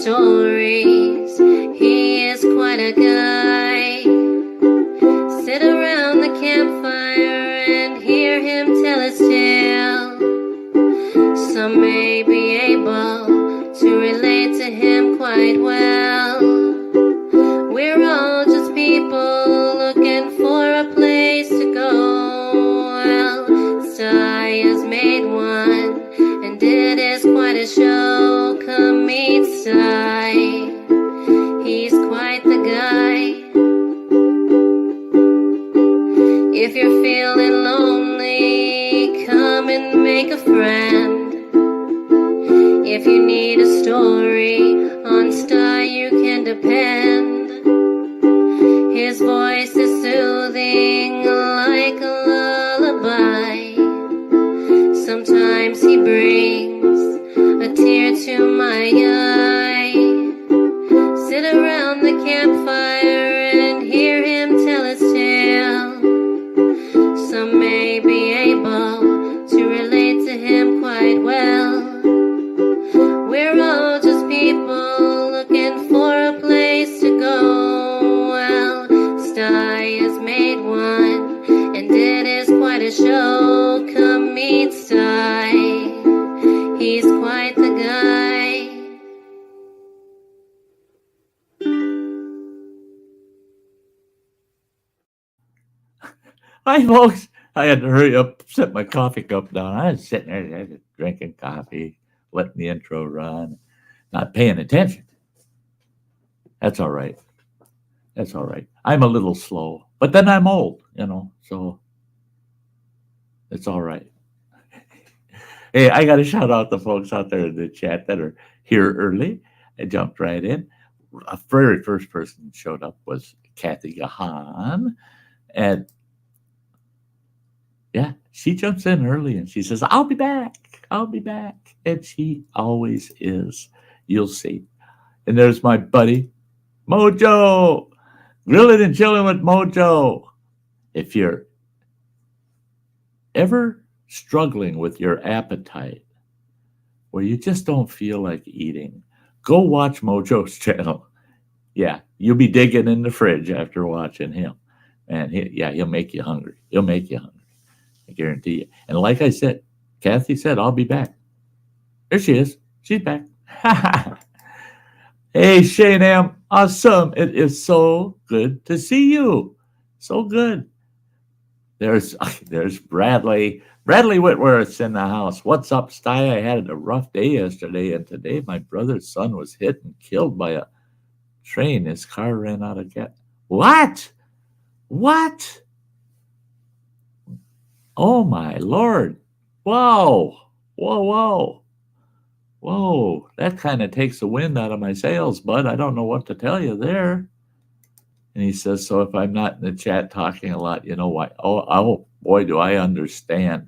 stories. He is quite a guy. Sit around the campfire and hear him tell his tale. Some may be able to relate to him quite well. We're all just people looking for a place to go. Well, Sty has made one, and it is quite a show. Come meet Sty. He's quite the guy. If you're feeling lonely, come and make a friend. If you need a story, on Sty you can depend. His voice is soothing like a lullaby. Sometimes he brings a tear to my eye. Sit around the campfire and hear him tell his tale. Some may be able to relate to him quite well. We're all just people looking for a place to go. Well, Sty has made one, and it is quite a show. Come meet Sty. He's quite the guy. Hi, folks. I had to hurry up, set my coffee cup down. I was sitting there drinking coffee, letting the intro run, not paying attention. That's all right. That's all right. I'm a little slow, but then I'm old, so it's all right. Hey, I got to shout out the folks out there in the chat that are here early. I jumped right in. A very first person that showed up was Kathy Gahan. And yeah, she jumps in early and she says, I'll be back. I'll be back. And she always is. You'll see. And there's my buddy, Mojo. Grilling and chilling with Mojo. If you're ever struggling with your appetite, where you just don't feel like eating, go watch Mojo's channel. Yeah, you'll be digging in the fridge after watching him. And he'll make you hungry. He'll make you hungry. I guarantee you. And like I said, Kathy said, I'll be back. There she is. She's back. Hey, Shane M. Awesome. It is so good to see you. So good. There's Bradley. Bradley Whitworth's in the house. What's up, Sty? I had a rough day yesterday, and today my brother's son was hit and killed by a train. His car ran out of gas. What? What? Oh, my Lord. Whoa. Whoa, whoa. Whoa. That kind of takes the wind out of my sails, bud. I don't know what to tell you there. And he says, so if I'm not in the chat talking a lot, you know why? Oh, boy, do I understand.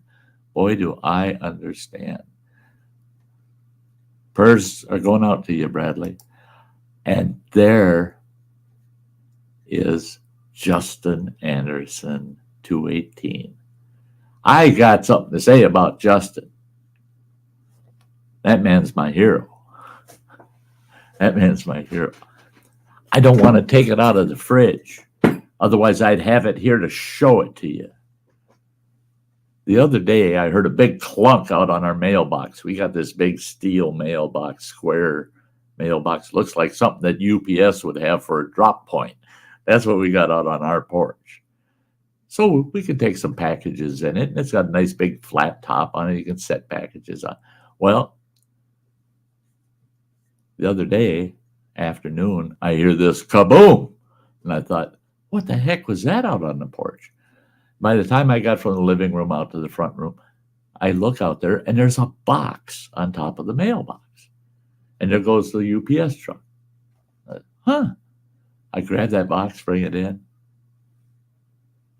Boy, do I understand. Prayers are going out to you, Bradley. And there is Justin Anderson, 218. I got something to say about Justin. That man's my hero. That man's my hero. I don't want to take it out of the fridge. Otherwise, I'd have it here to show it to you. The other day, I heard a big clunk out on our mailbox. We got this big steel mailbox, square mailbox. Looks like something that UPS would have for a drop point. That's what we got out on our porch. So we can take some packages in it. And it's got a nice big flat top on it. You can set packages on. Well, the other day, afternoon, I hear this kaboom. And I thought, what the heck was that out on the porch? By the time I got from the living room out to the front room, I look out there and there's a box on top of the mailbox. And there goes the UPS truck. I grabbed that box, bring it in.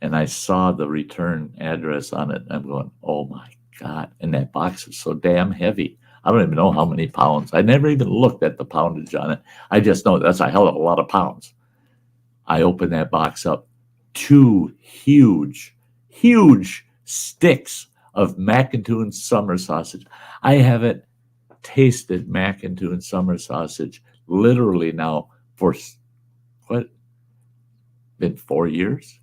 And I saw the return address on it. I'm going, oh my God. And that box is so damn heavy. I don't even know how many pounds. I never even looked at the poundage on it. I just know that's a hell of a lot of pounds. I opened that box up. 2 huge sticks of Mac-and-Tune summer sausage. I haven't tasted Mac-and-Tune summer sausage literally now for what, been 4 years.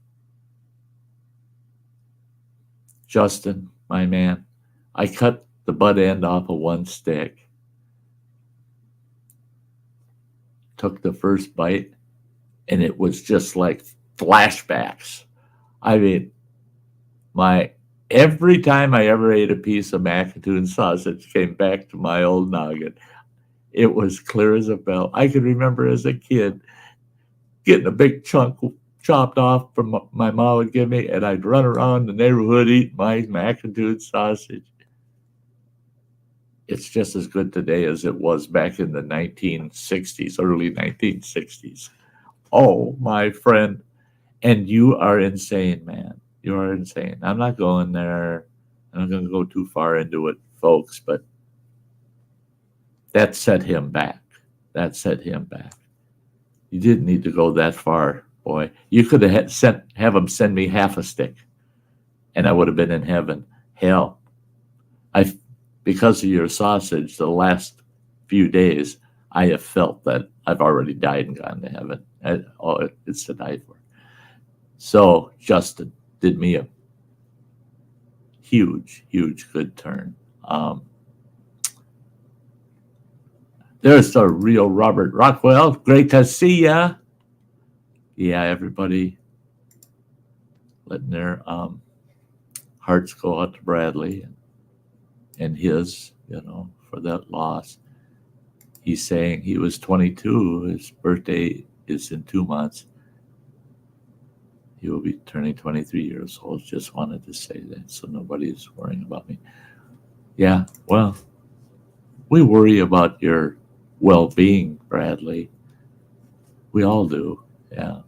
Justin, my man, I cut the butt end off of one stick, took the first bite, and it was just like flashbacks. I mean, my every time I ever ate a piece of macaroon sausage came back to my old noggin. It was clear as a bell. I could remember as a kid getting a big chunk chopped off from my mom would give me, and I'd run around the neighborhood eating my macaroon sausage. It's just as good today as it was back in the 1960s, early 1960s. Oh, my friend. And you are insane, man. You are insane. I'm not going there. I'm not going to go too far into it, folks, but that set him back. That set him back. You didn't need to go that far, boy. You could have him send me half a stick, and I would have been in heaven. Hell, because of your sausage, the last few days, I have felt that I've already died and gone to heaven. It's to die for. So Justin did me a huge, huge good turn. There's the real Robert Rockwell. Great to see ya. Yeah, everybody letting their hearts go out to Bradley and his, for that loss. He's saying he was 22. His birthday is in 2 months. He will be turning 23 years old. Just wanted to say that so nobody's worrying about me. Yeah, well, we worry about your well-being, Bradley. We all do. Yeah.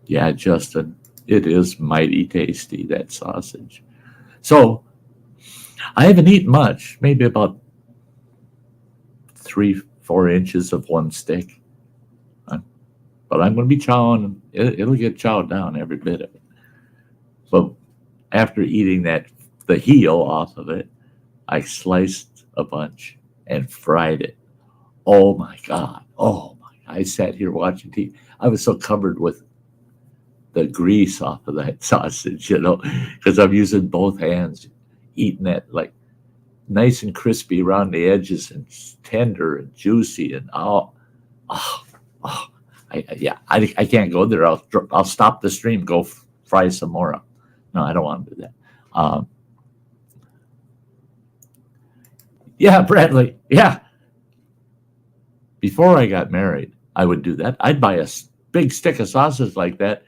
Yeah, Justin, it is mighty tasty, that sausage. So I haven't eaten much, maybe about 3-4 inches of one stick. But I'm going to be chowing. It'll get chowed down, every bit of it. But after eating the heel off of it, I sliced a bunch and fried it. Oh my God. Oh my. I sat here watching TV. I was so covered with the grease off of that sausage, because I'm using both hands, eating that like nice and crispy around the edges and tender and juicy and I can't go there. I'll stop the stream, go fry some more up. No, I don't want to do that. Yeah, Bradley. Yeah. Before I got married, I would do that. I'd buy a big stick of sausage like that.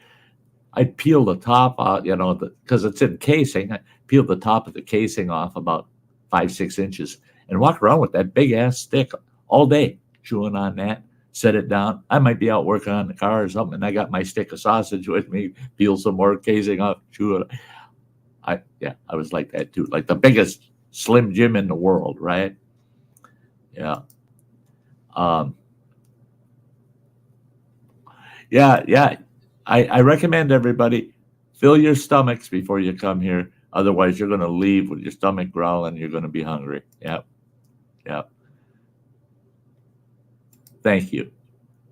I'd peel the top out, because it's in casing. I peel the top of the casing off about 5-6 inches and walk around with that big ass stick all day, chewing on that. Set it down. I might be out working on the car or something, and I got my stick of sausage with me. Peel some more casing off, chew it. I was like that too, like the biggest Slim Jim in the world, right? Yeah. Yeah. I recommend everybody fill your stomachs before you come here. Otherwise, you're going to leave with your stomach growling. You're going to be hungry. Yep. Thank you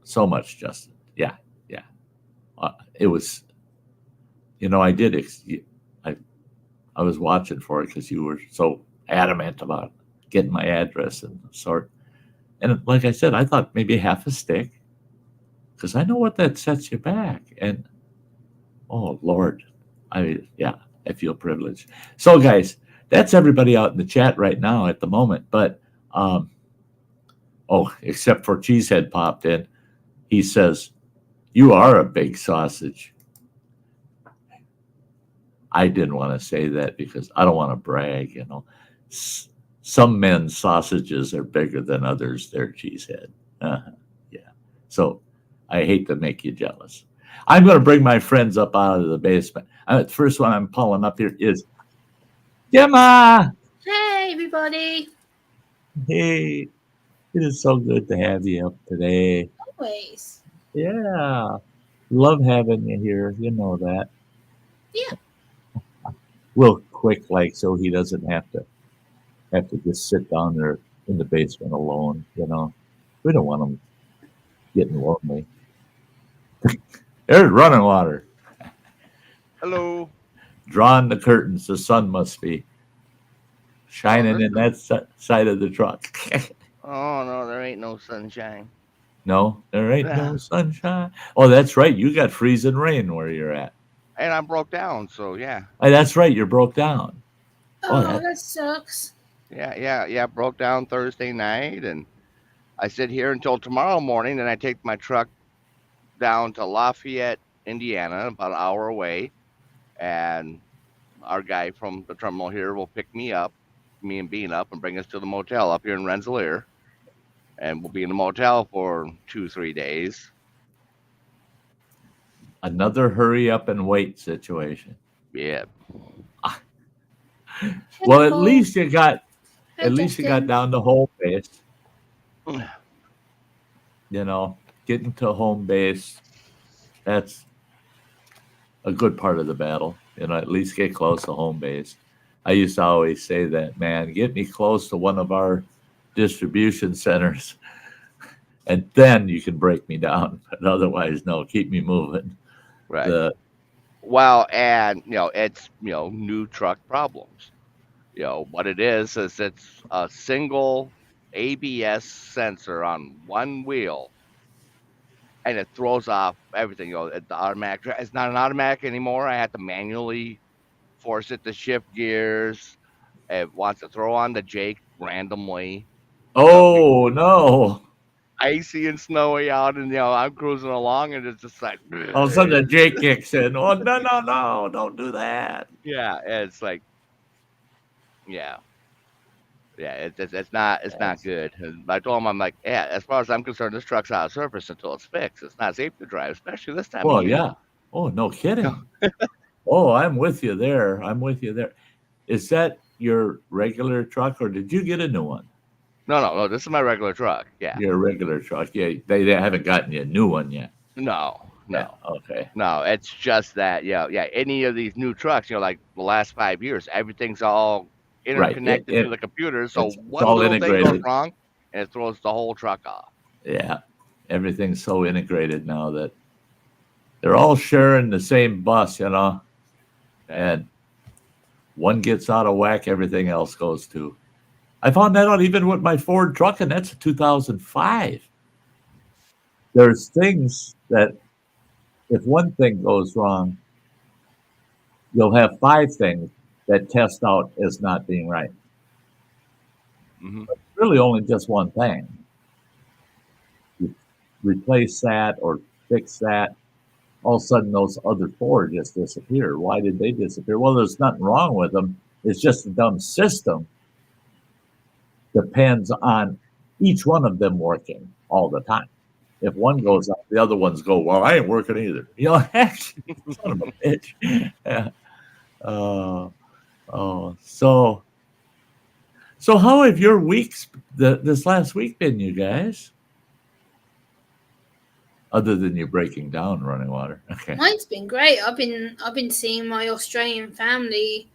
so much, Justin. Yeah. It was, I did. I was watching for it because you were so adamant about getting my address and sort. And like I said, I thought maybe half a stick, because I know what that sets you back. And oh Lord, I feel privileged. So guys, that's everybody out in the chat right now at the moment. But except for Cheesehead popped in. He says, "You are a big sausage." I didn't want to say that because I don't want to brag. Some men's sausages are bigger than others. Their Cheesehead. Yeah. So I hate to make you jealous. I'm going to bring my friends up out of the basement. The first one I'm pulling up here is Gemma. Hey, everybody. Hey, it is so good to have you up today. Always. Yeah. Love having you here. You know that. Yeah. Real quick, so he doesn't have to just sit down there in the basement alone, We don't want them getting lonely. There's running water. Hello. Drawing the curtains. The sun must be Oh, shining in that side of the truck. oh no, there ain't no sunshine. No, there ain't Yeah. no sunshine. Oh, that's right. You got freezing rain where you're at. And I broke down, so yeah. Oh, that's right. You're broke down. Oh, Oh, that that sucks. Yeah. Broke down Thursday night, and I sit here until tomorrow morning. Then I take my truck down to Lafayette, Indiana, about an hour away, and our guy from the terminal here will pick me up, me and Bean up, and bring us to the motel up here in Rensselaer, and we'll be in the motel for 2-3 days. another hurry up and wait situation. Yeah. Well, at Hello. least you got Hi, at least you got Justin. down to home base. You know, getting to home base, that's a good part of the battle. You know, at least get close to home base. I used to always say that, man, get me close to one of our distribution centers, and then you can break me down. But otherwise, no, keep me moving. Right. The Well, and it's new truck problems. What it is it's a single ABS sensor on one wheel, and it throws off everything. The automatic. It's not an automatic anymore. I have to manually force it to shift gears. It wants to throw on the Jake randomly. Big oh no! icy and snowy out, and I'm cruising along, and it's just like, All of a sudden, the Jake kicks in. Oh no, no, no! Don't do that. yeah, it's like, yeah. Yeah, it's not Yes. good. And I told him, I'm like, yeah, as far as I'm concerned, this truck's out of service until it's fixed. It's not safe to drive, especially this time of Well, year. yeah. Oh, no No, kidding. Oh, I'm with you there. I'm with you there. Is that your regular truck, or did you get a new one? no. This is my regular truck. Yeah, Your regular truck. Yeah, they haven't gotten you a new one yet. no, Yeah. no, Okay. no. It's just that, yeah. Any of these new trucks, like the last 5 years, everything's all Right. interconnected to the computer. So It's one all little thing goes integrated. wrong, and it throws the whole truck off. Yeah. Everything's so integrated now that they're all sharing the same bus, you know, Okay. and one gets out of whack, everything else goes too. I found that out even with my Ford truck, and that's a 2005. There's things that if one thing goes wrong, you'll have five things that test out as not being right. Hmm. Really, only just one thing. You replace that or fix that, all of a sudden those other four just disappear. Why did they disappear? Well, there's nothing wrong with them. It's just a dumb system. Depends on each one of them working all the time. If one goes up, the other ones go, well, I ain't working either. You know, heck, son of a bitch. Yeah. So how have your weeks this last week been, you guys? Other than you breaking down running water. Okay. Mine's been great. I've been seeing my Australian family,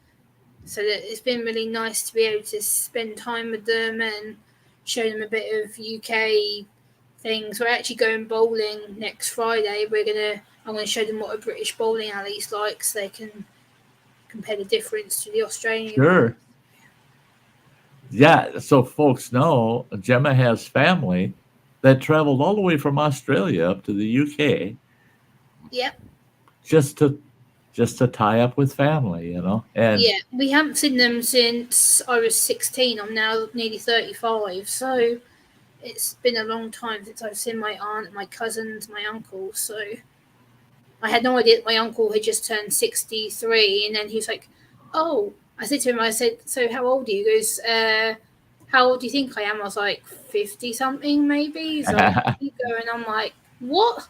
so that it's been really nice to be able to spend time with them and show them a bit of UK things. We're actually going bowling next Friday. I'm gonna show them what a British bowling alley's like, so they can compare the difference to the Australian one. Sure. Yeah, so folks know Gemma has family that traveled all the way from Australia up to the UK Yep. just to tie up with family, you know. And Yeah, we haven't seen them since I was 16. I'm now nearly 35, so it's been a long time since I've seen my aunt, my cousins, my uncle. So I had no idea that my uncle had just turned 63, and then he was like, "Oh," I said to him, I said, "So how old are you?" He goes, "How old do you think I am?" I was like, 50 something, maybe. He's like, "You go," and I'm like, "What?"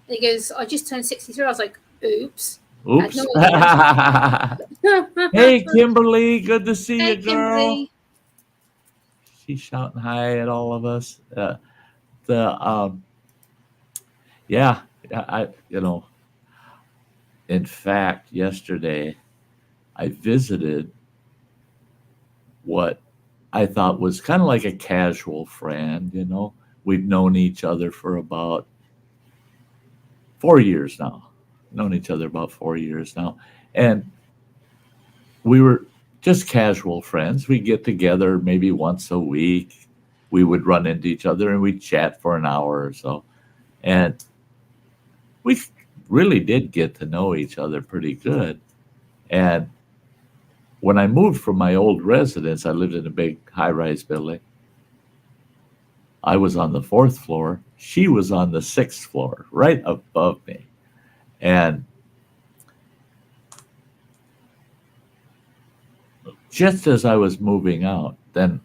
And he goes, "I just turned 63." I was like, "Oops." I had oops. no idea. Hey Kimberly, good to see Hey, you, girl. Kimberly. She's shouting hi at all of us. The yeah, I in fact, yesterday I visited what I thought was kind of like a casual friend, you know, we've known each other for about 4 years now. Known each other about 4 years now. And we were just casual friends. We get together maybe once a week. We would run into each other and we'd chat for an hour or so. And we really did get to know each other pretty good. And when I moved from my old residence, I lived in a big high rise building. I was on the fourth floor. She was on the sixth floor, right above me. And just as I was moving out, then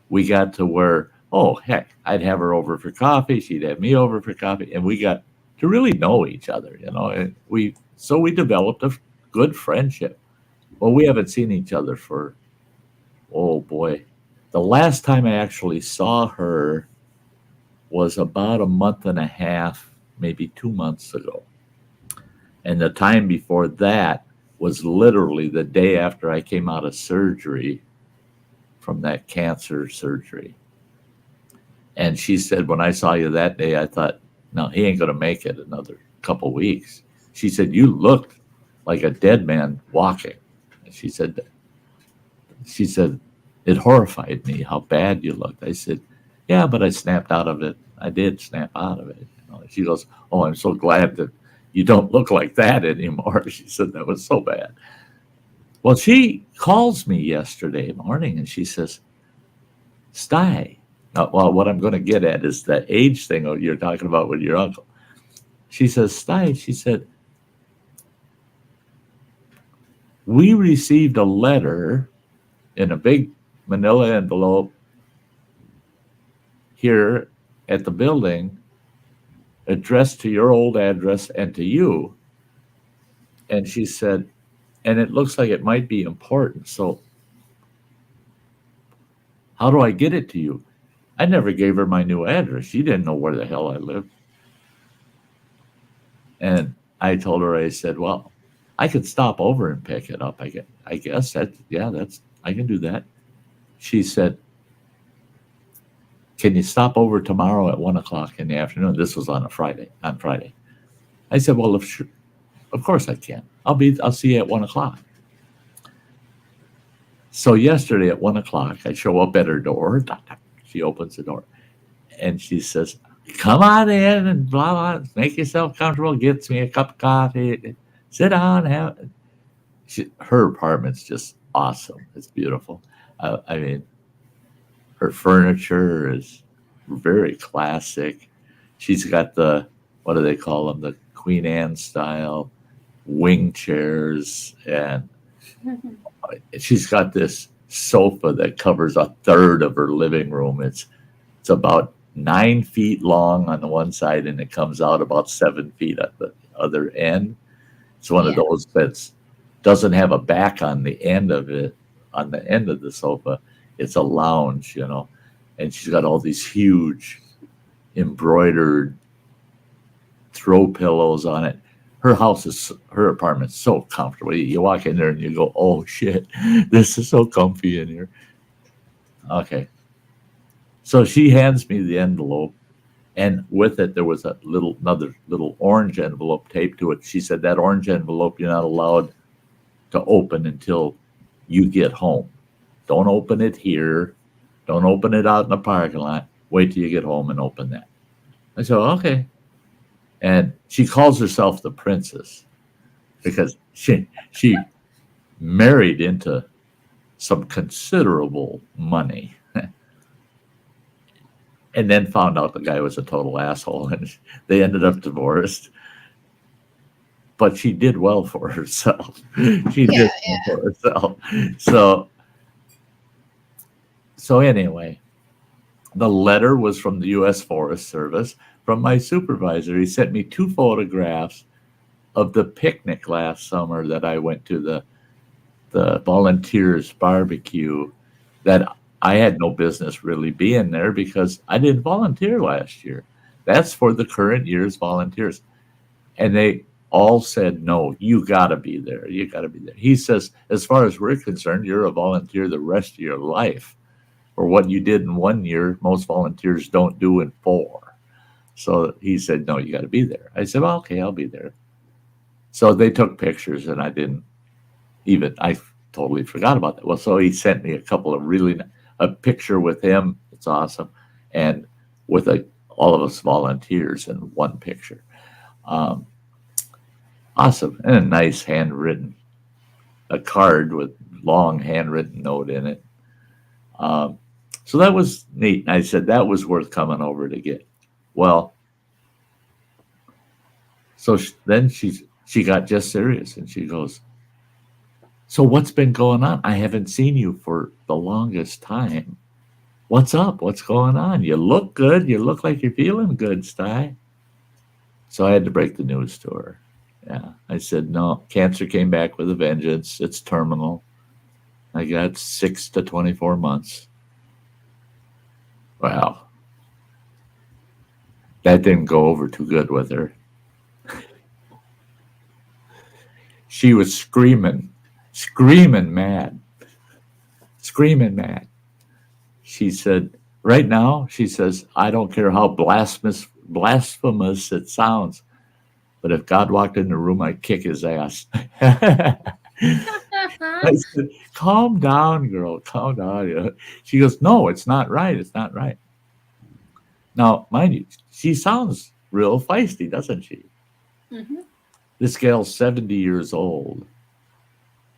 we got to where, oh, heck, I'd have her over for coffee. She'd have me over for coffee. And we got to really know each other, And we developed a good friendship. Well, we haven't seen each other for, oh boy. The last time I actually saw her was about a month and a half, maybe 2 months ago. And the time before that was literally the day after I came out of surgery from that cancer surgery. And she said, when I saw you that day, I thought, no, he ain't going to make it another couple weeks. She said, you looked like a dead man walking. And she said, it horrified me how bad you looked. I said, yeah, but I snapped out of it. I did snap out of it. She goes, oh, I'm so glad that you don't look like that anymore. She said, that was so bad. Well, she calls me yesterday morning and she says, Sty, well, what I'm going to get at is the age thing you're talking about with your uncle. She says, Sty, she said, we received a letter in a big manila envelope here at the building addressed to your old address and to you. And she said, and it looks like it might be important. So how do I get it to you? I never gave her my new address. She didn't know where the hell I lived. And I told her, I said, well, I could stop over and pick it up. I guess I can do that. She said, can you stop over tomorrow at 1:00 in the afternoon? This was on Friday. I said, well, of course I can. I'll see you at 1:00. So yesterday at 1:00, I show up at her door. She opens the door and she says, come on in and blah, blah, make yourself comfortable. Gets me a cup of coffee. Sit down. Her apartment's just awesome. It's beautiful. I mean, her furniture is very classic. She's got what do they call them? The Queen Anne style wing chairs. And she's got this sofa that covers a third of her living room. It's about 9 feet long on the one side, and it comes out about 7 feet at the other end. It's one of those that doesn't have a back on the end of it, on the end of the sofa. It's a lounge, and she's got all these huge embroidered throw pillows on it. Her apartment's so comfortable. You walk in there and you go, oh shit, this is so comfy in here. Okay. So she hands me the envelope, and with it there was another little orange envelope taped to it. She said, that orange envelope you're not allowed to open until you get home. Don't open it here. Don't open it out in the parking lot. Wait till you get home and open that. I said, okay. And she calls herself the princess because she married into some considerable money and then found out the guy was a total asshole and they ended up divorced. But she did well for herself. She did well for herself. So anyway, the letter was from the U.S. Forest Service from my supervisor. He sent me 2 photographs of the picnic last summer that I went to, the volunteers barbecue, that I had no business really being there because I didn't volunteer last year. That's for the current year's volunteers. And they all said, no, you got to be there. You got to be there. He says, as far as we're concerned, you're a volunteer the rest of your life. or what you did in 1 year, most volunteers don't do in 4. So he said, no, you got to be there. I said, well, okay, I'll be there. So they took pictures, and I totally forgot about that. Well, so he sent me a couple of a picture with him. It's awesome. And with all of us volunteers in one picture. Um, awesome. And a nice a card with long handwritten note in it. Um, so that was neat. And I said, that was worth coming over to get. Well, so then she got just serious, and she goes, so what's been going on? I haven't seen you for the longest time. What's up? What's going on? You look good. You look like you're feeling good, Sty. So I had to break the news to her. Yeah. I said, no, cancer came back with a vengeance. It's terminal. I got 6 to 24 months. Well, that didn't go over too good with her. She was screaming mad. She said, right now, she says, I don't care how blasphemous it sounds, but if God walked in the room, I'd kick his ass. I said, calm down, girl, calm down. She goes, no, it's not right. It's not right. Now, mind you, she sounds real feisty, doesn't she? Mm-hmm. This gal's 70 years old.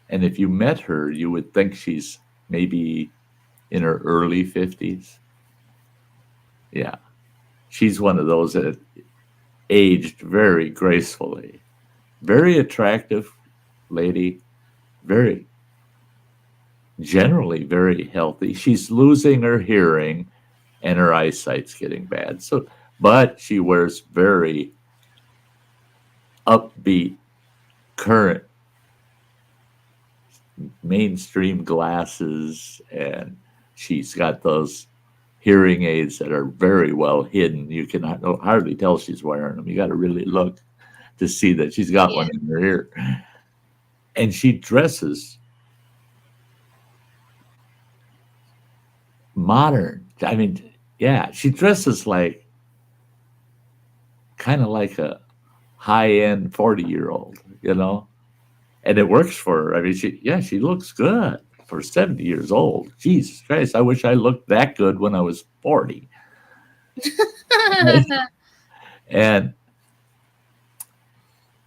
And if you met her, you would think she's maybe in her early 50s. Yeah. She's one of those that aged very gracefully. Very attractive lady. Generally very healthy. She's losing her hearing and her eyesight's getting bad. But she wears very upbeat, current, mainstream glasses, and she's got those hearing aids that are very well hidden. You can hardly tell she's wearing them. You got to really look to see that she's got one in her ear. And she dresses modern. I mean, yeah, she dresses kind of like a high-end 40-year-old, and it works for her. I mean, she looks good for 70 years old. Jesus Christ, I wish I looked that good when I was 40. and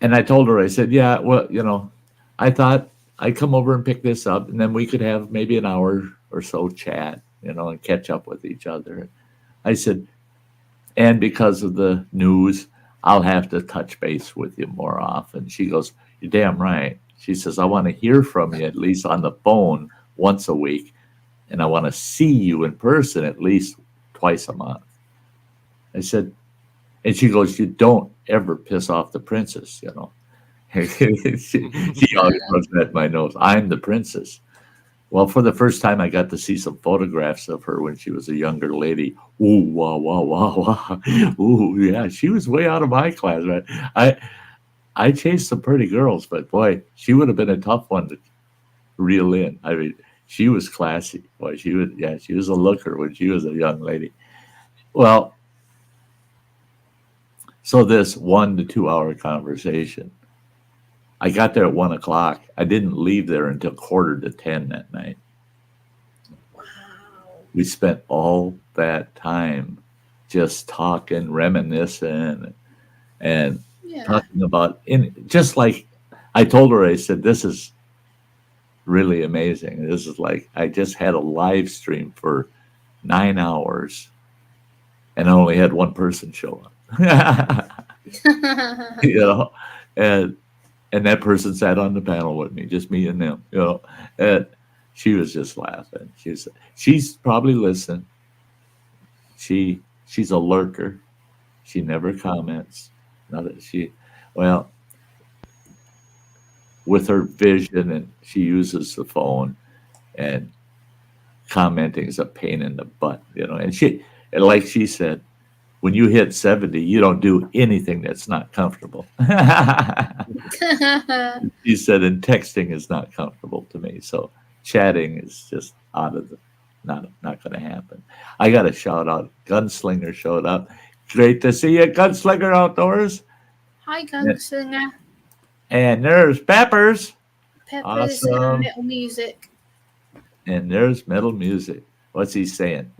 I told her, I said, yeah, well, I thought I'd come over and pick this up, and then we could have maybe an hour or so chat, and catch up with each other. I said, and because of the news, I'll have to touch base with you more often. She goes, you're damn right. She says, I want to hear from you at least on the phone once a week, and I want to see you in person at least twice a month. I said, and she goes, you don't ever piss off the princess, she always runs at my nose. I'm the princess. Well, for the first time, I got to see some photographs of her when she was a younger lady. Ooh, wow, wow, wow, wow. Ooh, yeah, she was way out of my class, right? I chased some pretty girls, but boy, she would have been a tough one to reel in. I mean, she was classy. Boy, she was a looker when she was a young lady. Well, so this 1 to 2 hour conversation, I got there at 1 o'clock. I didn't leave there until 9:45 that night. Wow. We spent all that time just talking, reminiscing, and talking about just like I told her, I said, this is really amazing. This is like I just had a live stream for 9 hours and I only had one person show up. And that person sat on the panel with me, just me and them, and she was just laughing. She's probably listening. She's a lurker. She never comments. Not that with her vision, and she uses the phone, and commenting is a pain in the butt, and like she said, when you hit 70, you don't do anything that's not comfortable. She said, and texting is not comfortable to me. So chatting is just out of Not going to happen. I got a shout out. Gunslinger showed up. Great to see you, Gunslinger Outdoors. Hi, Gunslinger. And there's Peppers. Peppers and Awesome. Metal Music. And there's Metal Music. What's he saying?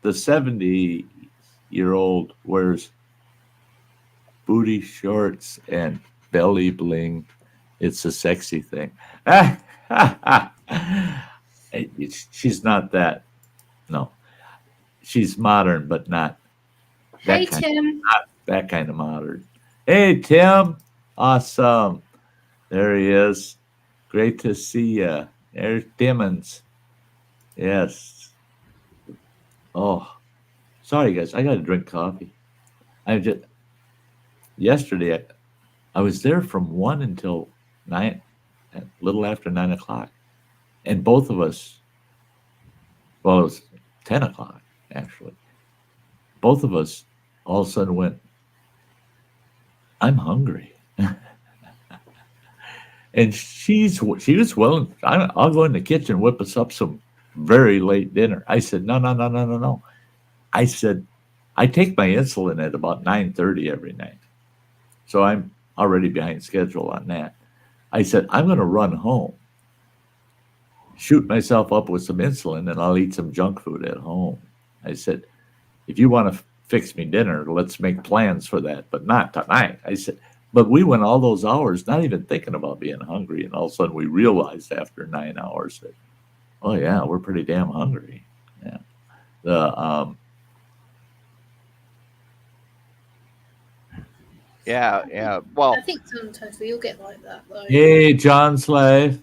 The 70-year-old wears booty shorts and belly bling. It's a sexy thing. She's not that. No. She's modern, but not Hey, that kind, Tim. that kind of modern. Hey, Tim. Awesome. There he is. Great to see you. There's Timmons. Yes. Oh, sorry, guys. I got to drink coffee. Yesterday, I was there from 1 until 9, a little after 9 o'clock. And both of us, well, it was 10 o'clock, actually. Both of us all of a sudden went, I'm hungry. And she was willing, I'll go in the kitchen, whip us up some very late dinner. I said, no. I said, I take my insulin at about 9:30 every night. So I'm already behind schedule on that. I said, I'm going to run home, shoot myself up with some insulin, and I'll eat some junk food at home. I said, if you want to fix me dinner, let's make plans for that, but not tonight. I said, but we went all those hours not even thinking about being hungry. And all of a sudden we realized after 9 hours that, oh, yeah, we're pretty damn hungry. Yeah. Yeah. Well, I think sometimes we all get like that, though. Hey, John Slave.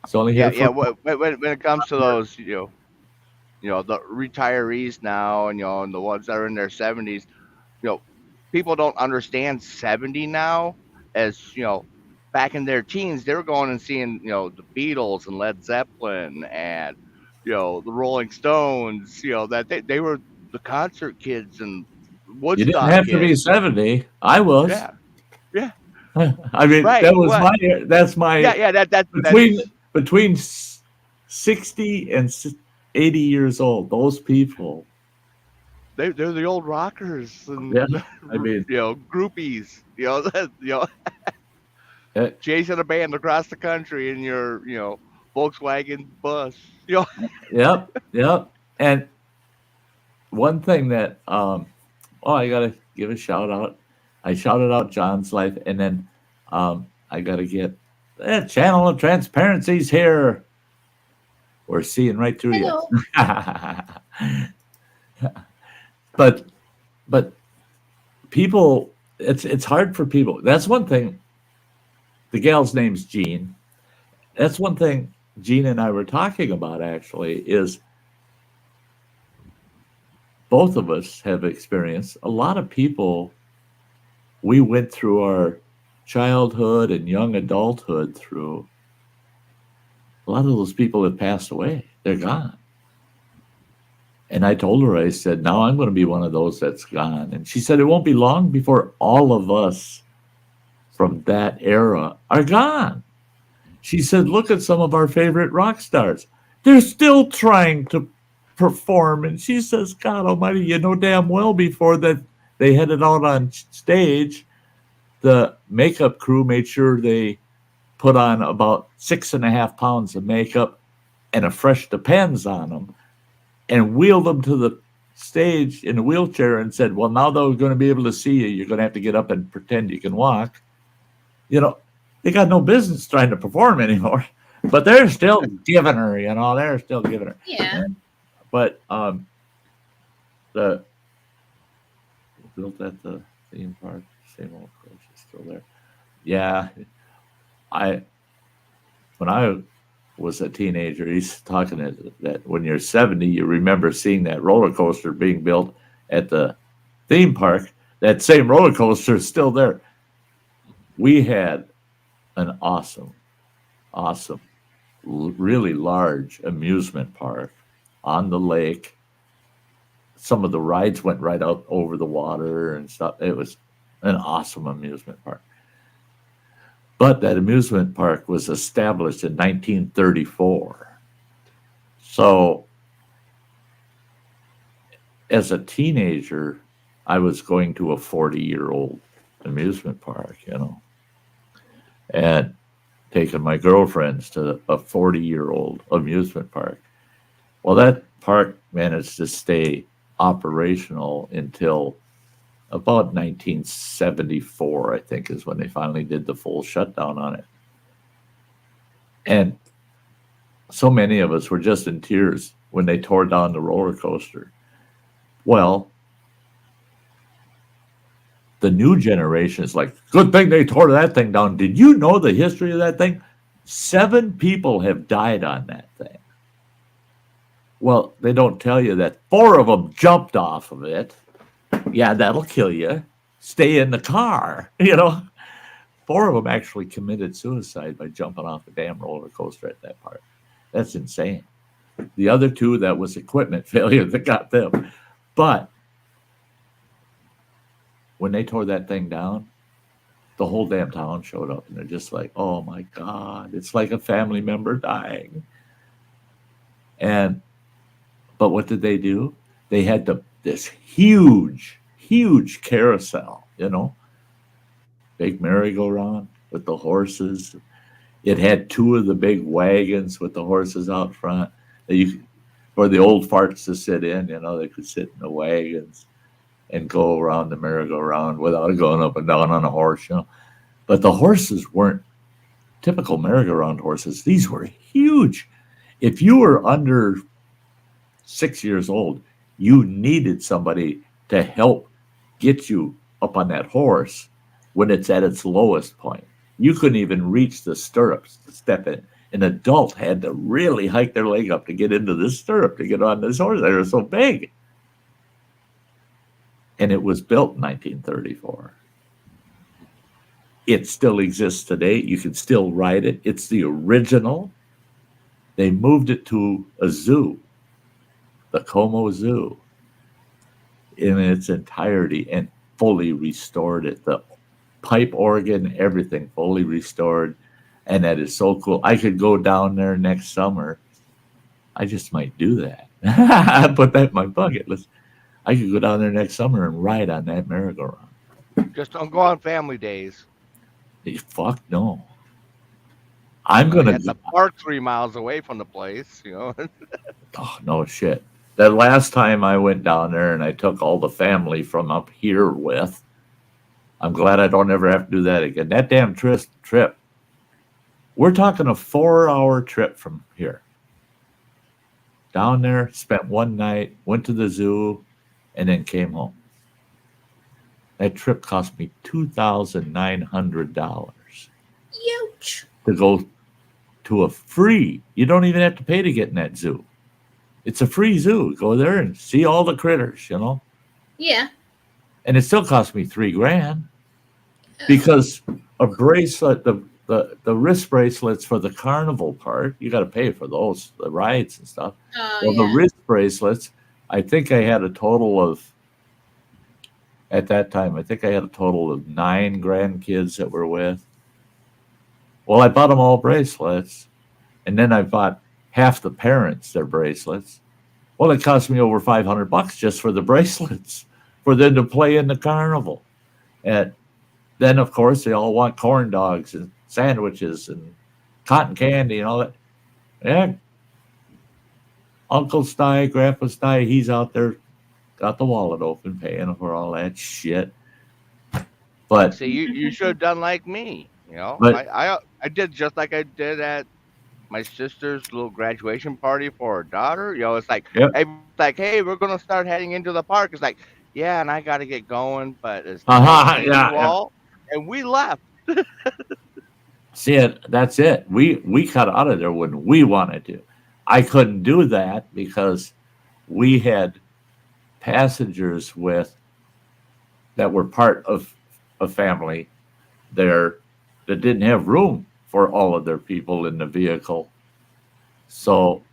It's only here yeah. for When it comes to those, the retirees now, and the ones that are in their 70s, people don't understand 70 now as, back in their teens, they were going and seeing, the Beatles and Led Zeppelin and, the Rolling Stones, that they were the concert kids and You didn't Woodstock have to be kids. 70. I was. Yeah. I mean, Right. that's my Yeah. between That's between 60 and 80 years old. Those people. they're the old rockers and Yeah. I mean, groupies. uh, Chasing a band across the country in your Volkswagen bus. yep. And one thing that I gotta give a shout out. I shouted out John's life, and then I gotta get that channel of transparency's here. We're seeing right through you. Hello. but people, it's hard for people. That's one thing. The gal's name's Jean. That's one thing Jean and I were talking about, actually, is both of us have experienced a lot of people we went through our childhood and young adulthood through. A lot of those people have passed away. They're gone. And I told her, I said, now I'm going to be one of those that's gone. And she said, it won't be long before all of us from that era are gone. She said, look at some of our favorite rock stars. They're still trying to perform. And she says, God almighty, you know damn well before that they headed out on stage, the makeup crew made sure they put on about 6.5 pounds of makeup and a fresh Depends on them and wheeled them to the stage in a wheelchair and said, well, now that we're going to be able to see you, you're going to have to get up and pretend you can walk. They got no business trying to perform anymore, but they're still giving her, they're still giving her. Yeah. But the built at the theme park, same old coach is still there. Yeah. When I was a teenager, he's talking that when you're 70, you remember seeing that roller coaster being built at the theme park. That same roller coaster is still there. We had an awesome, really large amusement park on the lake. Some of the rides went right out over the water and stuff. It was an awesome amusement park. But that amusement park was established in 1934. So as a teenager, I was going to a 40-year-old amusement park, and taking my girlfriends to a 40-year-old amusement park. Well, that park managed to stay operational until about 1974, I think, is when they finally did the full shutdown on it. And so many of us were just in tears when they tore down the roller coaster. Well, the new generation is like, good thing they tore that thing down. Did you know the history of that thing? 7 people have died on that thing. Well, they don't tell you that 4 of them jumped off of it. Yeah, that'll kill you. Stay in the car, 4 of them actually committed suicide by jumping off the damn roller coaster at that park. That's insane. The other 2, that was equipment failure that got them. But when they tore that thing down, the whole damn town showed up, and they're just like, oh my God, it's like a family member dying. But what did they do? They had this huge carousel, big merry-go-round with the horses. It had 2 of the big wagons with the horses out front for the old farts to sit in. They could sit in the wagons and go around the merry-go-round without going up and down on a horse. But the horses weren't typical merry-go-round horses. These were huge. If you were under 6 years old, you needed somebody to help get you up on that horse when it's at its lowest point. You couldn't even reach the stirrups to step in. An adult had to really hike their leg up to get into this stirrup, to get on this horse. They were so big. And it was built in 1934. It still exists today. You can still ride it. It's the original. They moved it to a zoo, the Como Zoo, in its entirety, and fully restored it. The pipe organ, everything fully restored. And that is so cool. I could go down there next summer. I just might do that. I put that in my bucket list. I could go down there next summer and ride on that merry-go-round. Just don't go on family days. Fuck no. I'm going to... At the park 3 miles away from the place, Oh, no shit. The last time I went down there and I took all the family from up here with, I'm glad I don't ever have to do that again. That damn trip. We're talking a 4-hour trip from here. Down there, spent one night, went to the zoo, and then came home. That trip cost me $2,900. Ouch. To go to a free. You don't even have to pay to get in that zoo. It's a free zoo. Go there and see all the critters, Yeah. And it still cost me $3,000 because a bracelet, the wrist bracelets for the carnival part, you got to pay for those, the rides and stuff. Oh, The wrist bracelets, I think I had a total of, at that time, I think I had a total of 9 grandkids that were with. Well, I bought them all bracelets, and then I bought half the parents their bracelets. Well, it cost me over $500 just for the bracelets for them to play in the carnival. And then, of course, they all want corn dogs and sandwiches and cotton candy and all that. Yeah. Uncle Sty, Grandpa Sty, he's out there, got the wallet open, paying for all that shit. But see, you should have done like me. But- I did just like I did at my sister's little graduation party for her daughter. It's like, Yep. hey, we're gonna start heading into the park. It's like, yeah, and I got to get going, but it's yeah. all, and we left. See, that's it. We cut out of there when we wanted to. I couldn't do that because we had passengers that were part of a family there that didn't have room for all of their people in the vehicle. So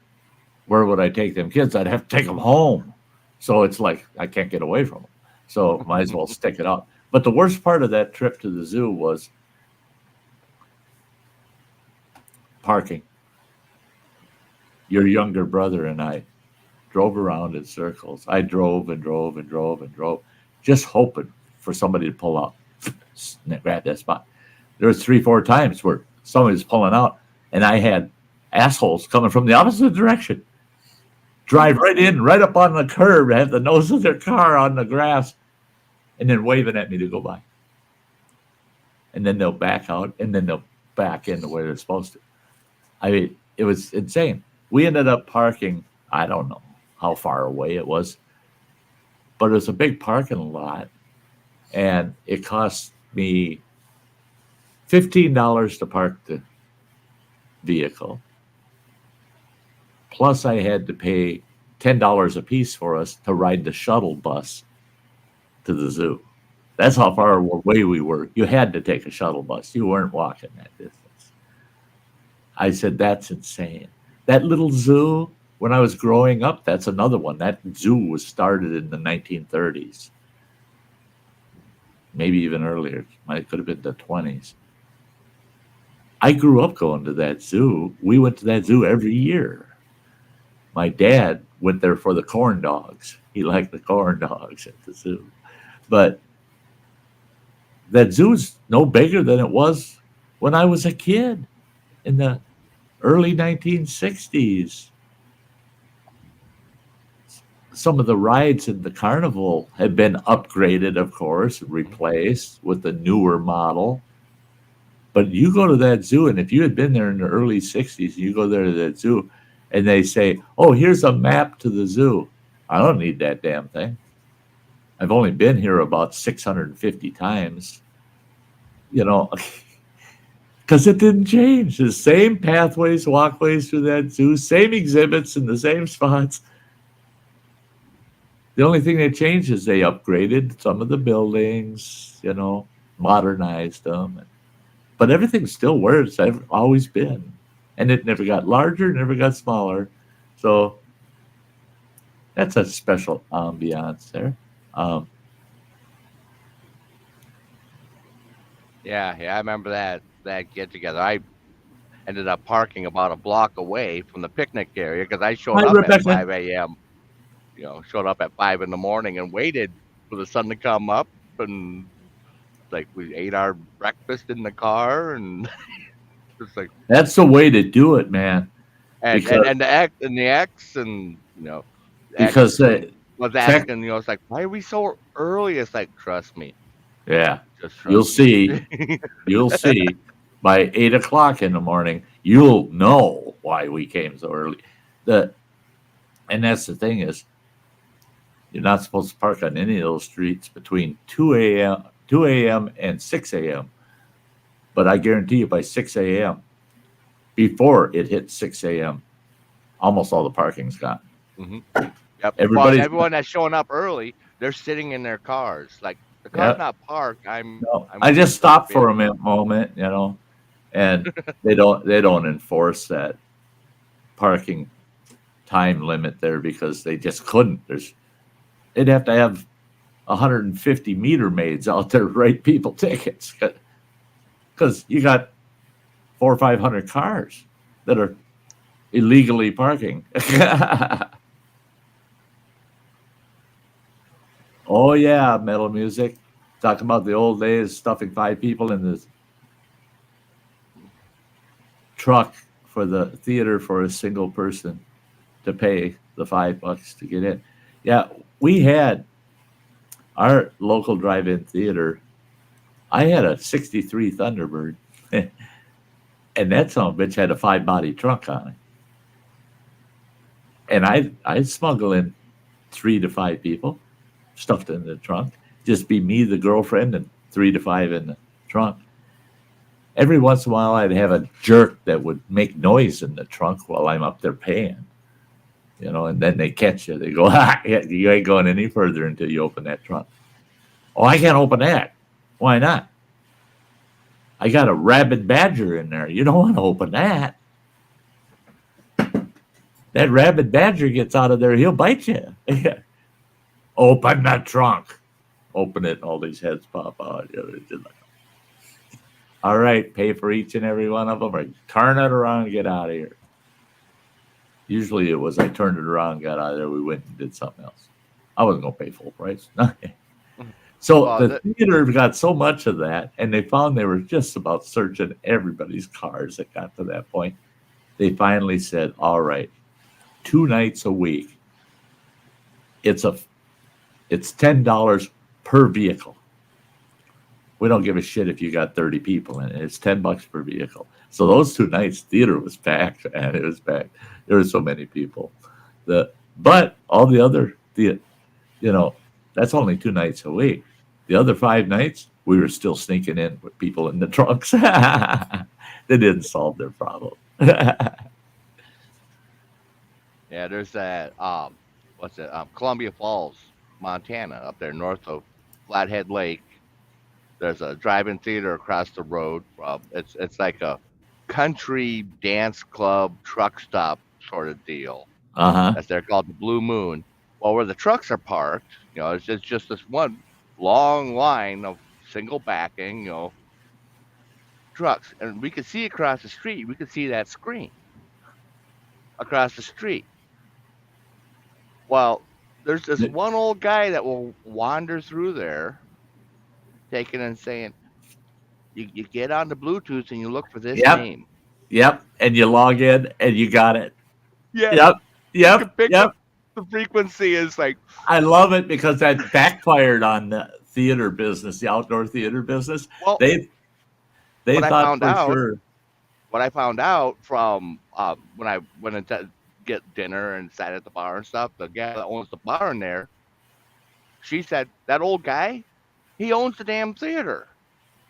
where would I take them kids? I'd have to take them home. So it's like, I can't get away from them. So might as well stick it out. But the worst part of that trip to the zoo was parking. your younger brother and I drove around in circles. I drove and drove and drove and drove, just hoping for somebody to pull out, grab that spot. There was 3, 4 times where somebody was pulling out, and I had assholes coming from the opposite direction, drive right in, right up on the curb, have the nose of their car on the grass, and then waving at me to go by. And then they'll back out, and then they'll back into where they're supposed to. I mean, it was insane. We ended up parking, I don't know how far away it was, but it was a big parking lot, and it cost me $15 to park the vehicle. Plus, I had to pay $10 a piece for us to ride the shuttle bus to the zoo. That's how far away we were. You had to take a shuttle bus. You weren't walking that distance. I said, that's insane. That little zoo, when I was growing up, that's another one. That zoo was started in the 1930s. Maybe even earlier. It could have been the 20s. I grew up going to that zoo. We went to that zoo every year. My dad went there for the corn dogs. He liked the corn dogs at the zoo. But that zoo's no bigger than it was when I was a kid in the early 1960s. Some of the rides in the carnival have been upgraded, of course, replaced with the newer model. But you go to that zoo, and if you had been there in the early 60s, you go there to that zoo, and they say, oh, here's a map to the zoo. I don't need that damn thing. I've only been here about 650 times, because it didn't change. The same pathways, walkways through that zoo, same exhibits in the same spots. The only thing that changed is they upgraded some of the buildings, modernized them. But everything's still where it's always been. And it never got larger, never got smaller. So that's a special ambiance there. Yeah, I remember that get together. I ended up parking about a block away from the picnic area because I showed Hi, up at Rebecca. 5 a.m. Showed up at 5 in the morning and waited for the sun to come up, and like we ate our breakfast in the car, and just like That's the way to do it, man. and Because and the ex and the ex because was tech, asking, it's like, why are we so early? It's like, trust me, yeah, just you'll trust me. see by 8 o'clock in the morning, you'll know why we came so early. And that's the thing is, you're not supposed to park on any of those streets between 2 a.m. and 6 a.m. But I guarantee you by 6 a.m., before it hits 6 a.m., almost all the parking's gone. Mm-hmm. Yep. Everyone that's showing up early, they're sitting in their cars. Like the car's not parked. I just stop for a moment, and they don't enforce that parking time limit there because they just couldn't. They'd have to have 150 meter maids out there to write people tickets because you got 400 or 500 cars that are illegally parking. Oh yeah, metal music. Talking about the old days, stuffing 5 people in the truck for the theater for a single person to pay the $5 to get in. Yeah, we had our local drive-in theater. I had a '63 Thunderbird, and that son of a bitch had a 5-body trunk on it. And I'd smuggle in 3 to 5 people stuffed in the trunk. Just be me, the girlfriend, and 3 to 5 in the trunk. Every once in a while, I'd have a jerk that would make noise in the trunk while I'm up there paying. And then they catch you. They go, you ain't going any further until you open that trunk. Oh, I can't open that. Why not? I got a rabid badger in there. You don't want to open that. That rabid badger gets out of there, he'll bite you. Open the trunk. Open it, all these heads pop out. All right, pay for each and every one of them, or turn it around and get out of here. Usually it was I turned it around, got out of there, we went and did something else. I wasn't going to pay full price. So Well, the theater got so much of that, and they found they were just about searching everybody's cars that got to that point. They finally said, all right, 2 nights a week. It's $10 per vehicle. We don't give a shit if you got 30 people in it. It's $10 per vehicle. So those 2 nights, theater was packed, and it was packed. There were so many people. But all the other, that's only 2 nights a week. The other 5 nights, we were still sneaking in with people in the trunks. They didn't solve their problem. Yeah, there's that. What's it? Columbia Falls, Montana, up there north of Flathead Lake. There's a drive-in theater across the road. It's like a country dance club truck stop sort of deal. Uh-huh. That's they're called the Blue Moon. Well, where the trucks are parked, it's just this one long line of single backing, trucks, and we could see across the street. We could see that screen across the street. Well, there's this one old guy that will wander through there, taking and saying, "You get on the Bluetooth and you look for this Yep. name." Yep. And you log in and you got it. Yeah. Yep. You Yep. can pick Yep. up the frequency is like, I love it because that backfired on the theater business, the outdoor theater business. well, They what I thought found for out, sure. what I found out from when I went in to get dinner and sat at the bar and stuff, the guy that owns the bar in there, she said that old guy, he owns the damn theater.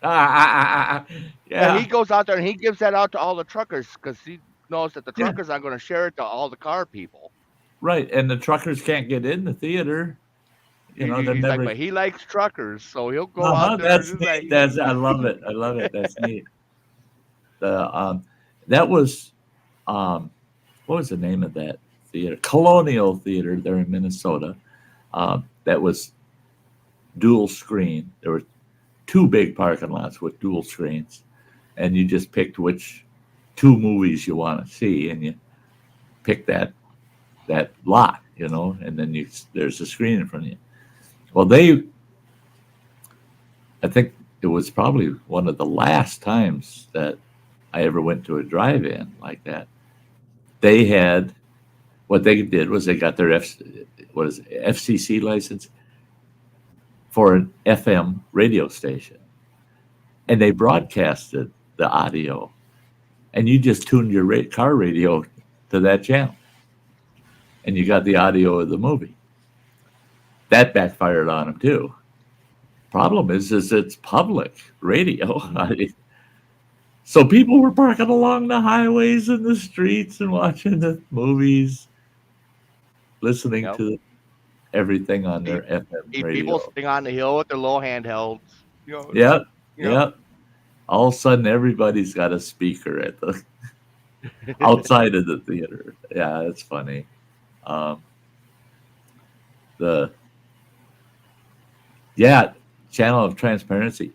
And Yeah. he goes out there and he gives that out to all the truckers because he knows that the Yeah. truckers aren't going to share it to all the car people. Right. And the truckers can't get in the theater. They're He's never. like, but he likes truckers, so he'll go out there. That's And neat. like, I love it. I love it. That's neat. That was what was the name of that theater? Colonial Theater there in Minnesota. That was dual screen. There were 2 big parking lots with dual screens, and you just picked which 2 movies you want to see, and you pick that lot, and then there's a screen in front of you. Well, I think it was probably one of the last times that I ever went to a drive-in like that. What they did was they got their FCC license for an FM radio station, and they broadcasted the audio, and you just tuned your car radio to that channel, and you got the audio of the movie. That backfired on them too. Problem is it's public radio. So people were parking along the highways and the streets and watching the movies, listening to everything on their FM radio. People sitting on the hill with their little handhelds. Yep. All of a sudden, everybody's got a speaker at the outside of the theater. Yeah, that's funny. Channel of transparency.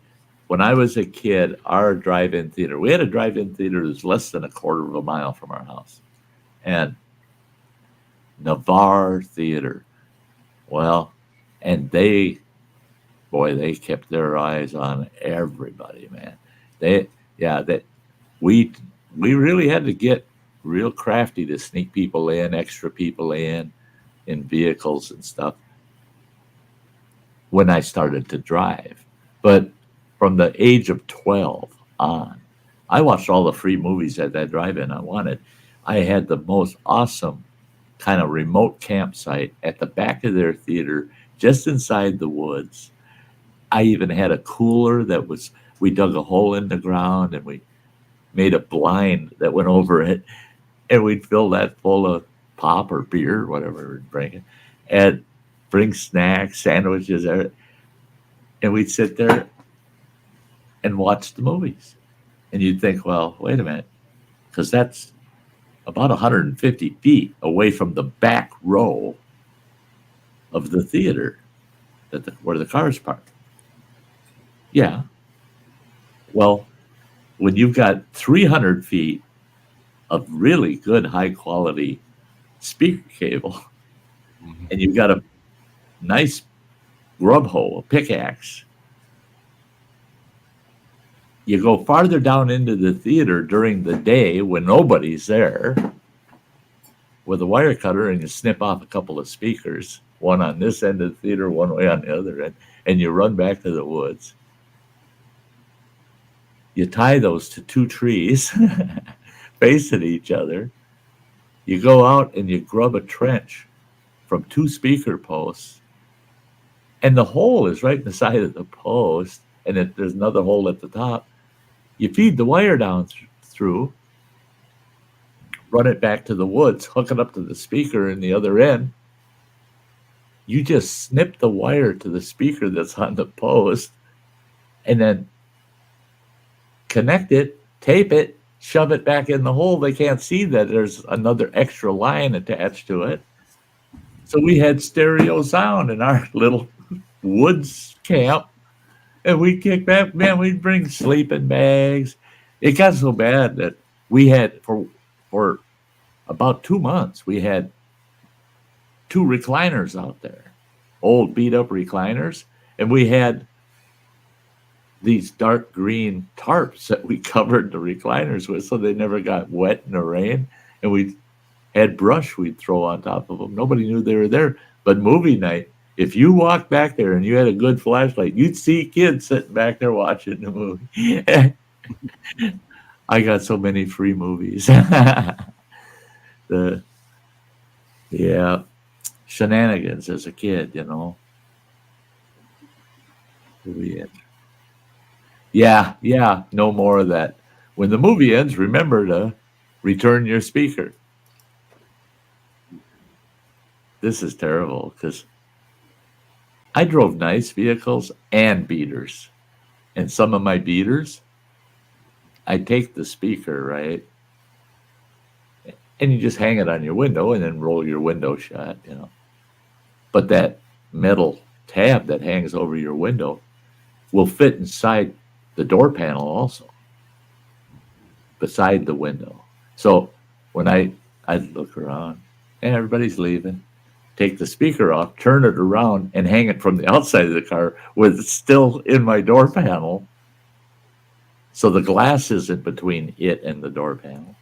When I was a kid, our drive-in theater, we had a drive-in theater that was less than a quarter of a mile from our house. And Navarre Theater. Well, and they kept their eyes on everybody, man. We really had to get real crafty to sneak people in, extra people in vehicles and stuff when I started to drive. But from the age of 12 on, I watched all the free movies at that drive-in I wanted. I had the most awesome kind of remote campsite at the back of their theater, just inside the woods. I even had a cooler we dug a hole in the ground and we made a blind that went over it, and we'd fill that full of pop or beer, whatever we were drinking, and bring snacks, sandwiches, and we'd sit there and watch the movies. And you'd think, well, wait a minute, because that's about 150 feet away from the back row of the theater where the cars park. Yeah. Well, when you've got 300 feet of really good, high quality speaker cable, Mhm. and you've got a nice grub hoe, a pickaxe. You go farther down into the theater during the day when nobody's there with a wire cutter, and you snip off a couple of speakers, one on this end of the theater, one way on the other end, and you run back to the woods. You tie those to two trees facing each other. You go out and you grub a trench from two speaker posts, and the hole is right in the side of the post, and there's another hole at the top. You feed the wire down through, run it back to the woods, hook it up to the speaker in the other end. You just snip the wire to the speaker that's on the post, and then connect it, tape it, shove it back in the hole. They can't see that there's another extra line attached to it. So we had stereo sound in our little woods camp, and we kick back. Man, we'd bring sleeping bags. It got so bad that we had for about 2 months we had 2 recliners out there, old beat up recliners, and we had these dark green tarps that we covered the recliners with so they never got wet in the rain, and we had brush we'd throw on top of them. Nobody knew they were there. But movie night, if you walked back there and you had a good flashlight, you'd see kids sitting back there watching the movie. I got so many free movies. Shenanigans as a kid, you know. Yeah, no more of that. When the movie ends, remember to return your speaker. This is terrible because I drove nice vehicles and beaters. And some of my beaters, I take the speaker, right? And you just hang it on your window and then roll your window shut, you know. But that metal tab that hangs over your window will fit inside the door panel also, beside the window. So when I'd look around and everybody's leaving, take the speaker off, turn it around, and hang it from the outside of the car with it still in my door panel. So the glass isn't between it and the door panel.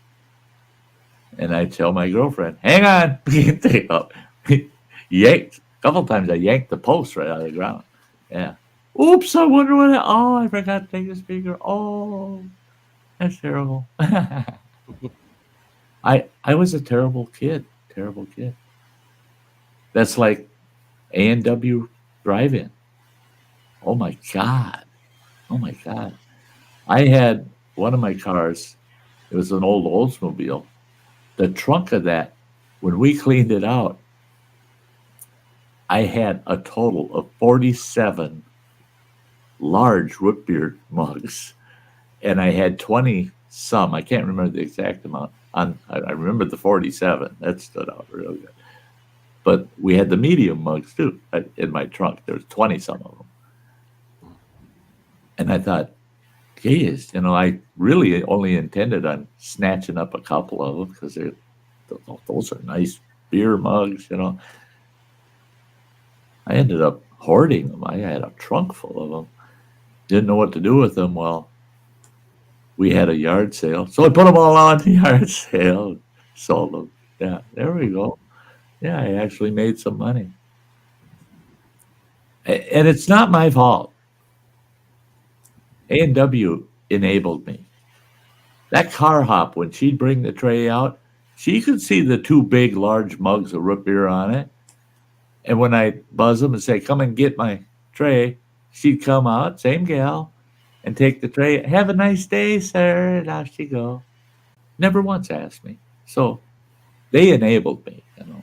And I tell my girlfriend, hang on, take up. Yanked. A couple times I yanked the post right out of the ground. Yeah. Oops, I wonder what I forgot to take the speaker. Oh, that's terrible. I was a terrible kid. That's like A&W drive-in. Oh my God. I had one of my cars, it was an old Oldsmobile. The trunk of that, when we cleaned it out, I had a total of 47 large root beer mugs, and I had 20 some. I can't remember the exact amount. I remember the 47. That stood out real good. But we had the medium mugs too in my trunk. There was 20 some of them. And I thought, geez, you know, I really only intended on snatching up a couple of them because those are nice beer mugs, you know. I ended up hoarding them. I had a trunk full of them. Didn't know what to do with them. Well, we had a yard sale. So I put them all on the yard sale, sold them. Yeah, there we go. Yeah, I actually made some money. And it's not my fault. A&W enabled me. That car hop, when she'd bring the tray out, she could see the 2 big, large mugs of root beer on it. And when I buzz them and say, come and get my tray, she'd come out, same gal, and take the tray. Have a nice day, sir. And off she go. Never once asked me. So they enabled me, you know.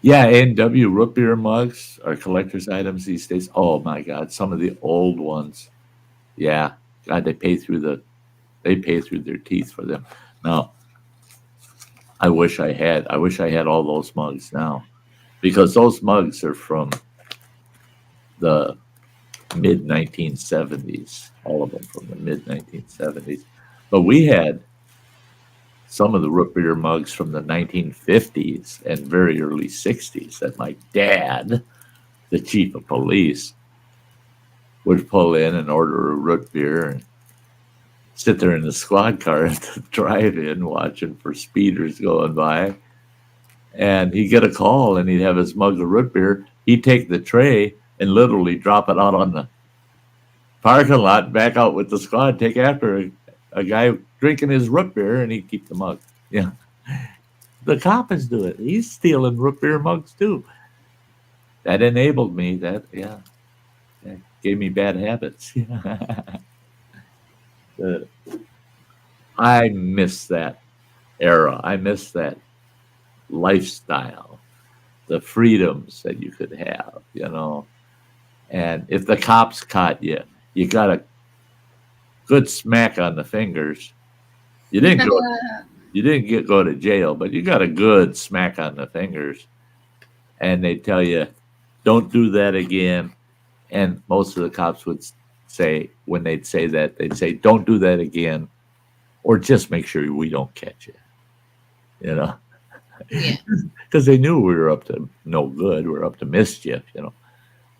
A&W root beer mugs are collector's items these days. Oh my God, some of the old ones. Yeah, God, they pay through their teeth for them. Now, I wish I had all those mugs now, because those mugs are from the mid-1970s, all of them from the mid-1970s. But we had some of the root beer mugs from the 1950s and very early 60s that my dad, the chief of police, would pull in and order a root beer and sit there in the squad car at the drive-in watching for speeders going by. And he'd get a call and he'd have his mug of root beer. He'd take the tray and literally drop it out on the parking lot, back out with the squad, take after a guy drinking his root beer, and he'd keep the mug. Yeah. The coppers do it. He's stealing root beer mugs too. That enabled me. That gave me bad habits. I miss that era. I miss that lifestyle, the freedoms that you could have, And if the cops caught you, you got a good smack on the fingers. You didn't go to jail, but you got a good smack on the fingers. And they tell you, don't do that again. And most of the cops would say, when they'd say that, they'd say, don't do that again, or just make sure we don't catch you. Yeah. Because they knew we were up to no good. We were up to mischief,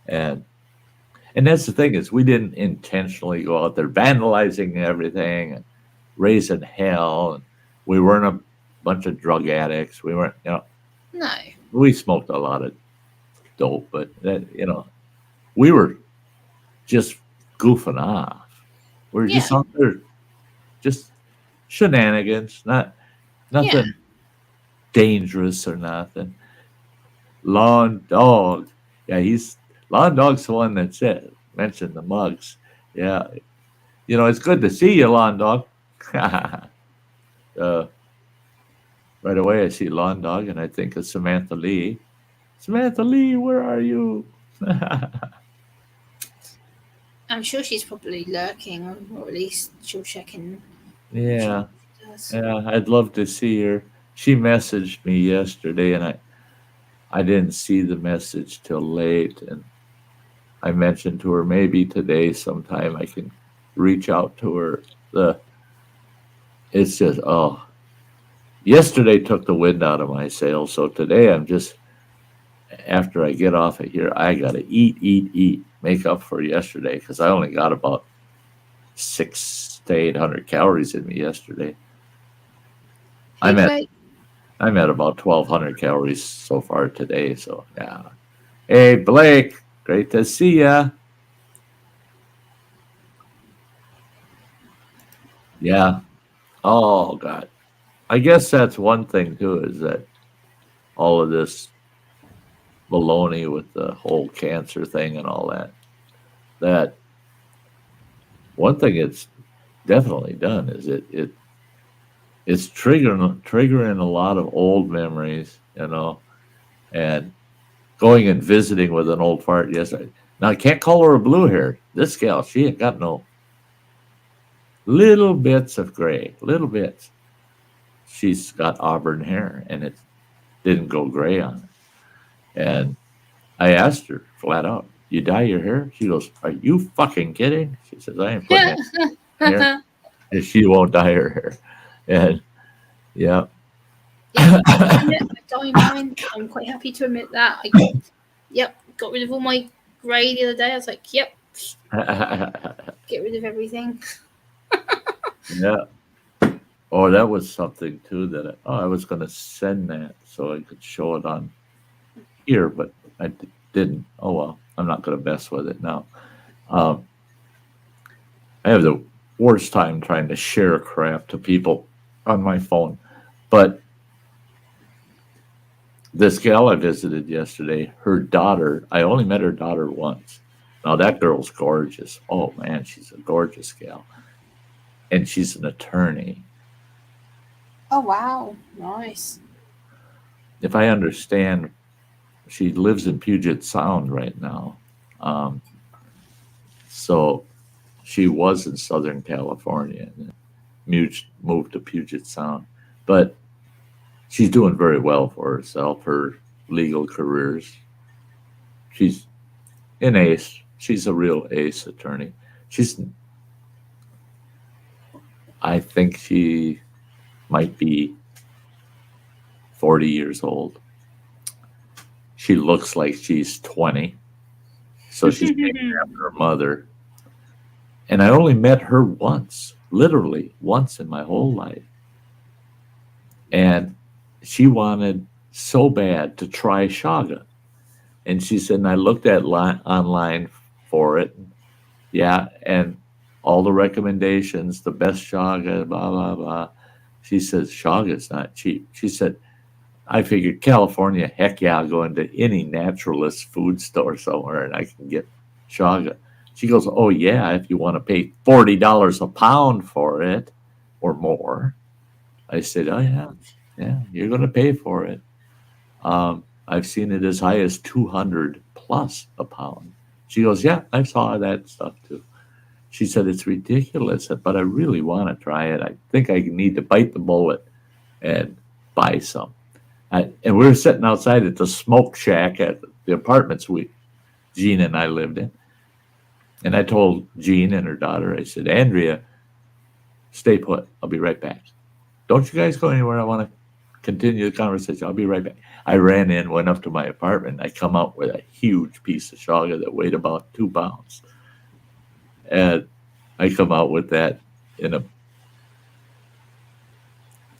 And that's the thing, is we didn't intentionally go out there vandalizing everything and raising hell. And we weren't a bunch of drug addicts. We weren't, No. we smoked a lot of dope, but we were just goofing off. We were just out there, just shenanigans, nothing dangerous or nothing. Lawn Dog. Yeah, Lawn Dog's the one that mentioned the mugs. Yeah. It's good to see you, Lawn Dog. Right away I see Lawn Dog and I think of Samantha Lee. Samantha Lee, where are you? I'm sure she's probably lurking, or at least she'll check in. Yeah. Yeah, I'd love to see her. She messaged me yesterday and I didn't see the message till late, and I mentioned to her maybe today sometime I can reach out to her. It's just, yesterday took the wind out of my sails, so today I'm just, after I get off of here, I got to eat, make up for yesterday, because I only got about 600 to 800 calories in me yesterday. I'm at about 1,200 calories so far today. So, yeah. Hey, Blake, great to see ya. Yeah. Oh, God. I guess that's one thing, too, is that all of this baloney with the whole cancer thing and all that one thing it's definitely done is it's triggering a lot of old memories, and going and visiting with an old fart yesterday. Now I can't call her a blue hair. This gal, she ain't got no little bits of gray, little bits. She's got auburn hair and it didn't go gray on her. And I asked her flat out, you dye your hair? She goes, are you fucking kidding? She says, I ain't putting it hair. And she won't dye her hair. And I dye mine. I'm quite happy to admit that. Got rid of all my grey the other day. I was like, get rid of everything. Yeah. Oh, that was something too that I was going to send that so I could show it on here, but I didn't. Oh well, I'm not going to mess with it now. I have the worst time trying to share crap to people on my phone, but this gal I visited yesterday, her daughter, I only met her daughter once. Now that girl's gorgeous. Oh man, she's a gorgeous gal. And she's an attorney. Oh wow, nice. If I understand, she lives in Puget Sound right now. So she was in Southern California and moved to Puget Sound. But she's doing very well for herself, her legal careers. She's in ACE, She's a real ace attorney. I think she might be 40 years old. She looks like she's 20. So she's named after her mother. And I only met her once, literally once in my whole life. And she wanted so bad to try shaga. And she said, and I looked at online for it. Yeah, and all the recommendations, the best shaga, blah, blah, blah. She says, shaga's not cheap. She said, I figured California, heck yeah, I'll go into any naturalist food store somewhere and I can get shaga. She goes, oh yeah, if you want to pay $40 a pound for it or more. I said, oh yeah, you're going to pay for it. I've seen it as high as 200 plus a pound. She goes, yeah, I saw that stuff too. She said, it's ridiculous, but I really want to try it. I think I need to bite the bullet and buy some. And we were sitting outside at the smoke shack at the apartments Jean and I lived in. And I told Jean and her daughter, I said, Andrea, stay put. I'll be right back. Don't you guys go anywhere. I want to continue the conversation. I'll be right back. I ran in, went up to my apartment. I come out with a huge piece of shaga that weighed about 2 pounds. And I come out with that in a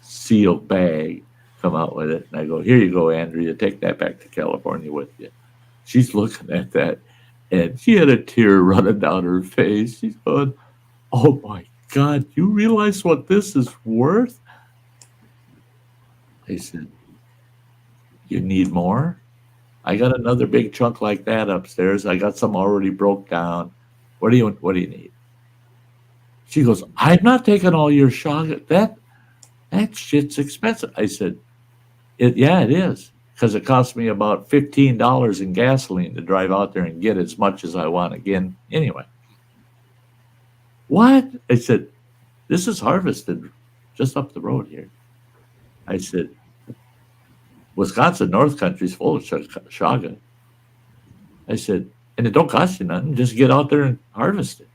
sealed bag, come out with it. And I go, here you go, Andrea, take that back to California with you. She's looking at that. And she had a tear running down her face. She's going, oh my God, you realize what this is worth? I said, you need more? I got another big chunk like that upstairs. I got some already broke down. What do you need? She goes, I'm not taking all your shaga. That shit's expensive. I said, it is. Because it cost me about $15 in gasoline to drive out there and get as much as I want again anyway. What? I said, this is harvested just up the road here. I said, Wisconsin North Country is full of shaga. I said, and it don't cost you nothing. Just get out there and harvest it.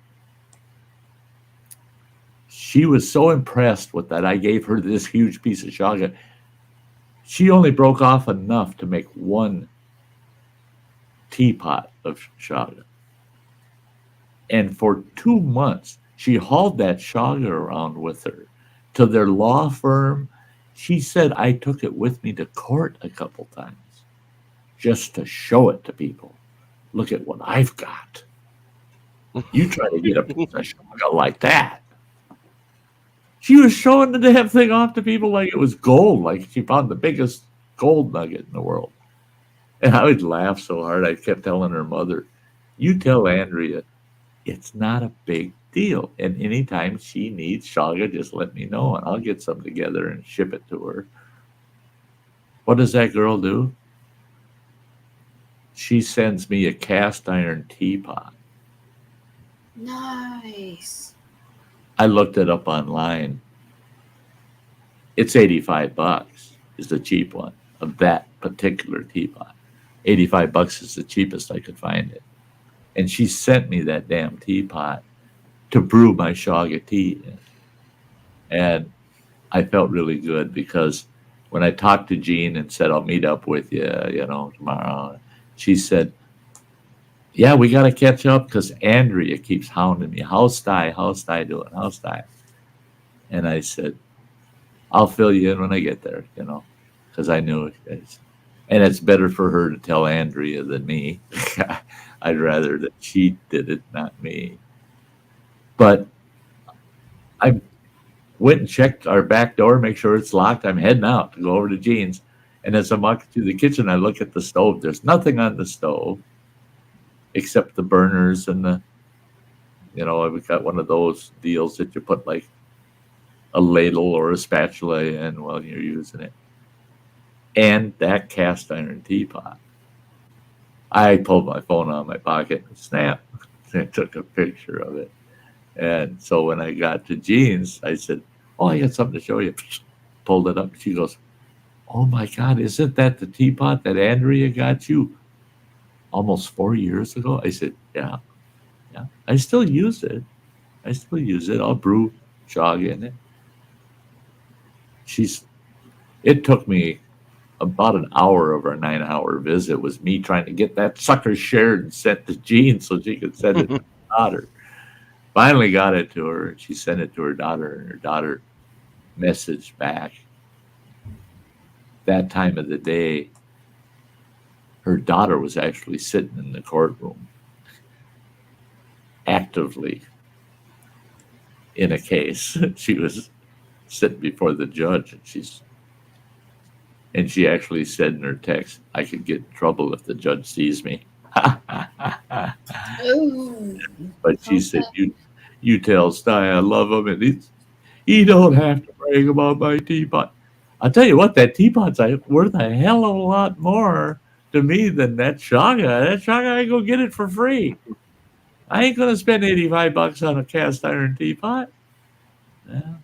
She was so impressed with that. I gave her this huge piece of shaga. She only broke off enough to make 1 teapot of shaga. And for 2 months, she hauled that shaga around with her to their law firm. She said, I took it with me to court a couple times just to show it to people. Look at what I've got. You try to get a piece of shaga like that. She was showing the damn thing off to people like it was gold, like she found the biggest gold nugget in the world. And I would laugh so hard, I kept telling her mother, you tell Andrea, it's not a big deal. And anytime she needs shaga, just let me know, and I'll get some together and ship it to her. What does that girl do? She sends me a cast iron teapot. Nice. I looked it up online. It's $85 is the cheap one of that particular teapot. $85 is the cheapest I could find it. And she sent me that damn teapot to brew my shaga tea in. And I felt really good because when I talked to Jean and said, I'll meet up with you, tomorrow, she said, yeah, we got to catch up because Andrea keeps hounding me. How's Sty doing? How's Sty? And I said, I'll fill you in when I get there, because I knew it. And it's better for her to tell Andrea than me. I'd rather that she did it, not me. But I went and checked our back door, make sure it's locked. I'm heading out to go over to Jean's. And as I'm walking through the kitchen, I look at the stove. There's nothing on the stove except the burners and we've got one of those deals that you put like a ladle or a spatula in while you're using it. And that cast iron teapot. I pulled my phone out of my pocket and snapped. I took a picture of it. And so when I got to Jean's, I said, oh, I got something to show you. Pulled it up. She goes, oh my God, isn't that the teapot that Andrea got you almost 4 years ago? I said, yeah. Yeah, I still use it. I'll brew chaga in it. She's. It took me about an hour of our 9 hour visit was me trying to get that sucker shared and sent to Jean so she could send it to her daughter. Finally got it to her, and she sent it to her daughter, and her daughter messaged back. That time of the day, her daughter was actually sitting in the courtroom, actively in a case. She was sitting before the judge, and she actually said in her text, "I could get in trouble if the judge sees me." Oh, But she said, okay. "You tell Sty I love him, and he don't have to brag about my teapot." I'll tell you what, that teapot's worth a hell of a lot more to me than that chaga. That chaga, I go get it for free. I ain't gonna spend $85 on a cast iron teapot. Yeah,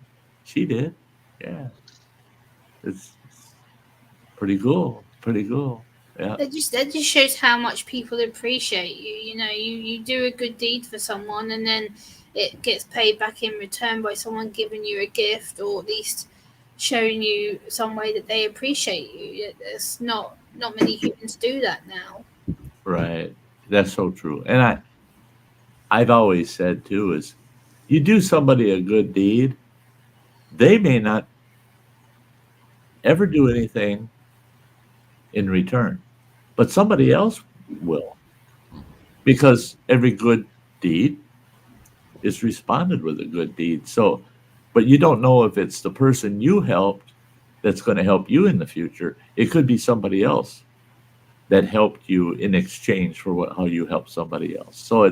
she did. Yeah, it's pretty cool. Pretty cool. Yeah, That just shows how much people appreciate you. You know, you do a good deed for someone, and then it gets paid back in return by someone giving you a gift, or at least showing you some way that they appreciate you. It's not many humans do that now. right. That's so true. And I've always said too is you do somebody a good deed, they may not ever do anything in return, but somebody else will, because every good deed is responded with a good deed. So, but you don't know if it's the person you helped that's going to help you in the future. It could be somebody else that helped you in exchange for how you help somebody else. So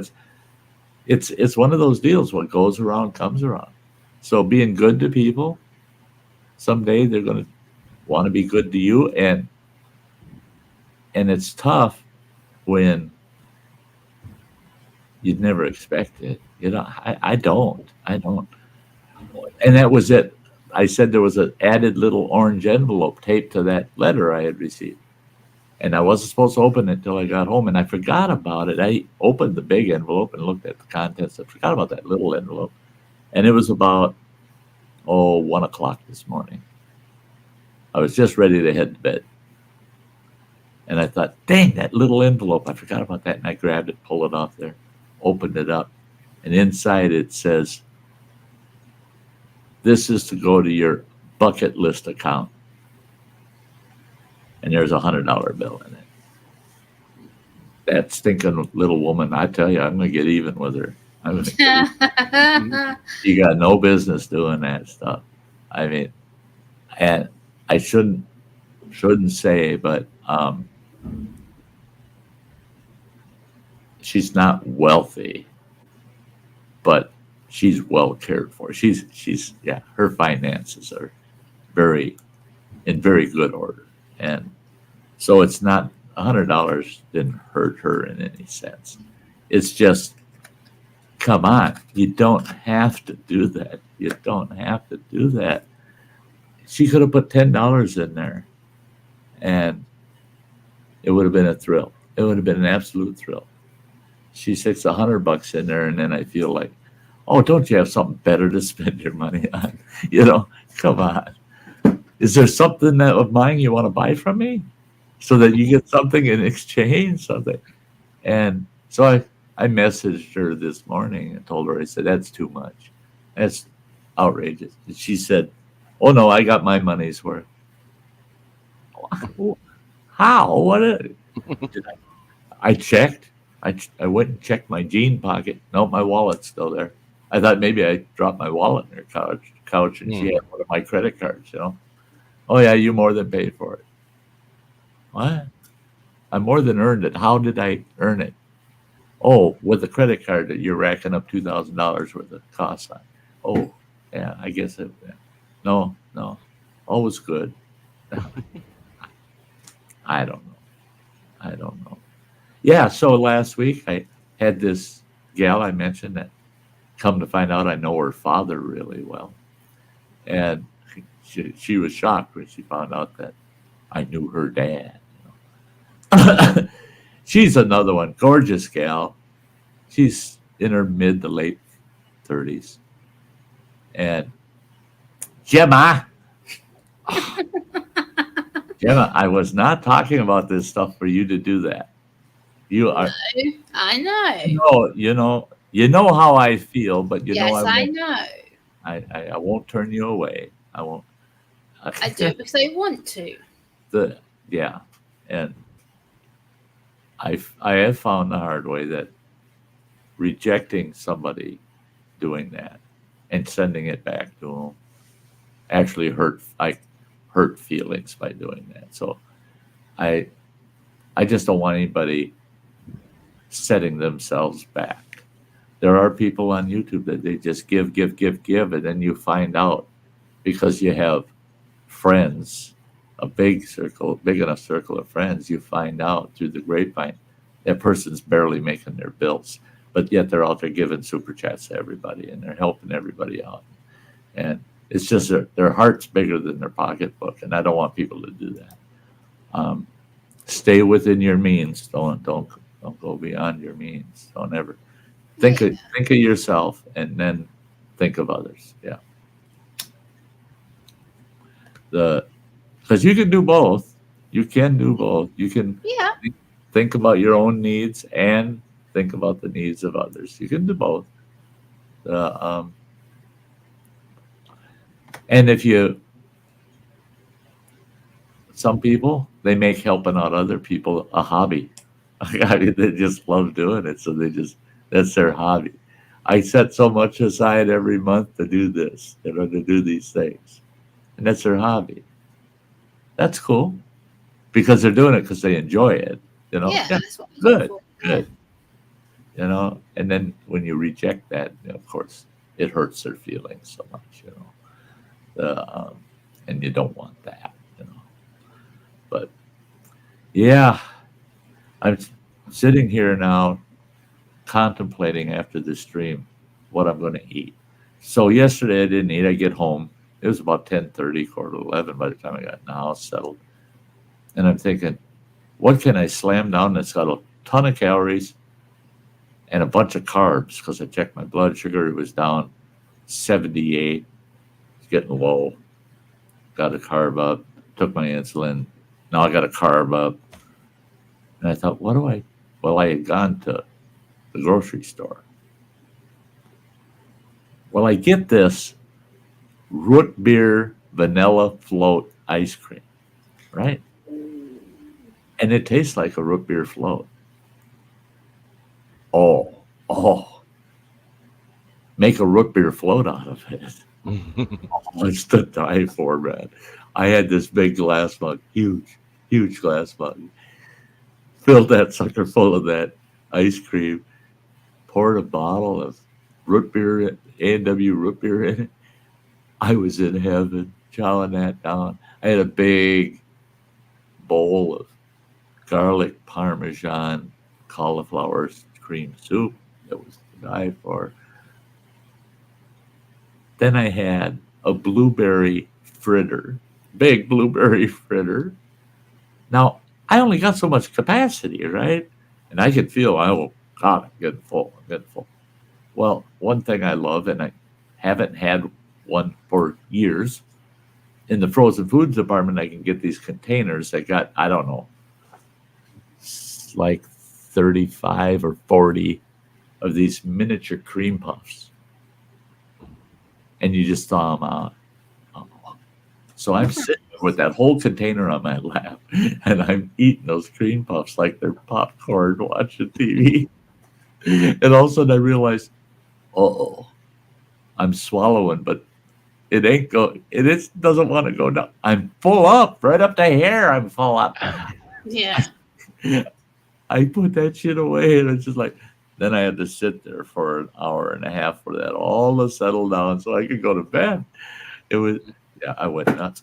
it's one of those deals. What goes around comes around. So being good to people, someday they're going to want to be good to you, and it's tough when you'd never expect it. I don't. And that was it. I said there was an added little orange envelope taped to that letter I had received. And I wasn't supposed to open it until I got home, and I forgot about it. I opened the big envelope and looked at the contents. I forgot about that little envelope. And it was about, 1 o'clock this morning. I was just ready to head to bed. And I thought, dang, that little envelope. I forgot about that. And I grabbed it, pulled it off there, opened it up. And inside it says, "This is to go to your bucket list account." And there's $100 bill in it. That stinking little woman, I tell you, I'm going to get even with her. I'm going to get even. You got no business doing that stuff. I mean, and I shouldn't say, but she's not wealthy, but she's well cared for. She's yeah, her finances are in very good order, and so it's not $100 didn't hurt her in any sense. It's just, come on, you don't have to do that. You don't have to do that. She could have put $10 in there, and it would have been a thrill. It would have been an absolute thrill. She sticks $100 in there, and then I feel like, oh, don't you have something better to spend your money on? Come on. Is there something of mine you want to buy from me, so that you get something in exchange? Something. And so I messaged her this morning and told her, I said, that's too much. That's outrageous. And she said, oh no, I got my money's worth. How? I checked. I went and checked my jean pocket. No, my wallet's still there. I thought maybe I dropped my wallet in her couch and she had one of my credit cards, Oh yeah, you more than paid for it. What? I more than earned it. How did I earn it? Oh, with a credit card that you're racking up $2,000 worth of costs on. Oh, yeah, I guess it. Yeah. No, always good. I don't know. Yeah, so last week I had this gal I mentioned that come to find out I know her father really well. And she was shocked when she found out that I knew her dad. She's another one, gorgeous gal. She's in her mid to late 30s. And Gemma, Gemma, I was not talking about this stuff for you to do that. You are, I know. you know how I feel, but you know Yes, I I know. I won't turn you away. I won't. I do it because I want to. Yeah, and I have found the hard way that rejecting somebody doing that and sending it back to them actually hurt feelings by doing that. So I I just don't want anybody setting themselves back. There are people on YouTube that they just give, and then you find out because you have friends, a big enough circle of friends, you find out through the grapevine that person's barely making their bills, but yet they're out there giving super chats to everybody and they're helping everybody out. And it's just their heart's bigger than their pocketbook, and I don't want people to do that. Stay within your means. Don't go beyond your means. Don't ever think of yourself and then think of others. Yeah. Because you can do both. You can do both. You can think about your own needs and think about the needs of others. You can do both. And some people, they make helping out other people a hobby. I mean, they just love doing it, so that's their hobby. I set so much aside every month to do this, to do these things, and that's their hobby. That's cool because they're doing it because they enjoy it. Yeah, that's what I'm looking for. Good. And then when you reject that, of course, it hurts their feelings so much. And you don't want that. But yeah, I'm sitting here now contemplating after this stream what I'm going to eat. So yesterday I didn't eat. I get home. It was about 10:30, 10:45 by the time I got in the house settled. And I'm thinking, what can I slam down that's got a ton of calories and a bunch of carbs? Because I checked my blood sugar. It was down 78. It's getting low. Got a carb up. Took my insulin. Now I got a carb up. And I thought, I had gone to the grocery store. Well, I get this root beer vanilla float ice cream, right? And it tastes like a root beer float. Oh, make a root beer float out of it. It's to die for, man. I had this big glass mug, huge glass mug. Filled that sucker full of that ice cream. Poured a bottle of root beer, A&W root beer in it. I was in heaven, chowing that down. I had a big bowl of garlic parmesan cauliflower cream soup that was to die for. Then I had a blueberry fritter, big blueberry fritter. Now, I only got so much capacity, right? And I could feel, I'm getting full. Well, one thing I love, and I haven't had one for years, in the frozen foods department, I can get these containers that got, I don't know, like 35 or 40 of these miniature cream puffs. And you just thaw them out. So I'm sitting with that whole container on my lap, and I'm eating those cream puffs like they're popcorn watching TV. And all of a sudden I realized, I'm swallowing, but it doesn't want to go down. I'm full up, right up to here. I'm full up. Yeah. I put that shit away, and it's just like, then I had to sit there for an hour and a half for that all to settle down so I could go to bed. I went nuts.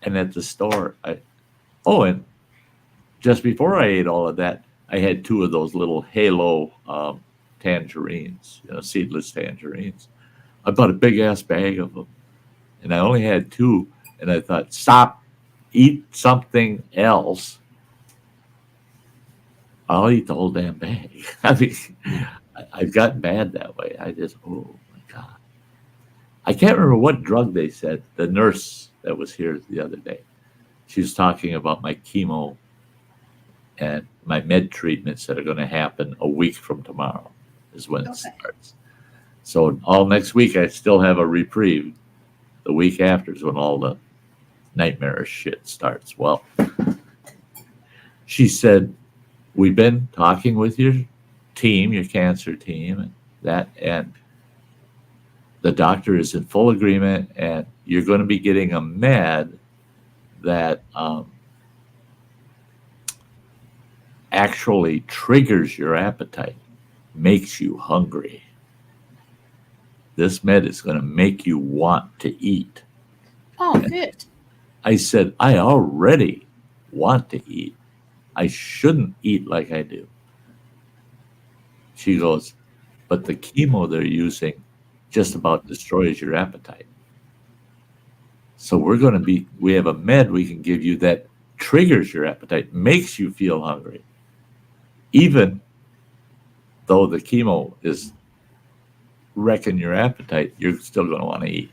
And at the store, and just before I ate all of that, I had 2 of those little Halo tangerines, seedless tangerines. I bought a big ass bag of them, and I only had 2. And I thought, stop, eat something else. I'll eat the whole damn bag. I mean, I've gotten bad that way. I just, oh my God. I can't remember what drug they said. The nurse that was here the other day, she was talking about my chemo and my med treatments that are going to happen a week from tomorrow is when it Okay. starts. So all next week, I still have a reprieve. The week after is when all the nightmarish shit starts. Well, she said, we've been talking with your team, your cancer team, and the doctor is in full agreement, and you're going to be getting a med that actually triggers your appetite, makes you hungry. This med is going to make you want to eat. Oh, good. I said, I already want to eat. I shouldn't eat like I do. She goes, but the chemo they're using just about destroys your appetite. So we have a med we can give you that triggers your appetite, makes you feel hungry. Even though the chemo is wrecking your appetite, you're still going to want to eat.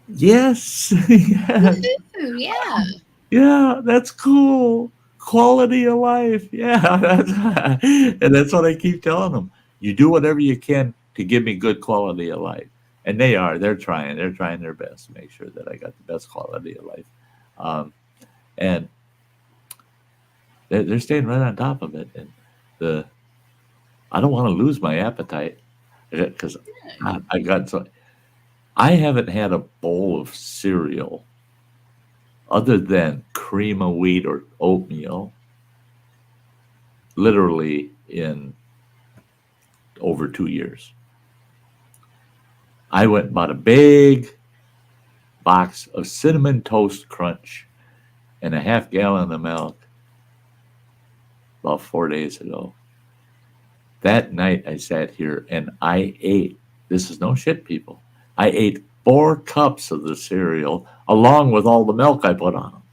Yes. Yeah. Ooh, yeah. Yeah, that's cool. Quality of life. Yeah. And that's what I keep telling them. You do whatever you can to give me good quality of life. And they're trying their best to make sure that I got the best quality of life. And they're staying right on top of it. And I don't want to lose my appetite because I haven't had a bowl of cereal other than cream of wheat or oatmeal literally in over 2 years. I went and bought a big box of Cinnamon Toast Crunch and a half gallon of milk about 4 days ago. That night I sat here and I ate, this is no shit, people, I ate 4 cups of the cereal along with all the milk I put on them.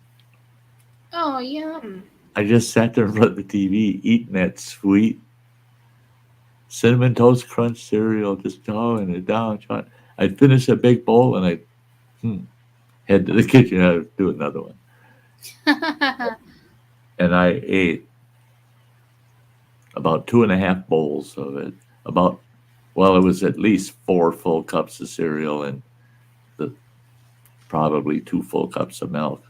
Oh, yum. I just sat there in front of the TV eating that sweet Cinnamon Toast Crunch cereal, just chowing it down. I'd finish a big bowl and I'd head to the kitchen and I'd do another one. And I ate about 2.5 bowls of it. It was at least 4 full cups of cereal and probably 2 full cups of milk.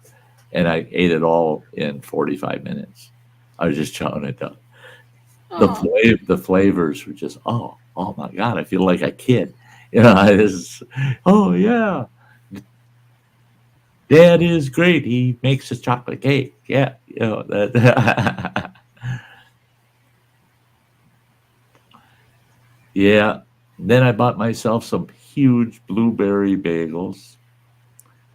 And I ate it all in 45 minutes. I was just chowing it down. The flavors were just, oh my God, I feel like a kid. Oh yeah. Dad is great. He makes a chocolate cake. Yeah. That. Yeah. Then I bought myself some huge blueberry bagels.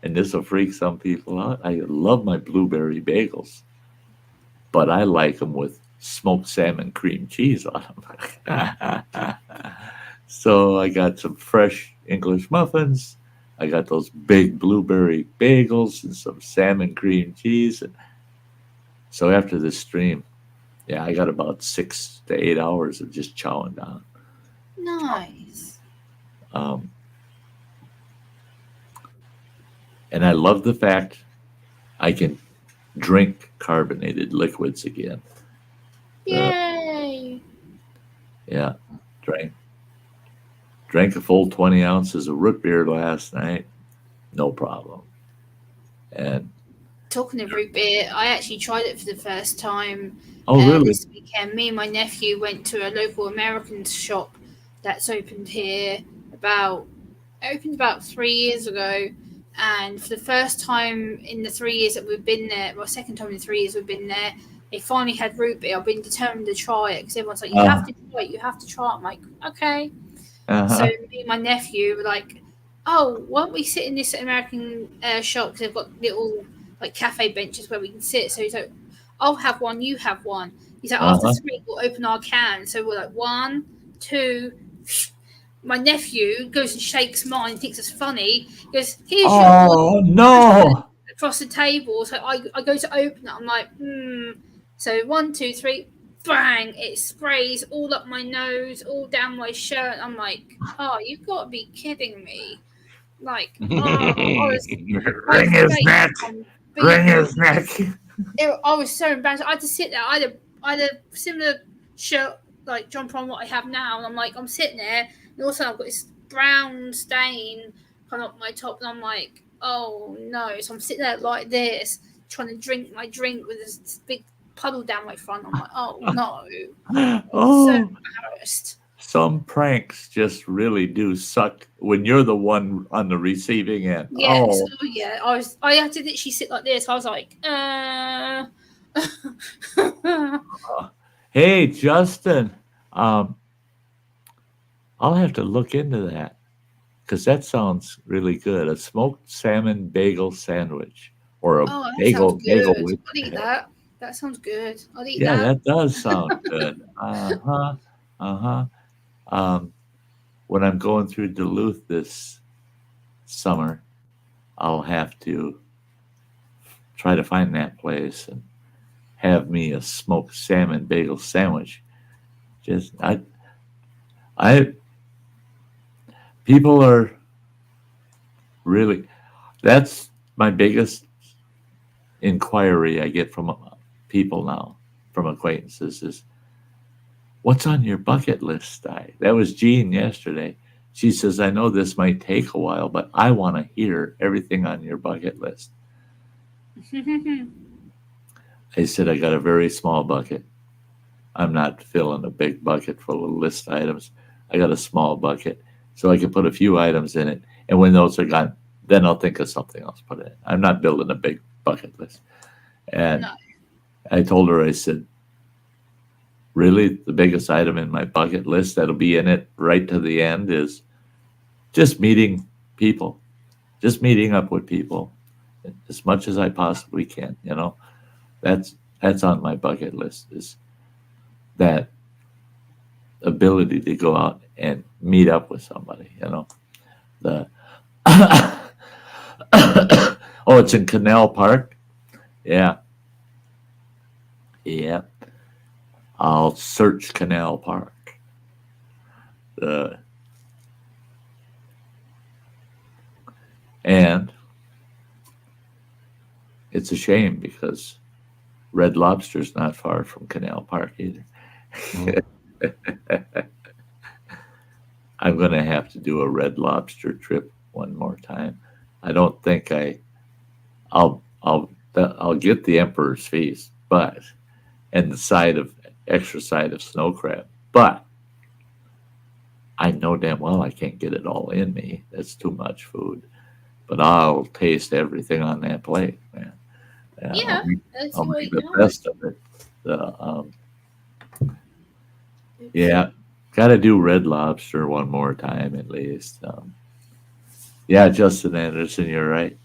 And this will freak some people out. I love my blueberry bagels, but I like them with smoked salmon cream cheese on them. So I got some fresh English muffins. I got those big blueberry bagels and some salmon cream cheese. And so after this stream, yeah, I got about 6 to 8 hours of just chowing down. Nice. And I love the fact I can drink carbonated liquids again. Yay! Yeah, drank a full 20 ounces of root beer last night, no problem. And talking of root beer, I actually tried it for the first time really? This weekend. Me and my nephew went to a local American shop that's opened here about 3 years ago. And for the first time in the 3 years that we've been there, well, second time in 3 years we've been there, they finally had root beer. I've been determined to try it because everyone's like, you have to try it, you have to try it. I'm like, okay. So me and my nephew were like, oh, why don't we sit in this American shop because they've got little like cafe benches where we can sit. So he's like, I'll have one, you have one. He's like, after 3, we'll open our can. So we're like, 1, 2. My nephew goes and shakes mine, thinks it's funny. He goes, here's your one. No. Across the table. So I go to open it. I'm like, So 1, 2, 3. bang, it sprays all up my nose, all down my shirt. I'm like, oh, you've got to be kidding me. Like, oh, my Wring his face neck. on Wring beat. his neck. I was so embarrassed. I had to sit there. I had a similar shirt, like jumper on what I have now, and I'm like, I'm sitting there, and all of a sudden I've got this brown stain coming up my top, and I'm like, oh no! So I'm sitting there like this, trying to drink my drink with this big puddle down my front. I'm like, oh no! I was so embarrassed. Some pranks just really do suck when you're the one on the receiving end. Yes, Oh, yeah. I had to literally sit like this. I was like, hey, Justin. I'll have to look into that because that sounds really good. A smoked salmon bagel sandwich or a oh, that bagel sounds good. with I'll eat that. That sounds good. I'll eat yeah, that. that does sound good. When I'm going through Duluth this summer, I'll have to try to find that place and have me a smoked salmon bagel sandwich. Just I people are really that's my biggest inquiry I get from people now, from acquaintances, is what's on your bucket list, Sty? That was Jean yesterday. She says, I know this might take a while, but I want to hear everything on your bucket list. I said, I got a very small bucket. I'm not filling a big bucket full of list items. I got a small bucket, so I can put a few items in it. And when those are gone, then I'll think of something else to put in it. I'm not building a big bucket list. And No. I told her, I said, really, the biggest item in my bucket list that'll be in it right to the end is just meeting people, just meeting up with people as much as I possibly can. You know, that's on my bucket list, is that ability to go out and meet up with somebody. You know, the oh, it's in Canal Park. Yeah. I'll search Canal Park. And it's a shame because Red Lobster's not far from Canal Park either. I'm going to have to do a Red Lobster trip one more time. I don't think I'll get the Emperor's Feast, and the extra side of snow crab, but I know damn well I can't get it all in me. That's too much food. But I'll taste everything on that plate, man. Yeah, I'll make the best of it. Got to do Red Lobster one more time at least. Yeah, Justin Anderson, you're right.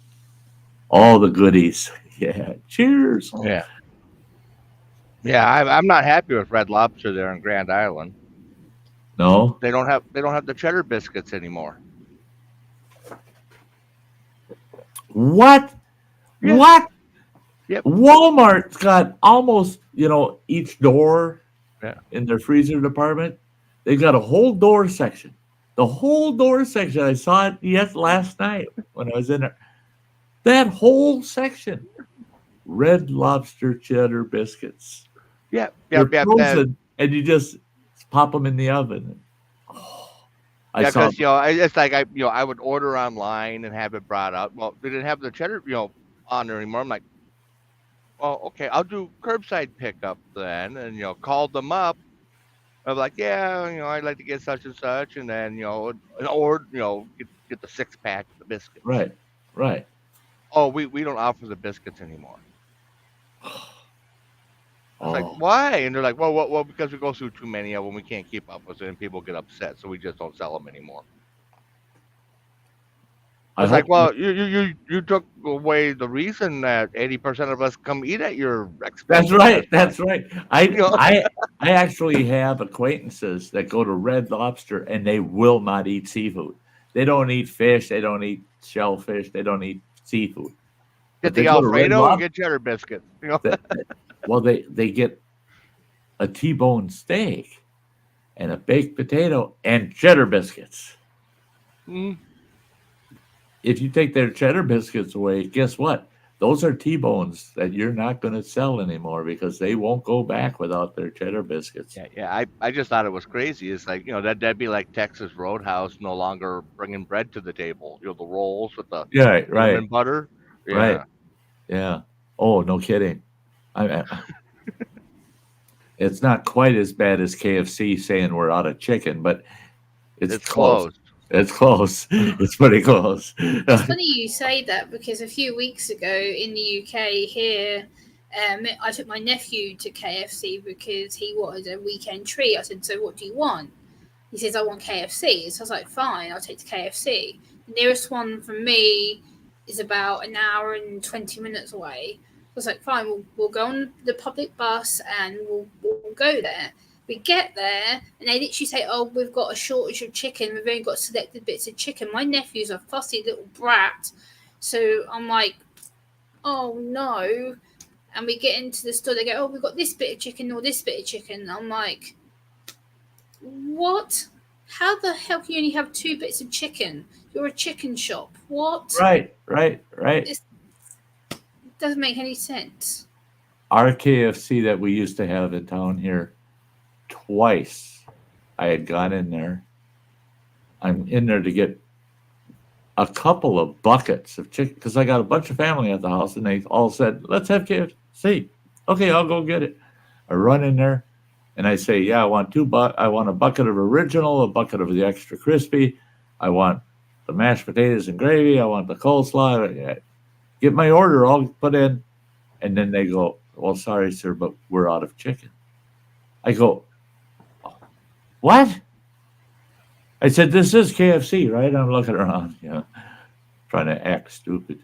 All the goodies. Yeah, cheers. Yeah, I'm not happy with Red Lobster there in Grand Island. No, They don't have the cheddar biscuits anymore. what? Yeah. What? Yep. Walmart's got almost, each door in their freezer department. They've got a whole door section. The whole door section. I saw it last night when I was in there. That whole section. Red Lobster cheddar biscuits. Yep. Frozen, and you just pop them in the oven. Because it's like I would order online and have it brought out. Well, they didn't have the cheddar on there anymore. I'm like, well, okay, I'll do curbside pickup then, and called them up. I'm like, yeah, I'd like to get such and such, and then or get the 6-pack of the biscuits. Right. Oh, we don't offer the biscuits anymore. I was like, why? And they're like, well, because we go through too many of them, we can't keep up with it, and people get upset, so we just don't sell them anymore. I was like, well, you took away the reason that 80% of us come eat at your expense. That's right. I actually have acquaintances that go to Red Lobster and they will not eat seafood. They don't eat fish. They don't eat shellfish. They don't eat seafood. Get the Alfredo and get cheddar biscuits. Well, they get a T-bone steak and a baked potato and cheddar biscuits. Mm. If you take their cheddar biscuits away, guess what? Those are T-bones that you're not going to sell anymore because they won't go back without their cheddar biscuits. Yeah. I just thought it was crazy. It's like, that'd be like Texas Roadhouse no longer bringing bread to the table. The rolls with the Yeah, right, cinnamon butter. Yeah. right. Yeah. Oh, no kidding. I it's not quite as bad as KFC saying we're out of chicken, but it's close. closed. It's close. It's pretty close. It's funny you say that because a few weeks ago in the UK here, I took my nephew to KFC because he wanted a weekend treat. I said, so what do you want? He says, I want KFC. So I was like, fine, I'll take the KFC. The nearest one from me is about an hour and 20 minutes away. I was like, fine, we'll go on the public bus and we'll go there. We get there and they literally say, oh, we've got a shortage of chicken. We've only got selected bits of chicken. My nephew's a fussy little brat. So I'm like, oh, no. And we get into the store. They go, oh, we've got this bit of chicken or this bit of chicken. I'm like, what? How the hell can you only have 2 bits of chicken? You're a chicken shop. What? Right. It doesn't make any sense. Our KFC that we used to have in town here, twice I had gone in there. I'm in there to get a couple of buckets of chicken because I got a bunch of family at the house and they all said, let's have KFC. Okay, I'll go get it. I run in there and I say, yeah, I want I want a bucket of original, a bucket of the extra crispy. I want the mashed potatoes and gravy. I want the coleslaw. Get my order all put in. And then they go, well, sorry, sir, but we're out of chicken. I go, what? I said, this is KFC, right? I'm looking around, trying to act stupid,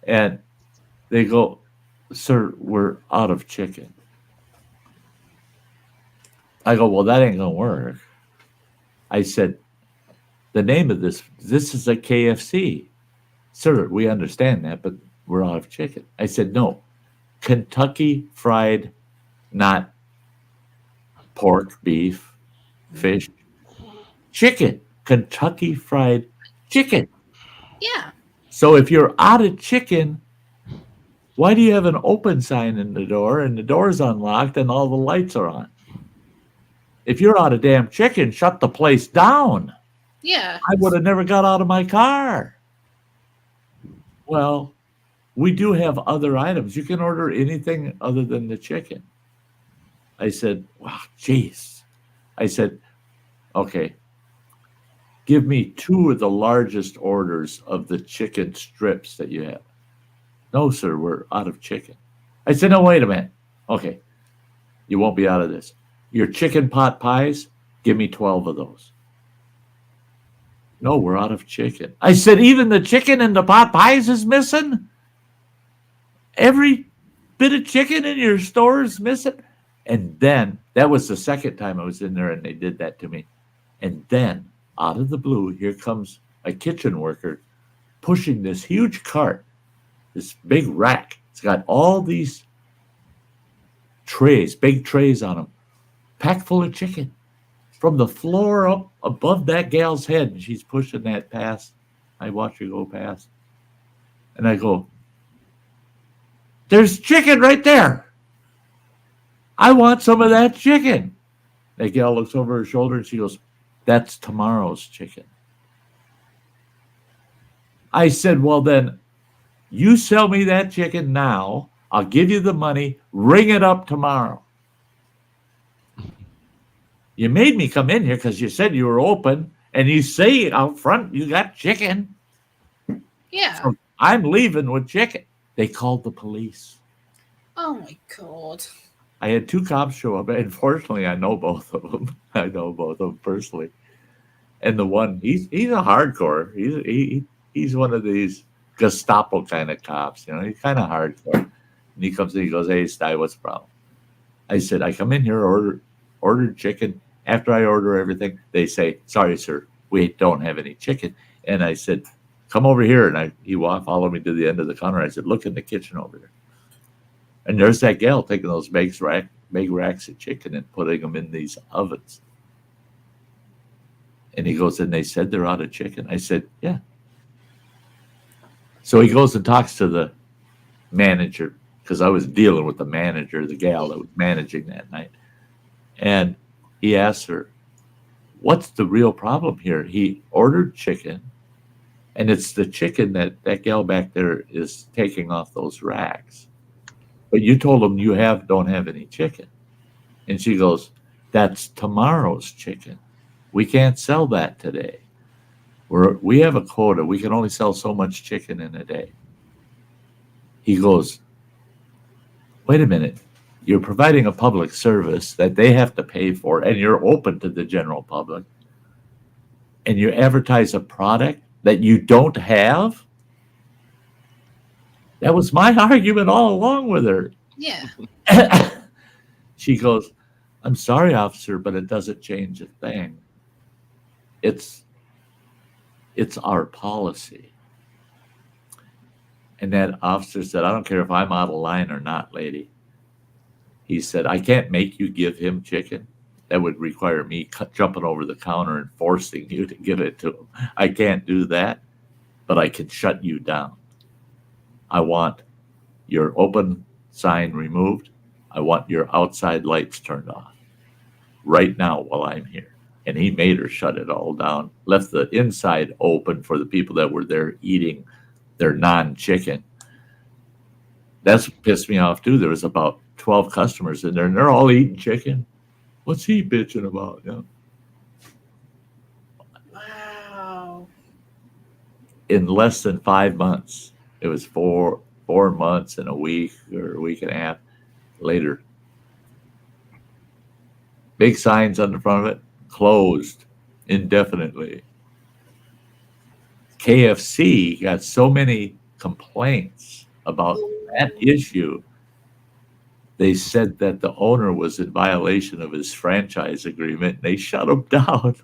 And they go, sir, we're out of chicken. I go, well, that ain't going to work. I said, the name of this is a KFC. Sir, we understand that, but we're out of chicken. I said, no, Kentucky Fried, not pork, beef, fish, chicken. Kentucky Fried Chicken. Yeah. So if you're out of chicken, why do you have an open sign in the door and the door's unlocked and all the lights are on? If you're out of damn chicken, shut the place down. Yeah. I would have never got out of my car. Well, we do have other items. You can order anything other than the chicken. I said, wow, geez. I said, okay, give me 2 of the largest orders of the chicken strips that you have. No, sir, we're out of chicken. I said, no, wait a minute. Okay, you won't be out of this. Your chicken pot pies, give me 12 of those. No, we're out of chicken. I said, even the chicken in the pot pies is missing? Every bit of chicken in your store is missing? And then, that was the second time I was in there and they did that to me. And then, out of the blue, here comes a kitchen worker pushing this huge cart, this big rack. It's got all these trays, big trays on them, packed full of chicken. From the floor up above that gal's head, and she's pushing that past. I watch her go past. And I go, there's chicken right there. I want some of that chicken. That gal looks over her shoulder and she goes, that's tomorrow's chicken. I said, well then, you sell me that chicken now. I'll give you the money. Ring it up tomorrow. You made me come in here because you said you were open and you say out front you got chicken. Yeah. So I'm leaving with chicken. They called the police. Oh my God. I had 2 cops show up. Unfortunately, I know both of them. I know both of them personally. And the one, he's a hardcore. He's one of these Gestapo kind of cops. He's kind of hardcore. And he comes in, he goes, hey, Sty, what's the problem? I said, I come in here, ordered chicken. After I order everything, they say, sorry, sir, we don't have any chicken. And I said, come over here. And he followed me to the end of the counter. I said, look in the kitchen over there. And there's that gal taking those big racks of chicken and putting them in these ovens. And he goes, and they said they're out of chicken. I said, yeah. So he goes and talks to the manager, because I was dealing with the manager, the gal that was managing that night. And he asked her, what's the real problem here? He ordered chicken, and it's the chicken that gal back there is taking off those racks. But you told him you don't have any chicken. And she goes, that's tomorrow's chicken. We can't sell that today. We have a quota. We can only sell so much chicken in a day. He goes, wait a minute. You're providing a public service that they have to pay for, and you're open to the general public. And you advertise a product that you don't have? That was my argument all along with her. Yeah. She goes, I'm sorry, officer, but it doesn't change a thing. It's our policy. And that officer said, I don't care if I'm out of line or not, lady. He said, I can't make you give him chicken. That would require me jumping over the counter and forcing you to give it to him. I can't do that, but I can shut you down. I want your open sign removed. I want your outside lights turned off right now while I'm here. And he made her shut it all down, left the inside open for the people that were there eating their non-chicken. That's what pissed me off too. There was about 12 customers in there, and they're all eating chicken. What's he bitching about? Yeah. Wow. In less than 5 months, it was 4 months and a week or a week and a half later. Big signs on the front of it, closed indefinitely. KFC got so many complaints about that issue. They said that the owner was in violation of his franchise agreement. They shut him down.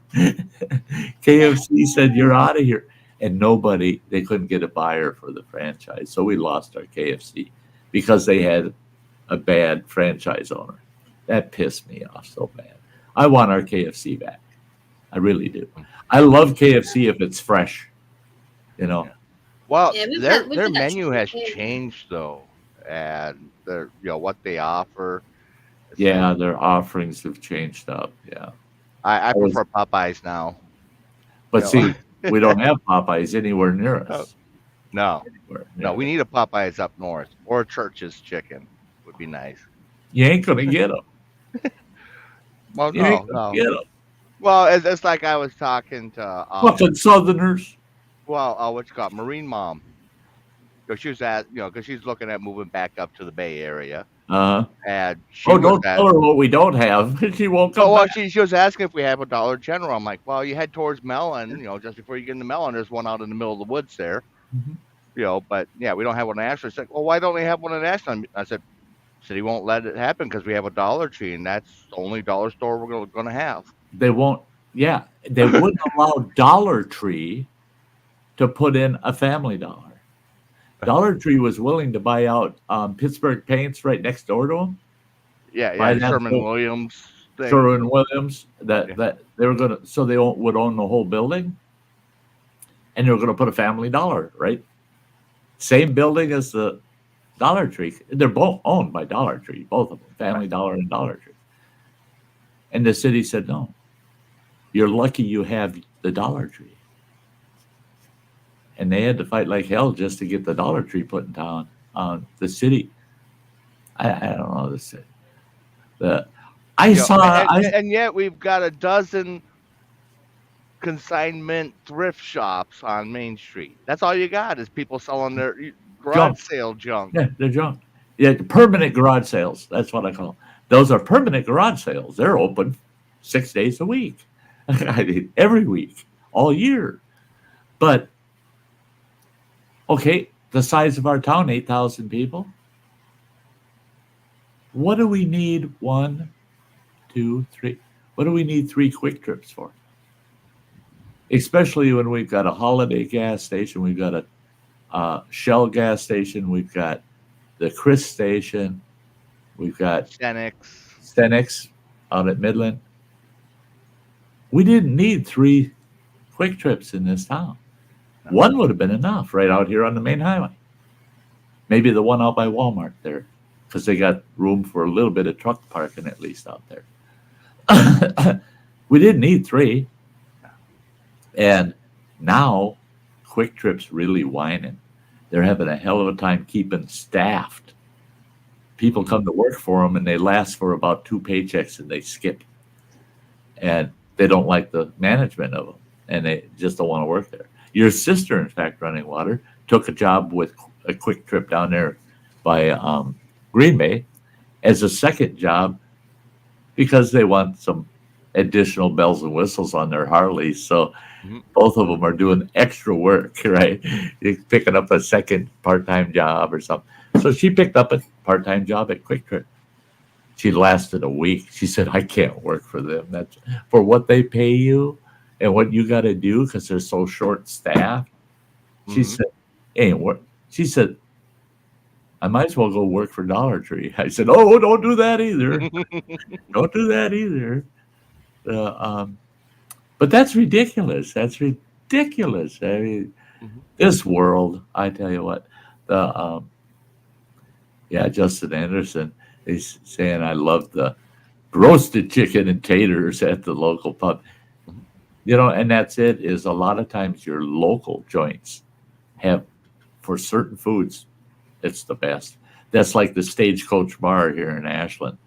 KFC said, you're out of here. And they couldn't get a buyer for the franchise. So we lost our KFC because they had a bad franchise owner. That pissed me off so bad. I want our KFC back. I really do. I love KFC if it's fresh, you know. Yeah. Well, Yeah, their menu has changed though, and what they offer. Yeah, their offerings have changed up. Yeah, I prefer Popeyes now. But see, we don't have Popeyes anywhere near us. No, we need a Popeyes up north, or Church's Chicken would be nice. You ain't gonna get them. Well, You ain't gonna get them. Well, it's like I was talking to Fucking Southerners. what you call it, Marine Mom. Because she was because she's looking at moving back up to the Bay Area. And don't tell her what we don't have. She won't come back. She was asking if we have a Dollar General. I'm like, well, you head towards Mellon, just before you get into Mellon, there's one out in the middle of the woods there. Mm-hmm. But yeah, we don't have one in Ashland. It's like, well, why don't they have one in Ashland? I said, City won't let it happen because we have a Dollar Tree, and that's the only dollar store we're going to have. They won't. Yeah, they wouldn't allow Dollar Tree to put in a Family Dollar. Dollar Tree was willing to buy out Pittsburgh Paints right next door to them. Yeah, Sherman-Williams thing. Sherman-Williams that they were gonna, so they would own the whole building, and they were gonna put a Family Dollar right, same building as the Dollar Tree. They're both owned by Dollar Tree, both of them, Family Dollar and Dollar Tree. And the city said no. You're lucky you have the Dollar Tree. And they had to fight like hell just to get the Dollar Tree put in town. The city, I don't know the city. And yet we've got a dozen consignment thrift shops on Main Street. That's all you got is people selling their garage sale junk. Yeah, they're junk. Yeah, permanent garage sales. That's what I call them. Those are permanent garage sales. They're open 6 days a week. I mean, every week, all year. But okay, the size of our town, 8,000 people. What do we need? 1, 2, 3. What do we need 3 quick trips for? Especially when we've got a Holiday gas station, we've got a Shell gas station, we've got the Chris station, We've got Stenix. Stenix out at Midland. We didn't need 3 quick trips in this town. No. One would have been enough right out here on the main highway. Maybe the one out by Walmart there, because they got room for a little bit of truck parking at least out there. We didn't need 3. And now Quick Trip's really whining. They're having a hell of a time keeping staffed. People come to work for them and they last for about 2 paychecks and they skip. And they don't like the management of them and they just don't want to work there. Your sister, in fact, Running Water, took a job with a Quick Trip down there by Green Bay as a second job because they want some additional bells and whistles on their Harleys. So both of them are doing extra work, right? You're picking up a second part-time job or something. So she picked up a part-time job at Quick Trip. She lasted a week. She said, I can't work for them. That's for what they pay you and what you got to do because they're so short-staffed. She said, ain't work. She said, I might as well go work for Dollar Tree. I said, oh, don't do that either. Don't do that either. But that's ridiculous. That's ridiculous. I mean, this world, I tell you what, Justin Anderson is saying, I love the roasted chicken and taters at the local pub. And that's it, is a lot of times your local joints have, for certain foods, it's the best. That's like the Stagecoach Bar here in Ashland.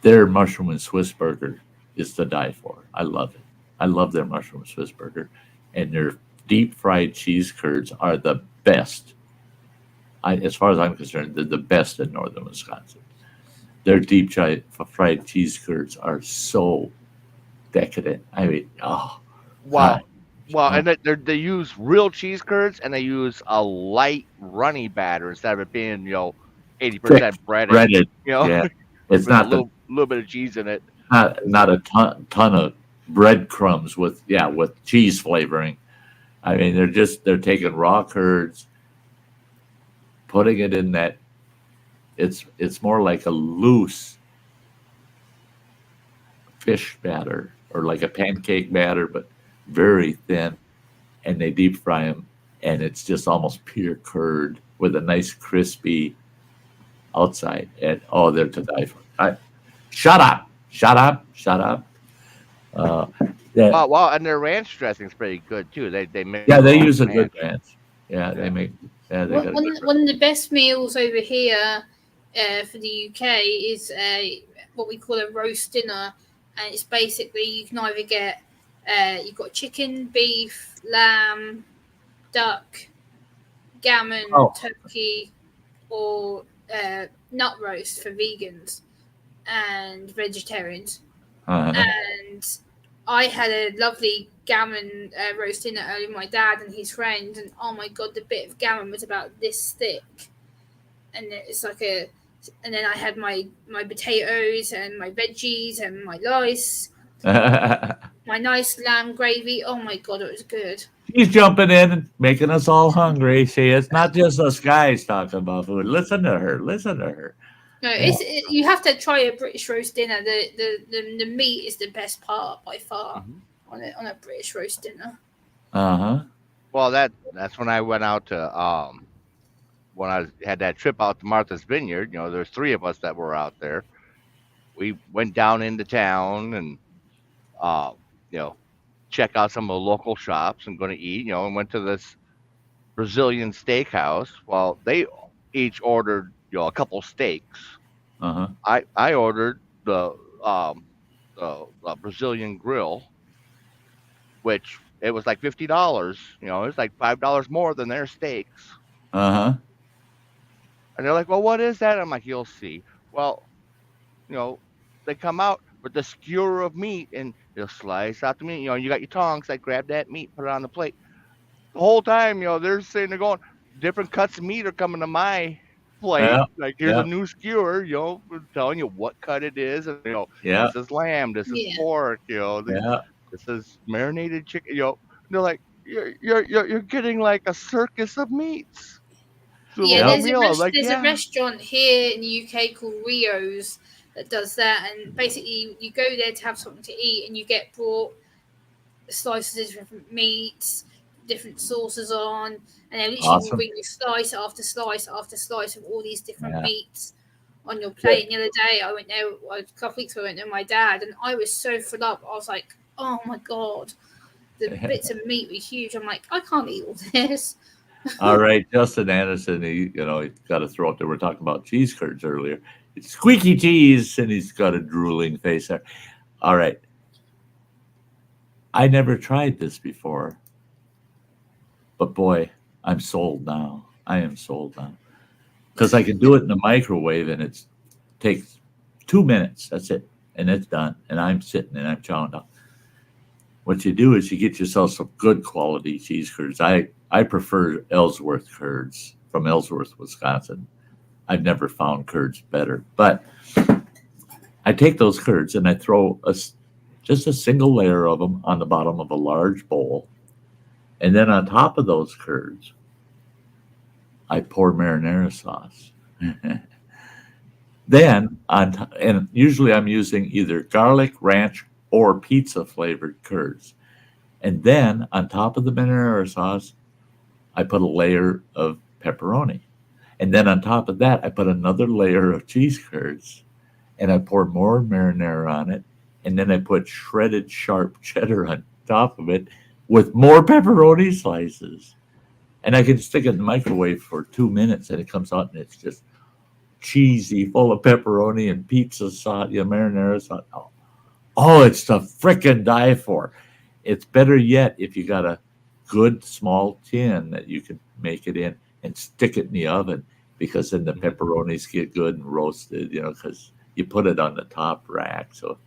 Their mushroom and Swiss burger is to die for. I love it. I love their mushroom and Swiss burger. And their deep fried cheese curds are the best. As far as I'm concerned, they're the best in northern Wisconsin. Their deep fried cheese curds are so decadent. I mean, wow. Well, and they use real cheese curds, and they use a light runny batter instead of it being 80% breaded. Yeah, it's not a little bit of cheese in it. Not a ton of breadcrumbs with cheese flavoring. I mean, they're taking raw curds, putting it in that. It's more like a loose fish batter or like a pancake batter, but very thin, and they deep fry them, and it's just almost pure curd with a nice crispy outside. And they're to die for. Shut up. Well, and their ranch dressing is pretty good too. They make they use a good ranch. They make. Yeah, one of the best meals over here for the UK is what we call a roast dinner, and it's basically you can either get you've got chicken, beef, lamb, duck, gammon, turkey, or nut roast for vegans and vegetarians. And I had a lovely gammon roast dinner earlier with my dad and his friends, and oh my god, the bit of gammon was about this thick, and it's like and then I had my potatoes and my veggies and my rice, my nice lamb gravy. Oh my god, it was good. She's jumping in and making us all hungry. See, it's not just us guys talking about food. Listen to her. No, you have to try a British roast dinner. The meat is the best part by far on a British roast dinner. Well, that's when I went out to when I had that trip out to Martha's Vineyard. There's 3 of us that were out there. We went down into town and check out some of the local shops and going to eat. And went to this Brazilian steakhouse. Well, they each ordered a couple steaks. I ordered the Brazilian grill, which it was like $50. It was like $5 more than their steaks. And they're like, well, what is that? I'm like, you'll see. Well, they come out with the skewer of meat and they'll slice out the meat. You got your tongs. I grab that meat, put it on the plate. The whole time, they're sitting there going, different cuts of meat are coming to my plate. Here's a new skewer, telling you what cut it is. And, this is lamb, this is pork, this is marinated chicken. They're like, you're getting like a circus of meats. the Yeah, whole Yep. meal. I'm like, there's a yeah. restaurant here in the UK called Rio's that does that, and basically you go there to have something to eat, and you get brought slices of different meats, different sauces on, and they literally will Awesome. bring you slice after slice after slice of all these different Yeah. meats on your plate. And the other day, I went there a couple of weeks ago. I went there with my dad, and I was so full up. I was like, "Oh my god, the bits of meat were huge." I'm like, I can't eat all this. All right, Justin Anderson, he's got to throw out there. We're talking about cheese curds earlier. It's squeaky cheese, and he's got a drooling face there. All right. I never tried this before, but boy, I'm sold now. I am sold now. Because I can do it in the microwave, and it takes 2 minutes. That's it. And it's done. And I'm sitting and I'm chowing down. What you do is you get yourself some good quality cheese curds. I prefer Ellsworth curds from Ellsworth, Wisconsin. I've never found curds better. But I take those curds and I throw just a single layer of them on the bottom of a large bowl. And then on top of those curds, I pour marinara sauce. Then, and usually I'm using either garlic, ranch, or pizza flavored curds. And then on top of the marinara sauce, I put a layer of pepperoni. And then on top of that, I put another layer of cheese curds. And I pour more marinara on it. And then I put shredded sharp cheddar on top of it with more pepperoni slices. And I can stick it in the microwave for 2 minutes and it comes out and it's just cheesy, full of pepperoni and pizza sauce, marinara sauce. Oh, it's to frickin' die for. It's better yet if you got a good small tin that you can make it in and stick it in the oven, because then the pepperonis get good and roasted, because you put it on the top rack. So,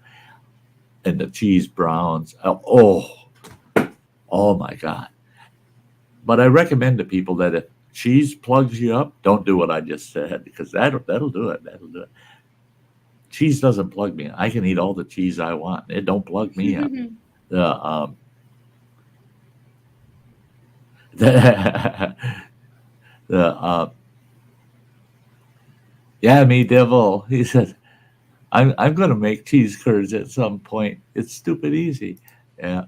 and the cheese browns. Oh my God. But I recommend to people that if cheese plugs you up, don't do what I just said, because that'll do it. That'll do it. Cheese doesn't plug me. I can eat all the cheese I want. It don't plug me up. Yeah, me devil. He said, I'm going to make cheese curds at some point. It's stupid easy. Yeah.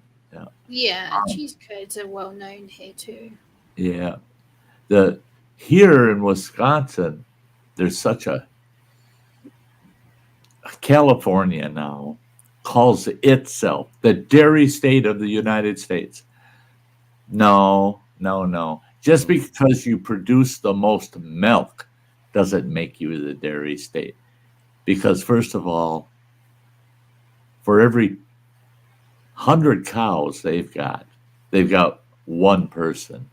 Yeah, cheese curds are well known here too. Yeah. Here in Wisconsin, there's such a California now calls itself the dairy state of the United States. No. Just because you produce the most milk doesn't make you the dairy state. Because first of all, for every 100 cows they've got one person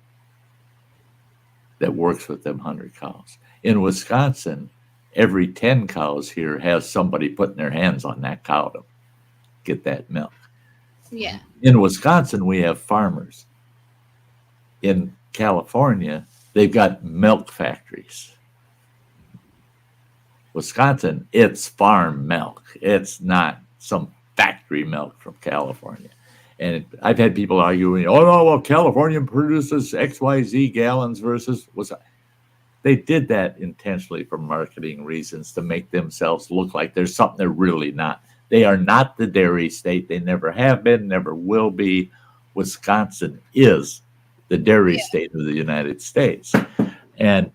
that works with them 100 cows. In Wisconsin, every 10 cows here has somebody putting their hands on that cow to get that milk. Yeah. In Wisconsin, we have farmers. In California, they've got milk factories. Wisconsin, it's farm milk. It's not some factory milk from California. And I've had people arguing, oh, no, well, California produces XYZ gallons versus Wisconsin. They did that intentionally for marketing reasons to make themselves look like there's something they're really not. They are not the dairy state. They never have been, never will be. Wisconsin is the dairy state of the United States. And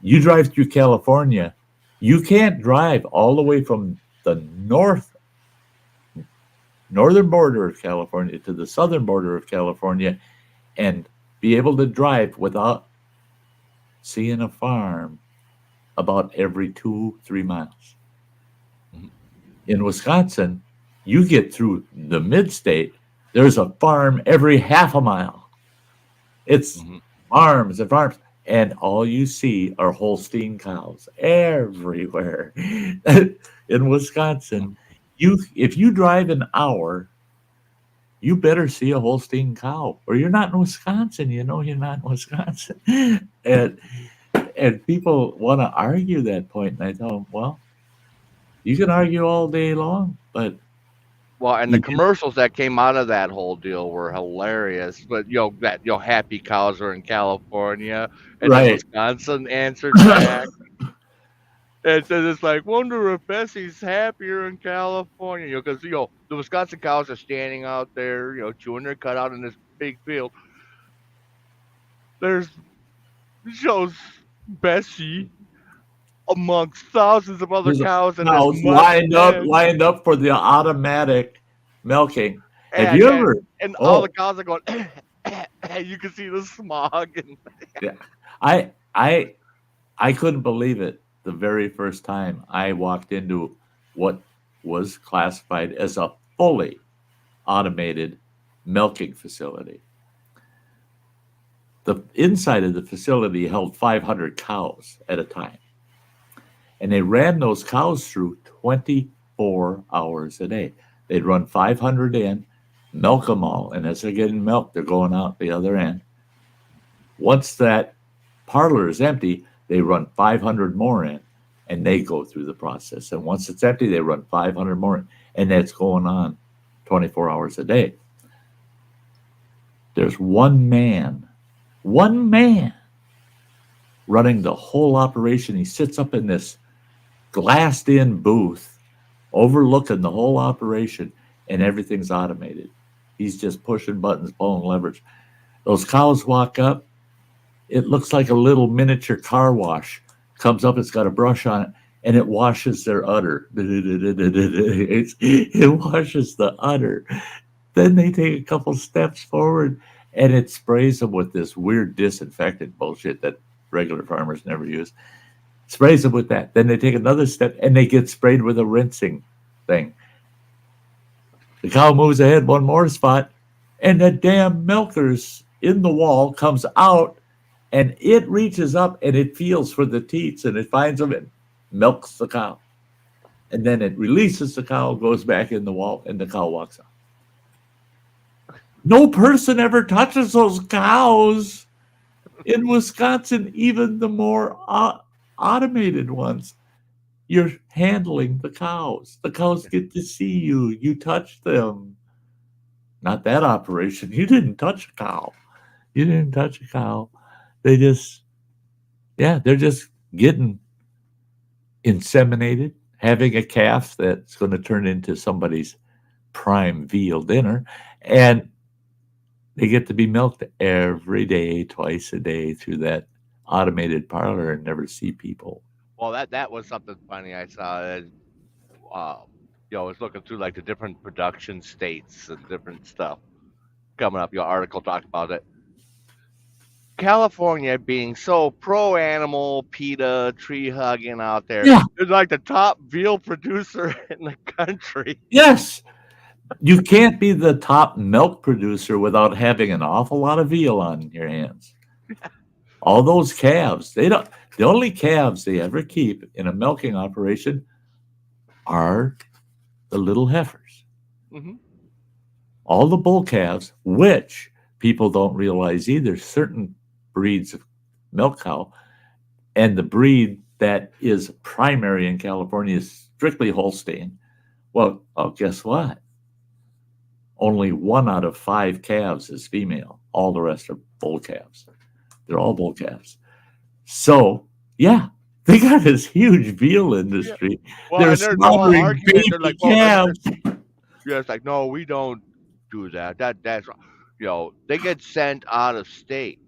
you drive through California, you can't drive all the way from the northern border of California to the southern border of California and be able to drive without seeing a farm about every 2-3 miles. In Wisconsin, you get through the mid-state, there's a farm every half a mile. It's farms and farms, and all you see are Holstein cows everywhere. In Wisconsin, if you drive an hour, you better see a Holstein cow, or you're not in Wisconsin. You're not in Wisconsin. And people want to argue that point, and I tell them, well, you can argue all day long, but Well, and the You- commercials that came out of that whole deal were hilarious. But that happy cows are in California, and then Right. Wisconsin answered back. And so it's like, wonder if Bessie's happier in California, because the Wisconsin cows are standing out there, chewing their cutout in this big field. There's shows Bessie amongst thousands of other There's cows in this cows mud pen, lined up for the automatic milking. Have and you and, ever? and all the Oh, cows are going. And you can see the smog. And yeah. I couldn't believe it the very first time I walked into what was classified as a fully automated milking facility. The inside of the facility held 500 cows at a time. And they ran those cows through 24 hours a day. They'd run 500 in, milk them all. And as they're getting milked, they're going out the other end. Once that parlor is empty, they run 500 more in and they go through the process. And once it's empty, they run 500 more in. And that's going on 24 hours a day. There's one man running the whole operation. He sits up in this glassed in booth overlooking the whole operation, and everything's automated. He's just pushing buttons, pulling levers. Those cows walk up. It looks like a little miniature car wash. Comes up, it's got a brush on it, and it washes their udder. It washes the udder. Then they take a couple steps forward, and it sprays them with this weird disinfectant bullshit that regular farmers never use. Sprays them with that. Then they take another step, and they get sprayed with a rinsing thing. The cow moves ahead one more spot, and the damn milker's in the wall comes out, and it reaches up, and it feels for the teats, and it finds them, and milks the cow. And then it releases the cow, goes back in the wall, and the cow walks out. No person ever touches those cows in Wisconsin, even the more automated ones. You're handling the cows. The cows get to see you. You touch them. Not that operation. You didn't touch a cow. You didn't touch a cow. They just, they're just getting inseminated, having a calf that's going to turn into somebody's prime veal dinner. And they get to be milked every day, twice a day through that automated parlor and never see people. well, that was something funny I saw. I was looking through like the different production states and different stuff coming up. Your article talked about it. California being so pro animal, PETA, tree hugging out there. Yeah. It's like the top veal producer in the country. Yes. You can't be the top milk producer without having an awful lot of veal on your hands. All those calves, the only calves they ever keep in a milking operation are the little heifers. Mm-hmm. All the bull calves, which people don't realize either, certain breeds of milk cow, and the breed that is primary in California is strictly Holstein. Well, guess what? Only 1 out of 5 calves is female. All the rest are bull calves. They're all bull calves. So, they got this huge veal industry. Yeah. Well, They're and there's the whole slaughtering argument. baby They're like, calves. it's like, no, we don't do that. That's they get sent out of state.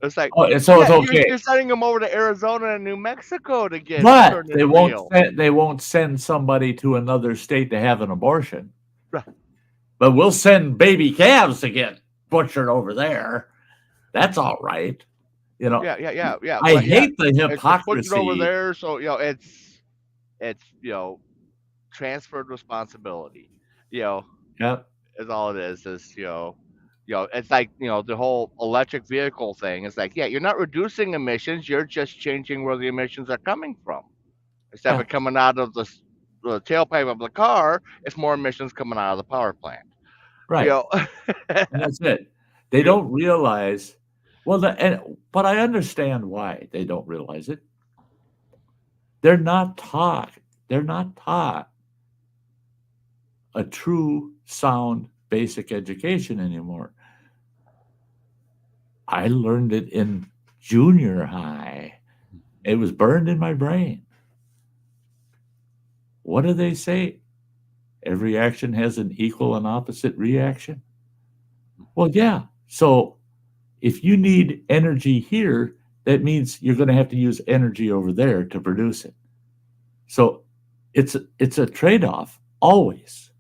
It's like, Oh, so it's okay. You're sending them over to Arizona and New Mexico to get But turned they into veal. won't send somebody to another state to have an abortion. Right. But we'll send baby calves to get butchered over there. That's all right. Yeah. I hate the It's hypocrisy. put it over there, so it's transferred responsibility. Yep. Is all it is. It's like the whole electric vehicle thing. It's like, you're not reducing emissions. You're just changing where the emissions are coming from. Instead of it coming out of the tailpipe of the car, it's more emissions coming out of the power plant. Right. And that's it. They don't realize. Well, but I understand why they don't realize it. They're not taught. a true sound basic education anymore. I learned it in junior high. It was burned in my brain. What do they say? Every action has an equal and opposite reaction. Well, yeah. So if you need energy here, that means you're going to have to use energy over there to produce it. So it's a trade-off always.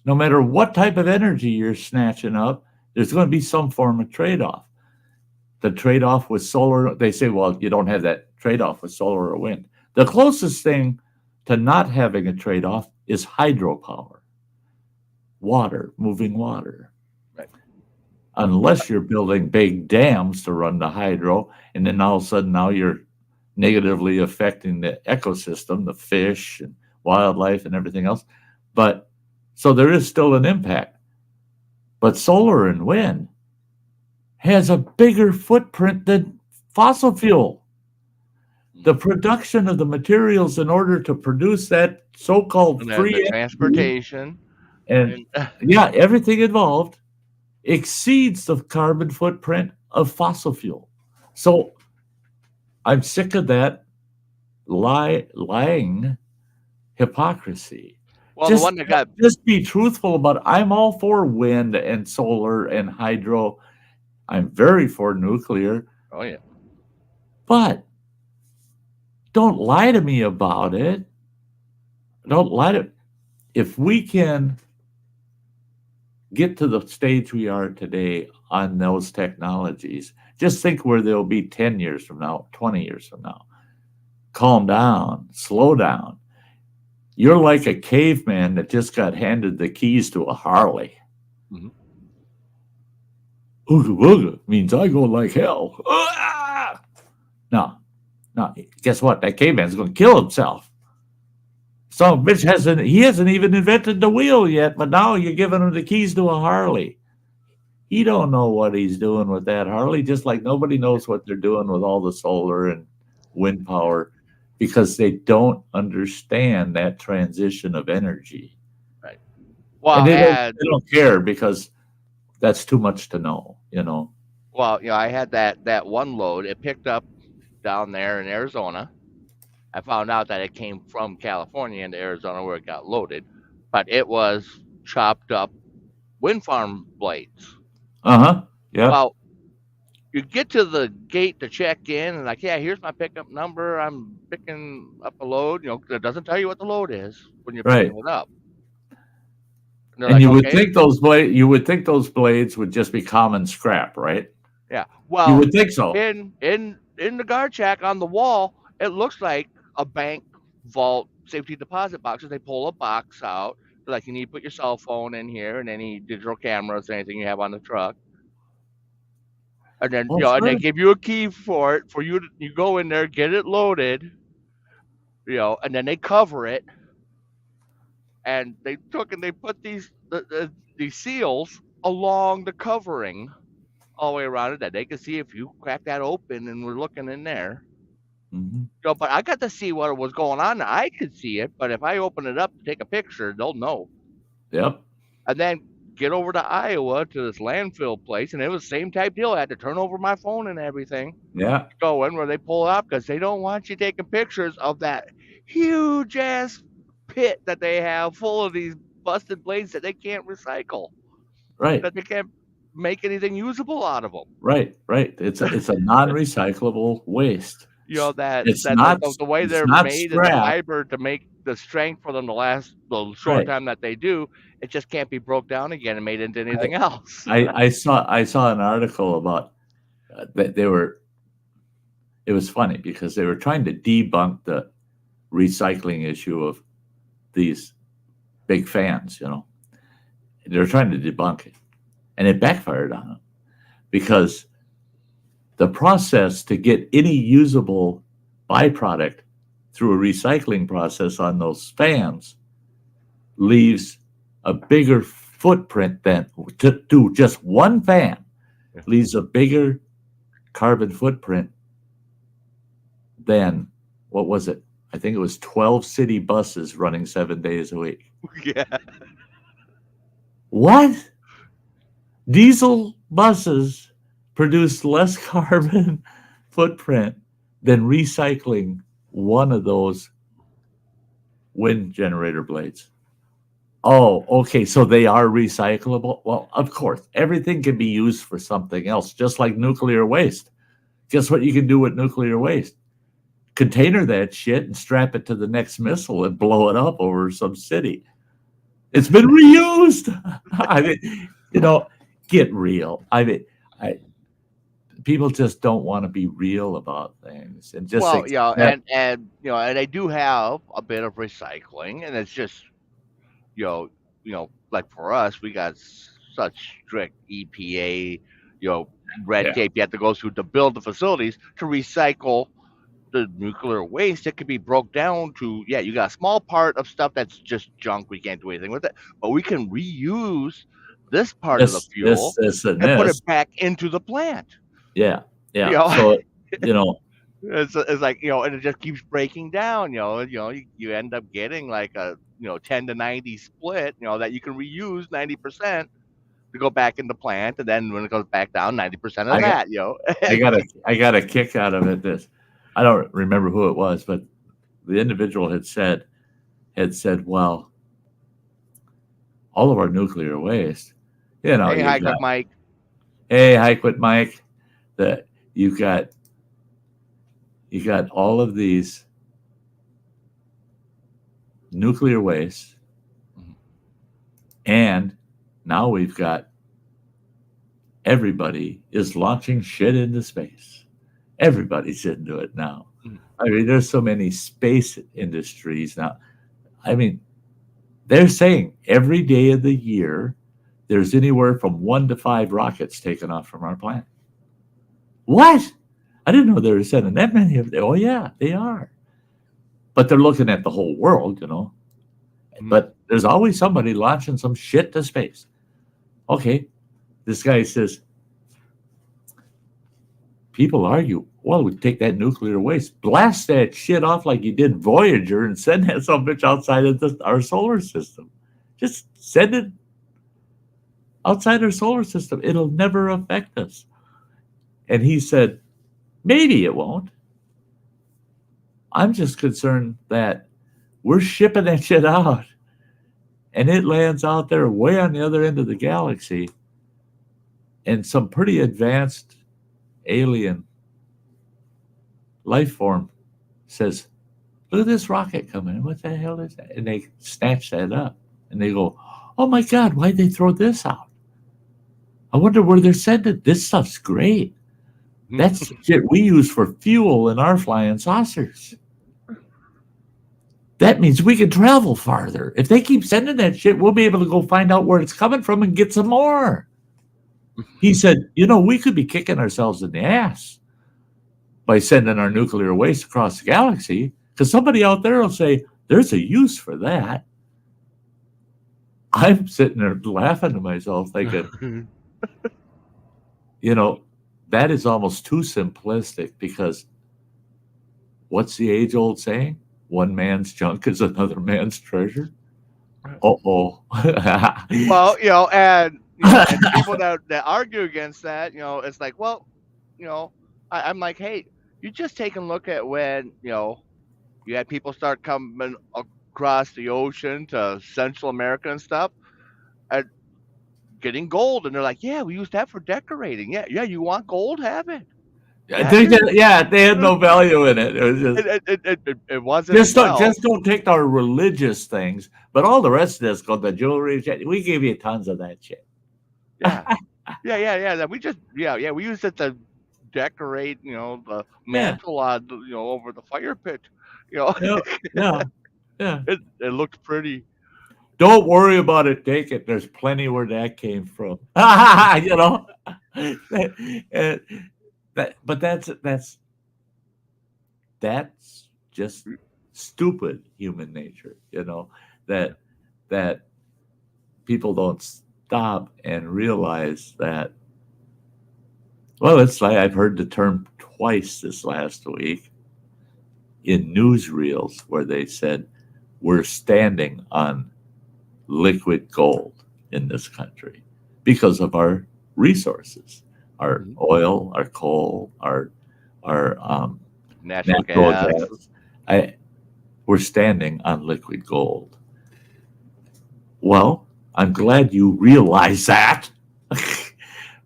No matter what type of energy you're snatching up, there's going to be some form of trade-off. The trade-off with solar, they say, well, you don't have that trade-off with solar or wind. The closest thing to not having a trade-off is hydropower. Water, moving water. Right. Unless you're building big dams to run the hydro, and then all of a sudden now you're negatively affecting the ecosystem, the fish and wildlife and everything else. But so there is still an impact. But solar and wind has a bigger footprint than fossil fuel. The production of the materials in order to produce that so-called And free the transportation and yeah, everything involved exceeds the carbon footprint of fossil fuel. So I'm sick of that lying hypocrisy. well, just, the one that got just be truthful about it. I'm all for wind and solar and hydro. I'm very for nuclear, oh yeah, but don't lie to me about it. Don't lie to. If we can get to the stage we are today on those technologies, just think where they'll be 10 years from now, 20 years from now. Calm down, slow down. You're like a caveman that just got handed the keys to a Harley. Mhm. Ooga booga means I go like hell. Ah! No, guess what? That caveman's going to kill himself. So bitch hasn't even invented the wheel yet, but now you're giving him the keys to a Harley. He don't know what he's doing with that Harley, just like nobody knows what they're doing with all the solar and wind power, because they don't understand that transition of energy. right. Well, And they and don't care because that's too much to know, well, I had that one load. It picked up down there in Arizona. I found out that it came from California into Arizona where it got loaded, but it was chopped up wind farm blades. Uh-huh. Yeah. Well, you get to the gate to check in, and like, yeah, here's my pickup number. I'm picking up a load. It doesn't tell you what the load is when you're Right. picking it up. And they're And like, you would okay, think those blades would just be common scrap, right? yeah. You Well, would think so. in the guard shack on the wall, it looks like a bank vault safety deposit boxes. They pull a box out. They're like, you need to put your cell phone in here and any digital cameras, anything you have on the truck. And then Well, and they sure. give you a key for it for you to you go in there, get it loaded, and then they cover it. And they took and they put these seals along the covering all the way around it that they could see if you crack that open and we're looking in there. Mhm. But I got to see what was going on. I could see it, but if I open it up to take a picture, they'll know. Yep. And then get over to Iowa to this landfill place, and it was the same type deal. I had to turn over my phone and everything. Yeah. Go in where they pull it up because they don't want you taking pictures of that huge ass pit that they have full of these busted blades that they can't recycle, Right. that they can't make anything usable out of them. Right. It's a non-recyclable waste. It's not The way it's they're not made and the scrap. fiber to make the strength for them to last the short Right. time that they do, it just can't be broke down again and made into anything else. I saw an article about that it was funny because they were trying to debunk the recycling issue of these big fans, They were trying to debunk it. And it backfired on them because the process to get any usable byproduct through a recycling process on those fans leaves a bigger footprint than to do just one fan leaves a bigger carbon footprint than, what was it? I think it was 12 city buses running 7 days a week. Yeah. What? Diesel buses produce less carbon footprint than recycling one of those wind generator blades. Oh, okay. So they are recyclable? Well, of course. Everything can be used for something else, just like nuclear waste. Guess what you can do with nuclear waste? Container that shit and strap it to the next missile and blow it up over some city. It's been reused. I mean, get real. I mean, people just don't want to be real about things and just Well, accept. and I do have a bit of recycling, and it's just like for us, we got such strict EPA, red Yeah. tape you have to go through to build the facilities to recycle the nuclear waste. It could be broke down to, you got a small part of stuff that's just junk. We can't do anything with it, but we can reuse this part of the fuel This, and and put this. it back into the plant. Yeah. You Yeah. know, So, you know, it's like and it just keeps breaking down. You end up getting like a 10 to 90 split. That you can reuse 90% to go back in the plant, and then when it goes back down, 90% of I got, that. I got a kick out of it. I don't remember who it was, but the individual had said, well, all of our nuclear waste, Hey, you hi, got, quick Mike. hey, hi, quit Mike, that you got all of these nuclear waste, and now we've got everybody is launching shit into space. Everybody's into it now. I mean, there's so many space industries now. I mean, they're saying every day of the year, there's anywhere from 1 to 5 rockets taken off from our planet. What? I didn't know they were sending that many of them. Oh, yeah, they are. But they're looking at the whole world, But there's always somebody launching some shit to space. Okay, this guy says, people argue, well, we take that nuclear waste, blast that shit off like you did Voyager, and send that some bitch outside of our solar system. Just send it outside our solar system. It'll never affect us. And he said, maybe it won't. I'm just concerned that we're shipping that shit out, and it lands out there way on the other end of the galaxy, and some pretty advanced alien life form says, look at this rocket coming in. What the hell is that? And they snatch that up and they go, oh my God, why'd they throw this out? I wonder where they're sending. This stuff's great. That's shit we use for fuel in our flying saucers. That means we can travel farther. If they keep sending that shit, we'll be able to go find out where it's coming from and get some more. He said, we could be kicking ourselves in the ass by sending our nuclear waste across the galaxy, because somebody out there will say, there's a use for that. I'm sitting there laughing to myself thinking, that is almost too simplistic, because what's the age-old saying? One man's junk is another man's treasure. Uh-oh. Well, and people that argue against that, it's like, well, I'm like, hey, you just take a look at when, you had people start coming across the ocean to Central America and stuff, and getting gold, and they're like, yeah, we use that for decorating. Yeah, you want gold? Have it. They had no value in it. It was just, it wasn't. Just don't take our religious things, but all the rest of this, the jewelry, we gave you tons of that shit. Yeah. We just, we use it to decorate, the mantle on, over the fire pit. Yeah. It looked pretty. Don't worry about it. Take it. There's plenty where that came from. But that's just stupid human nature. That people don't stop and realize that. Well, it's like I've heard the term twice this last week in newsreels where they said we're standing on liquid gold. in this country because of our resources, our Mhm. oil, our coal, our Natural natural gas. gas. We're standing on liquid gold. Well, I'm glad you realize that.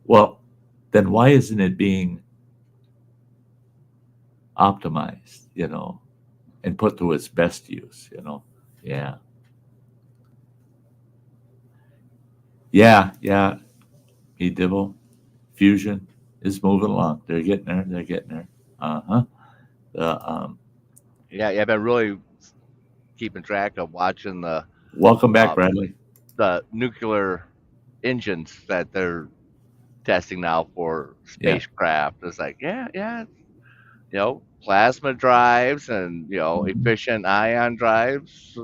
Well, then why isn't it being optimized, and put to its best use, Yeah. Yeah. Dibble. Fusion is moving along. They're getting there. Uh-huh. The Yeah, I've been really keeping track of watching welcome back, uh, Bradley. the nuclear engines that they're testing now for Yeah. spacecraft. It's like, yeah, plasma drives and Mhm. efficient ion drives.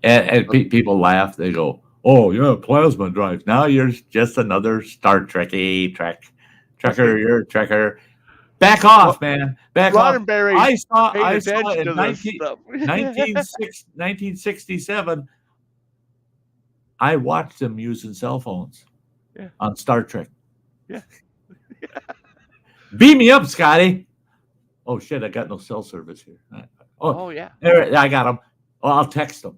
And people laugh. They go, "Oh, yeah, plasma drives. Now you're just another Star Trekker. You're a Trekker. Back Ro- off, man. Back off." Roddenberry's paying I saw attention in to this stuff. 1967, I watched them using cell phones Yeah. on Star Trek. Yeah. Beam me up, Scotty. Oh, shit, I got no cell service here. Oh yeah. There, I got them. Oh, I'll text them.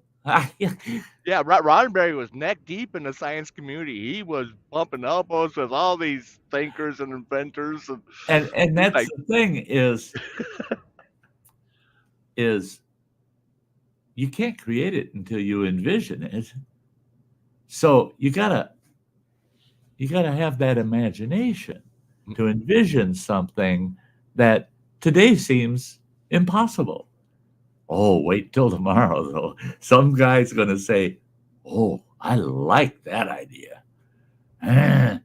Yeah, Roddenberry was neck deep in the science community. He was bumping elbows with all these thinkers and inventors, and And he's that's like, the thing is you can't create it until you envision it. So you gotta have that imagination to envision something that today seems impossible. Oh, wait till tomorrow, though. Some guy's gonna say, "Oh, I like that idea," and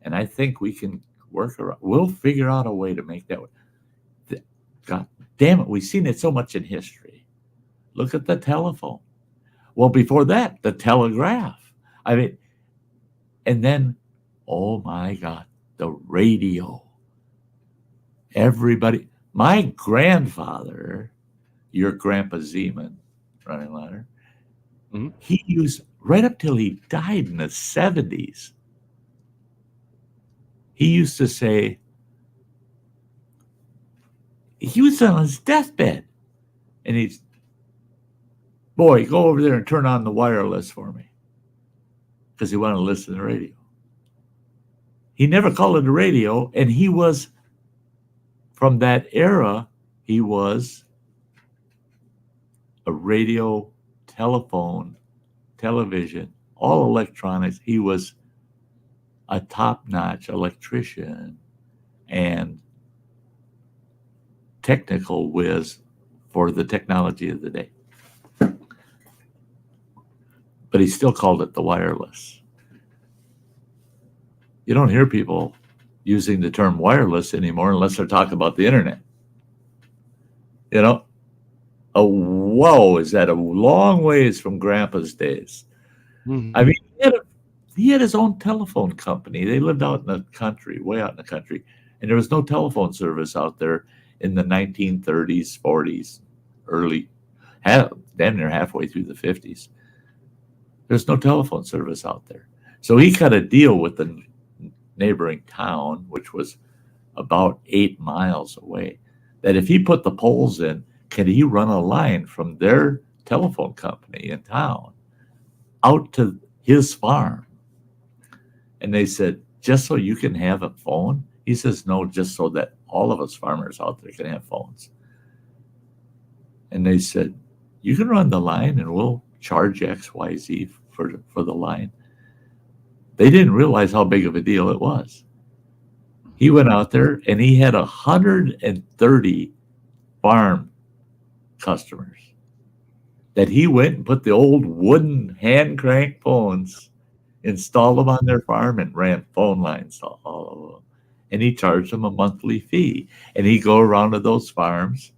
I think we can work around. We'll figure out a way to make that. God damn it, we've seen it so much in history. Look at the telephone. Well, before that, the telegraph. I mean, and then, oh my God, the radio. Everybody, my grandfather, your grandpa Zeman, running ladder, Mhm. he used, right up till he died in the 70s, he used to say, he was on his deathbed, and he's, "Boy, go over there and turn on the wireless for me," because he wanted to listen to the radio. He never called it a radio, and he was, from that era, he was a radio, telephone, television, all electronics. He was a top-notch electrician and technical whiz for the technology of the day. But he still called it the wireless. You don't hear people using the term wireless anymore unless they're talking about the internet. Oh, whoa, is that a long ways from Grandpa's days? Mhm. I mean, he had his own telephone company. They lived out in the country, way out in the country, and there was no telephone service out there in the 1930s, 40s, damn near halfway through the 50s. There's no telephone service out there. So he cut a deal with the neighboring town, which was about 8 miles away, that if he put the poles in, could he run a line from their telephone company in town out to his farm? And they said, "Just so you can have a phone?" He says, "No, just so that all of us farmers out there can have phones." And they said, "You can run the line and we'll charge XYZ for the line." They didn't realize how big of a deal it was. He went out there and he had 130 farm customers that he went and put the old wooden hand crank phones, installed them on their farm, and ran phone lines all of them. And he charged them a monthly fee. And he'd go around to those farms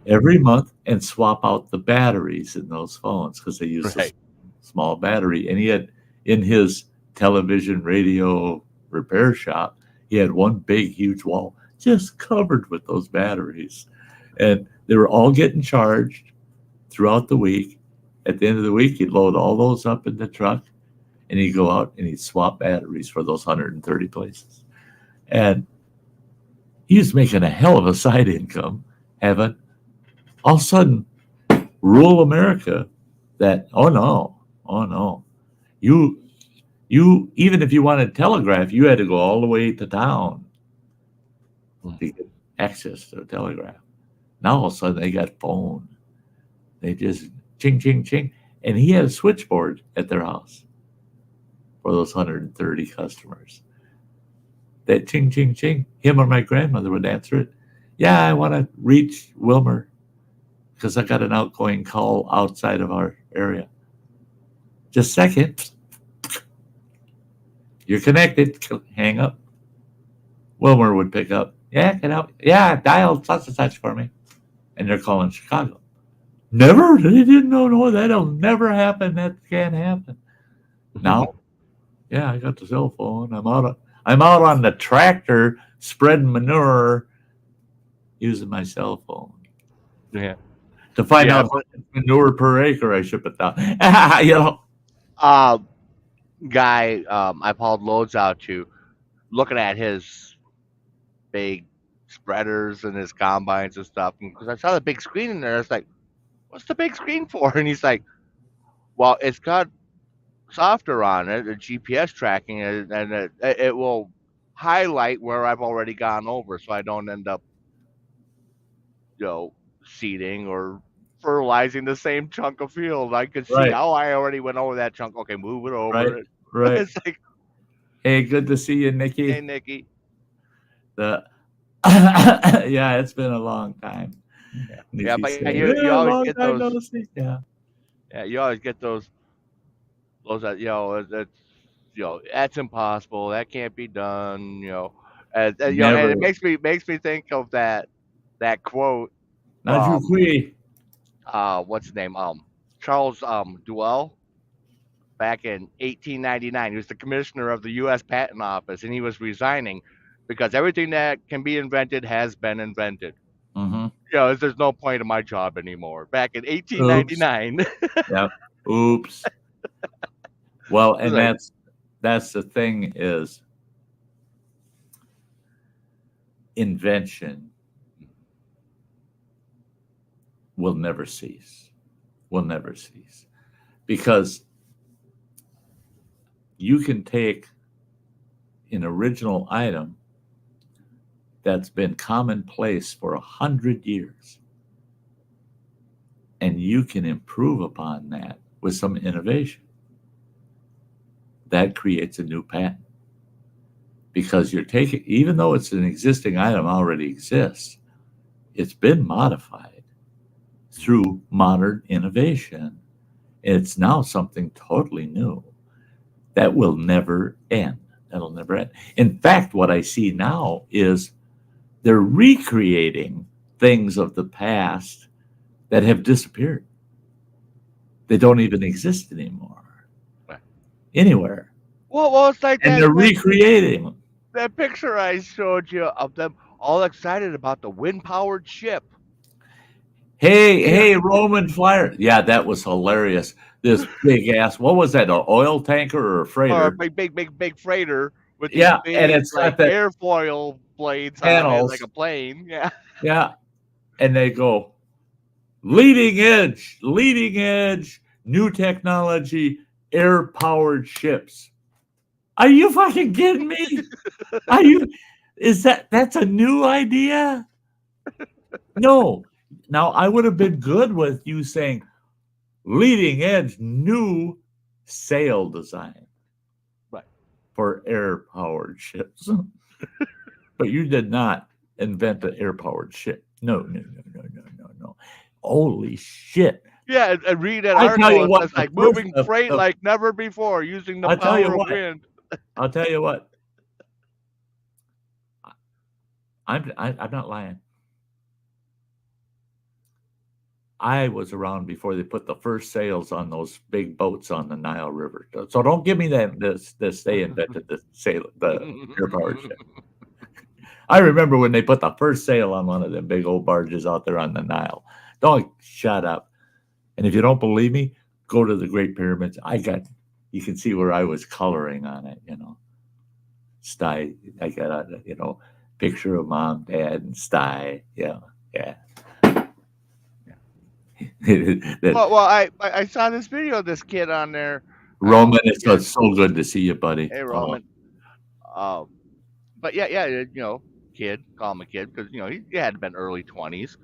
every month and swap out the batteries in those phones because they used a small battery. And he had, in his television radio repair shop, he had one big, huge wall just covered with those batteries. And they were all getting charged throughout the week. At the end of the week, he'd load all those up in the truck and he'd go out and he'd swap batteries for those 130 places. And he was making a hell of a side income, having all of a sudden rural America that, oh no, you even if you wanted telegraph, you had to go all the way to town to get access to a telegraph. Now all of a sudden they got phone. They just ching, ching, ching. And he had a switchboard at their house for those 130 customers. That ching, ching, ching. Him or my grandmother would answer it. Yeah, I want to reach Wilmer because I got an outgoing call outside of our area. Just a second. You're connected. Hang up. Wilmer would pick up. Yeah, can I help? Yeah, dial such and such for me. And they're calling Chicago. Never? They didn't know. No, that'll never happen. That can't happen. Now, yeah, I got the cell phone. I'm out on the tractor spreading manure using my cell phone. Yeah. To find out how much manure per acre I ship it down. You know. Guy I hauled loads out to, looking at his big spreaders and his combines and stuff, because I saw the big screen in there. I was like, what's the big screen for? And he's like, well, it's got software on it, a GPS tracking, and it will highlight where I've already gone over, so I don't end up, seeding or fertilizing the same chunk of field. I could see, Right. I already went over that chunk. Okay, move it over. Right. It's like, Hey, good to see you, Nikki. hey, Nikki. Yeah, it's been a long time. Yeah, but said, you always get time those. no see." Yeah. Yeah, you always get those that that's impossible. That can't be done. And Never. it makes me think of that quote. Not you, Quee. What's his name? Charles Duell. Back in 1899, he was the commissioner of the U.S. Patent Office, and he was resigning because everything that can be invented has been invented. Mm-hmm. There's no point in my job anymore. Back in 1899. Yep. Oops. Well, and that's the thing is invention will never cease. Will never cease. Because you can take an original item that's been commonplace for 100 years and you can improve upon that with some innovation. That creates a new patent because you're taking, even though it's an existing item already exists, it's been modified through modern innovation. It's now something totally new that will never end. That'll never end. In fact, what I see now is they're recreating things of the past that have disappeared. They don't even exist anymore. Anywhere. Well, it's like and they're recreating them. That picture I showed you of them all excited about the wind-powered ship. Hey, Roman flyer. Yeah, that was hilarious. This big ass, what was that, an oil tanker or a freighter? Or a big freighter with these big, and it's like got airfoil blades panels. on it, like a plane. Yeah. Yeah. And they go, leading edge, new technology, air-powered ships. Are you fucking kidding me? That's a new idea? No. Now, I would have been good with you saying leading edge new sail design. Right. For air-powered ships. But you did not invent an air-powered ship. No. Holy shit. Yeah, and read that article. It's like moving freight like never before using the power of wind. I'll tell you what. I'm not lying. I was around before they put the first sails on those big boats on the Nile River. So don't give me this they invented the air-powered ship. I remember when they put the first sail on one of them big old barges out there on the Nile. Don't shut up. And if you don't believe me, go to the Great Pyramids. you can see where I was coloring on it, Sty, I got a, picture of mom, dad, and Sty. Yeah. That Well, I saw this video of this kid on there. Roman, it's Yeah, so good to see you, buddy. hey Oh, Roman. Um, but yeah, kid, call him a kid because he had been early 20s,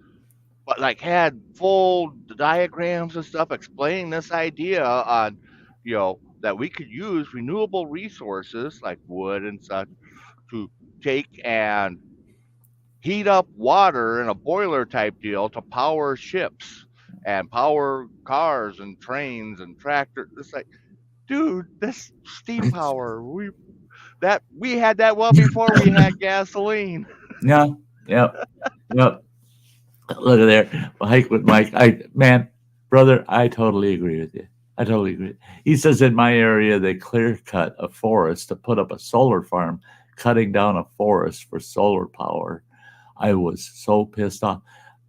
but like had full diagrams and stuff explaining this idea on, that we could use renewable resources like wood and such to take and heat up water in a boiler type deal to power ships and power cars and trains and tractors. It's like, dude, this steam power. We had that well before we had gasoline. yeah, yep, yep. Look at there, hike with Mike. Brother, I totally agree with you. I totally agree. He says in my area they clear cut a forest to put up a solar farm, cutting down a forest for solar power. I was so pissed off.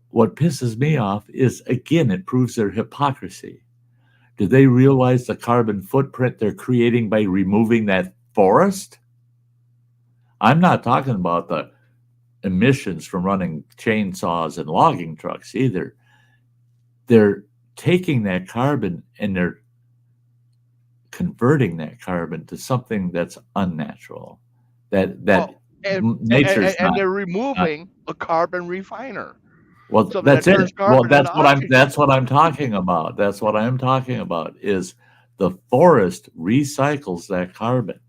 What pisses me off is, again, it proves their hypocrisy. Do they realize the carbon footprint they're creating by removing that forest? I'm not talking about the emissions from running chainsaws and logging trucks either. They're taking that carbon and they're converting that carbon to something that's unnatural. That Well, and, nature's and not. they're removing a carbon refiner. Well, So that's that it. turns Well, carbon into oxygen. that's what I'm talking about. That's what I'm talking about is the forest recycles that carbon.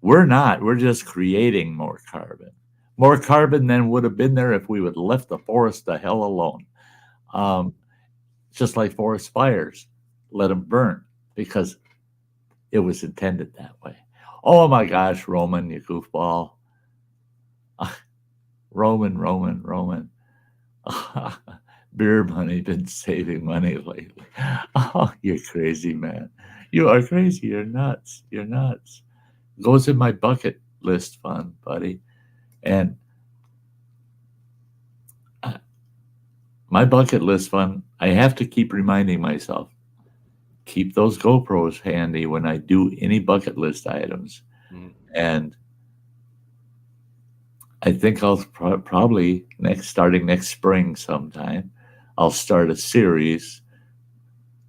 We're not. We're just creating more carbon. More carbon than would have been there if we would left the forest the hell alone. Just like forest fires, let them burn because it was intended that way. Oh my gosh, Roman, you goofball. Roman. Beer money, been saving money lately. Oh, you're crazy, man. You are crazy. You're nuts. You're nuts. Goes in my bucket list fund, buddy. And my bucket list fund, I have to keep reminding myself, keep those GoPros handy when I do any bucket list items. Mhm. And I think I'll probably starting next spring sometime, I'll start a series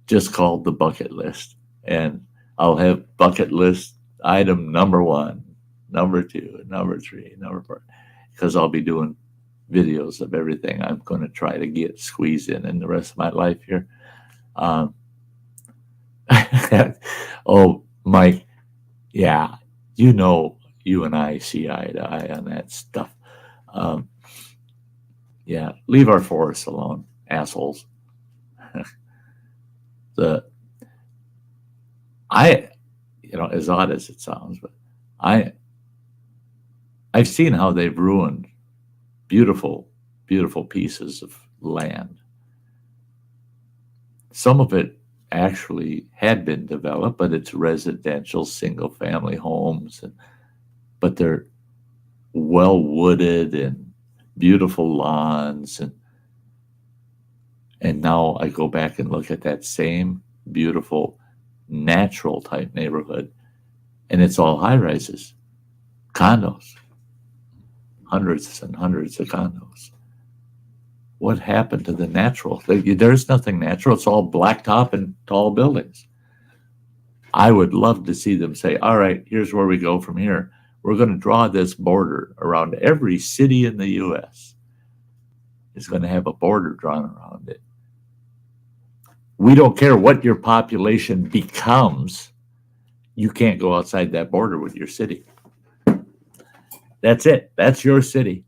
just called the bucket list. And I'll have bucket list item number 1, number 2, number 3, number 4, because I'll be doing videos of everything I'm going to try to get squeezed in the rest of my life here. Oh, Mike, yeah, you and I see eye to eye on that stuff. Yeah, leave our forests alone, assholes. As odd as it sounds, but I've seen how they've ruined beautiful, beautiful pieces of land. Some of it actually had been developed, but it's residential single-family homes, but they're well wooded and beautiful lawns, and now I go back and look at that same beautiful natural type neighborhood, and it's all high rises, condos, hundreds and hundreds of condos. What happened to the natural? There's nothing natural. It's all blacktop and tall buildings. I would love to see them say, all right, here's where we go from here. We're going to draw this border around every city in the U.S. is going to have a border drawn around it. We don't care what your population becomes. You can't go outside that border with your city. That's it. That's your city.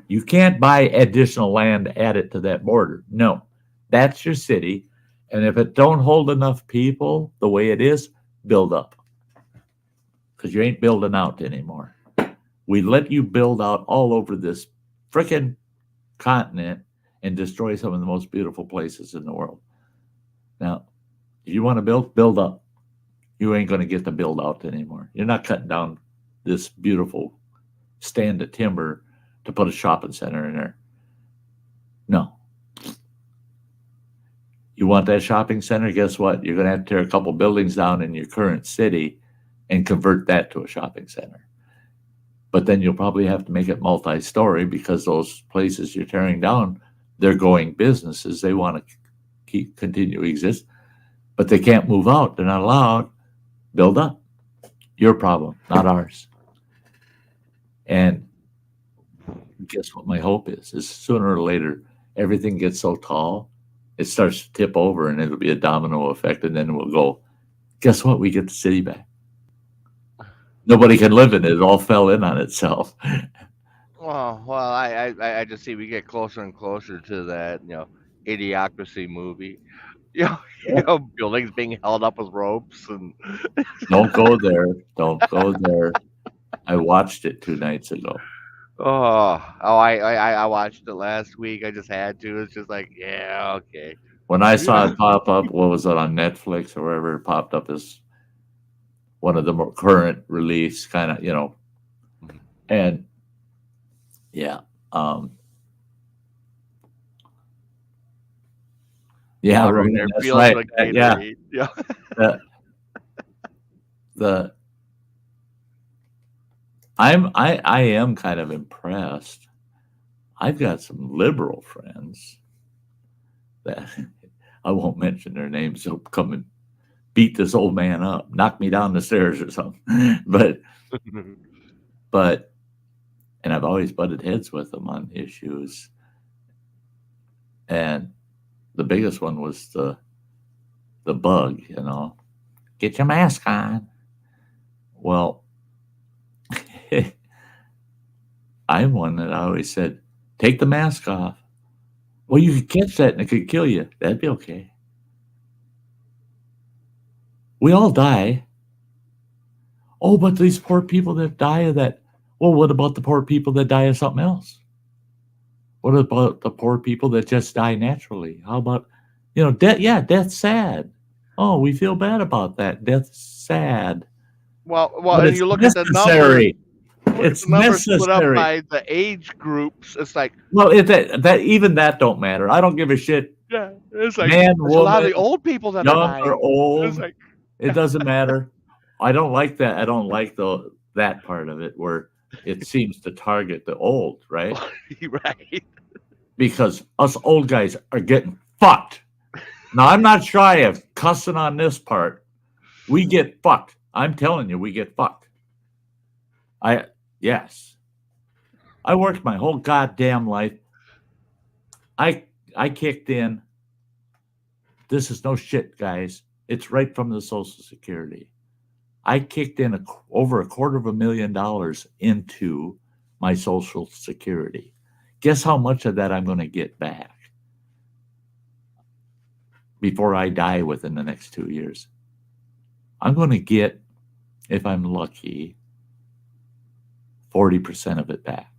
You can't buy additional land, add it to that border. No, that's your city. And if it don't hold enough people the way it is, build up. Because you ain't building out anymore. We let you build out all over this frickin' continent and destroy some of the most beautiful places in the world. Now, if you want to build up. You ain't going to get to build out anymore. You're not cutting down this beautiful stand of timber to put a shopping center in there. No. You want that shopping center? Guess what? You're going to have to tear a couple buildings down in your current city and convert that to a shopping center. But then you'll probably have to make it multi-story because those places you're tearing down, they're going businesses. They want to continue to exist, but they can't move out. They're not allowed. Build up. Your problem, not ours. And guess what my hope is sooner or later, everything gets so tall, it starts to tip over and it'll be a domino effect. And then we'll go, guess what? We get the city back. Nobody can live in it. It all fell in on itself. Well, I just see we get closer and closer to that, idiocracy movie. Buildings being held up with ropes and Don't go there. Don't go there. I watched it 2 nights ago. I watched it last week. I just had to. It's just like, yeah, okay. When I saw it pop up, what was it on Netflix or wherever, it popped up as one of the more current release kind of, and yeah. Yeah, Water in Roman, there that's feels right. like Yeah. Gatorade. Yeah. I am kind of impressed. I've got some liberal friends that I won't mention their names. They'll come and beat this old man up, knock me down the stairs or something. But, and I've always butted heads with them on issues. And the biggest one was the bug, get your mask on. Well, I'm one that I always said, take the mask off. Well, you could catch that and it could kill you. That'd be okay. We all die. Oh, but these poor people that die of that. Well, what about the poor people that die of something else? What about the poor people that just die naturally? How about, death? Yeah, death's sad. Oh, we feel bad about that. Death's sad. Well, but and you look necessary. at the numbers. It's The numbers necessary. split up by the age groups. It's like, well, that even that don't matter. I don't give a shit. Yeah, it's like Man, there's a lot of woman, the old people that are young dying. or old. It's like, It doesn't matter. I don't like that. I don't like that part of it where it seems to target the old, right? right. Because us old guys are getting fucked. Now, I'm not shy of cussing on this part. We get fucked. I'm telling you, we get fucked. Yes. I worked my whole goddamn life. I kicked in. This is no shit, guys. It's right from the Social Security. I kicked in over $250,000 into my Social Security. Guess how much of that I'm going to get back before I die within the next 2 years? I'm going to get, if I'm lucky, 40% of it back.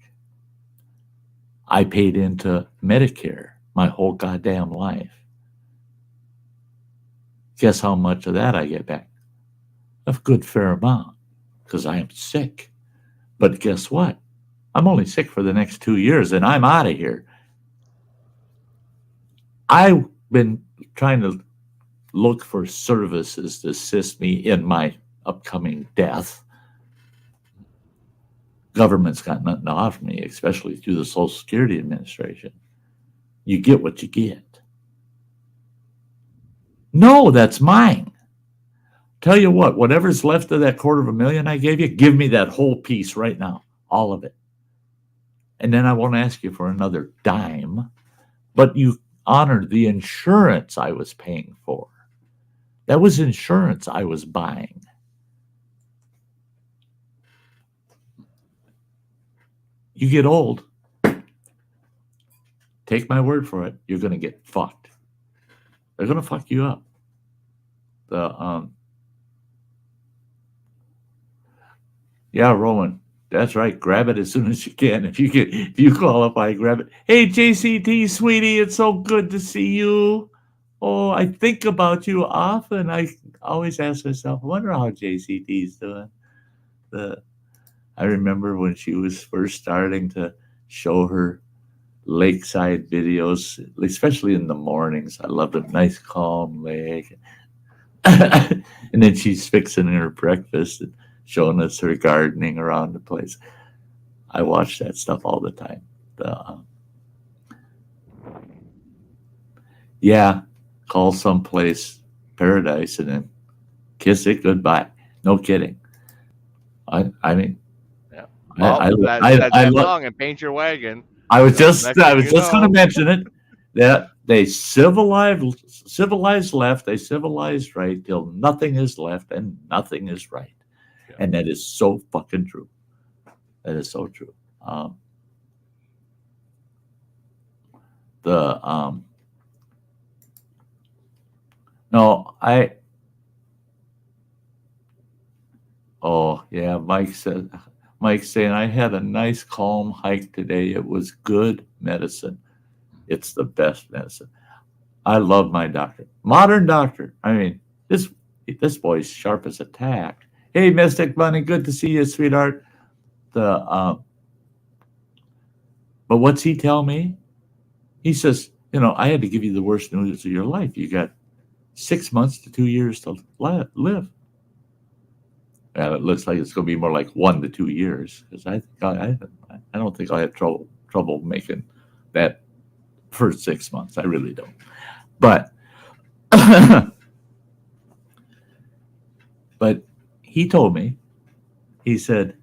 I paid into Medicare my whole goddamn life. Guess how much of that I get back? A good fair amount, because I am sick. But guess what? I'm only sick for the next 2 years, and I'm out of here. I've been trying to look for services to assist me in my upcoming death. Government's got nothing to offer me, especially through the Social Security Administration. You get what you get. No, that's mine. Tell you what, whatever's left of that $250,000 I gave you, give me that whole piece right now, all of it. And then I won't ask you for another dime, but you honored the insurance I was paying for. That was insurance I was buying. You get old, take my word for it, you're going to get fucked. They're going to fuck you up. Yeah, Rowan, that's right. Grab it as soon as you can. If you qualify, grab it. Hey, JCT, sweetie, it's so good to see you. Oh, I think about you often. I always ask myself, I wonder how JCT's doing. I remember when she was first starting to show her lakeside videos, especially in the mornings. I love a nice calm lake. And then she's fixing her breakfast and showing us her gardening around the place. I watch that stuff all the time. Yeah, call someplace paradise and then kiss it goodbye. No kidding. I mean, Yeah. I Well, I that, I, that, I, that love. song and paint your wagon. I was just Next I thing was you just going to know, mention it that they civilized left, they civilized right till nothing is left and nothing is right, Yeah. and that is so fucking true. That is so true. The no, oh yeah, Mike's saying I had a nice calm hike today. It was good medicine. It's the best medicine. I love my doctor. Modern doctor. I mean, this boy's sharp as a tack. Hey, Mystic Bunny, good to see you, sweetheart. But what's he tell me? He says, I had to give you the worst news of your life. You got 6 months to 2 years to live. And it looks like it's going to be more like 1 to 2 years because I don't think I'll have trouble making that first 6 months. I really don't. But but he told me, he said,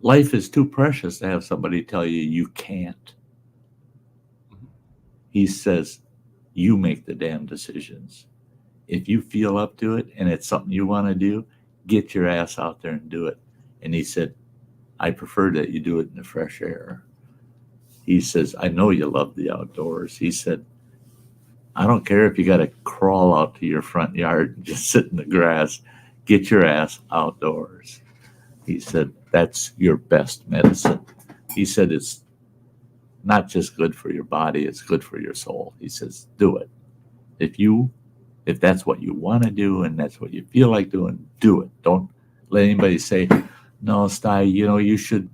life is too precious to have somebody tell you you can't. He says, you make the damn decisions. If you feel up to it and it's something you want to do, get your ass out there and do it. And he said, I prefer that you do it in the fresh air. He says, I know you love the outdoors. He said, I don't care if you got to crawl out to your front yard and just sit in the grass. Get your ass outdoors. He said, that's your best medicine. He said, it's not just good for your body, it's good for your soul. He says, do it. If that's what you want to do and that's what you feel like doing, do it. Don't let anybody say, no, Sty, you should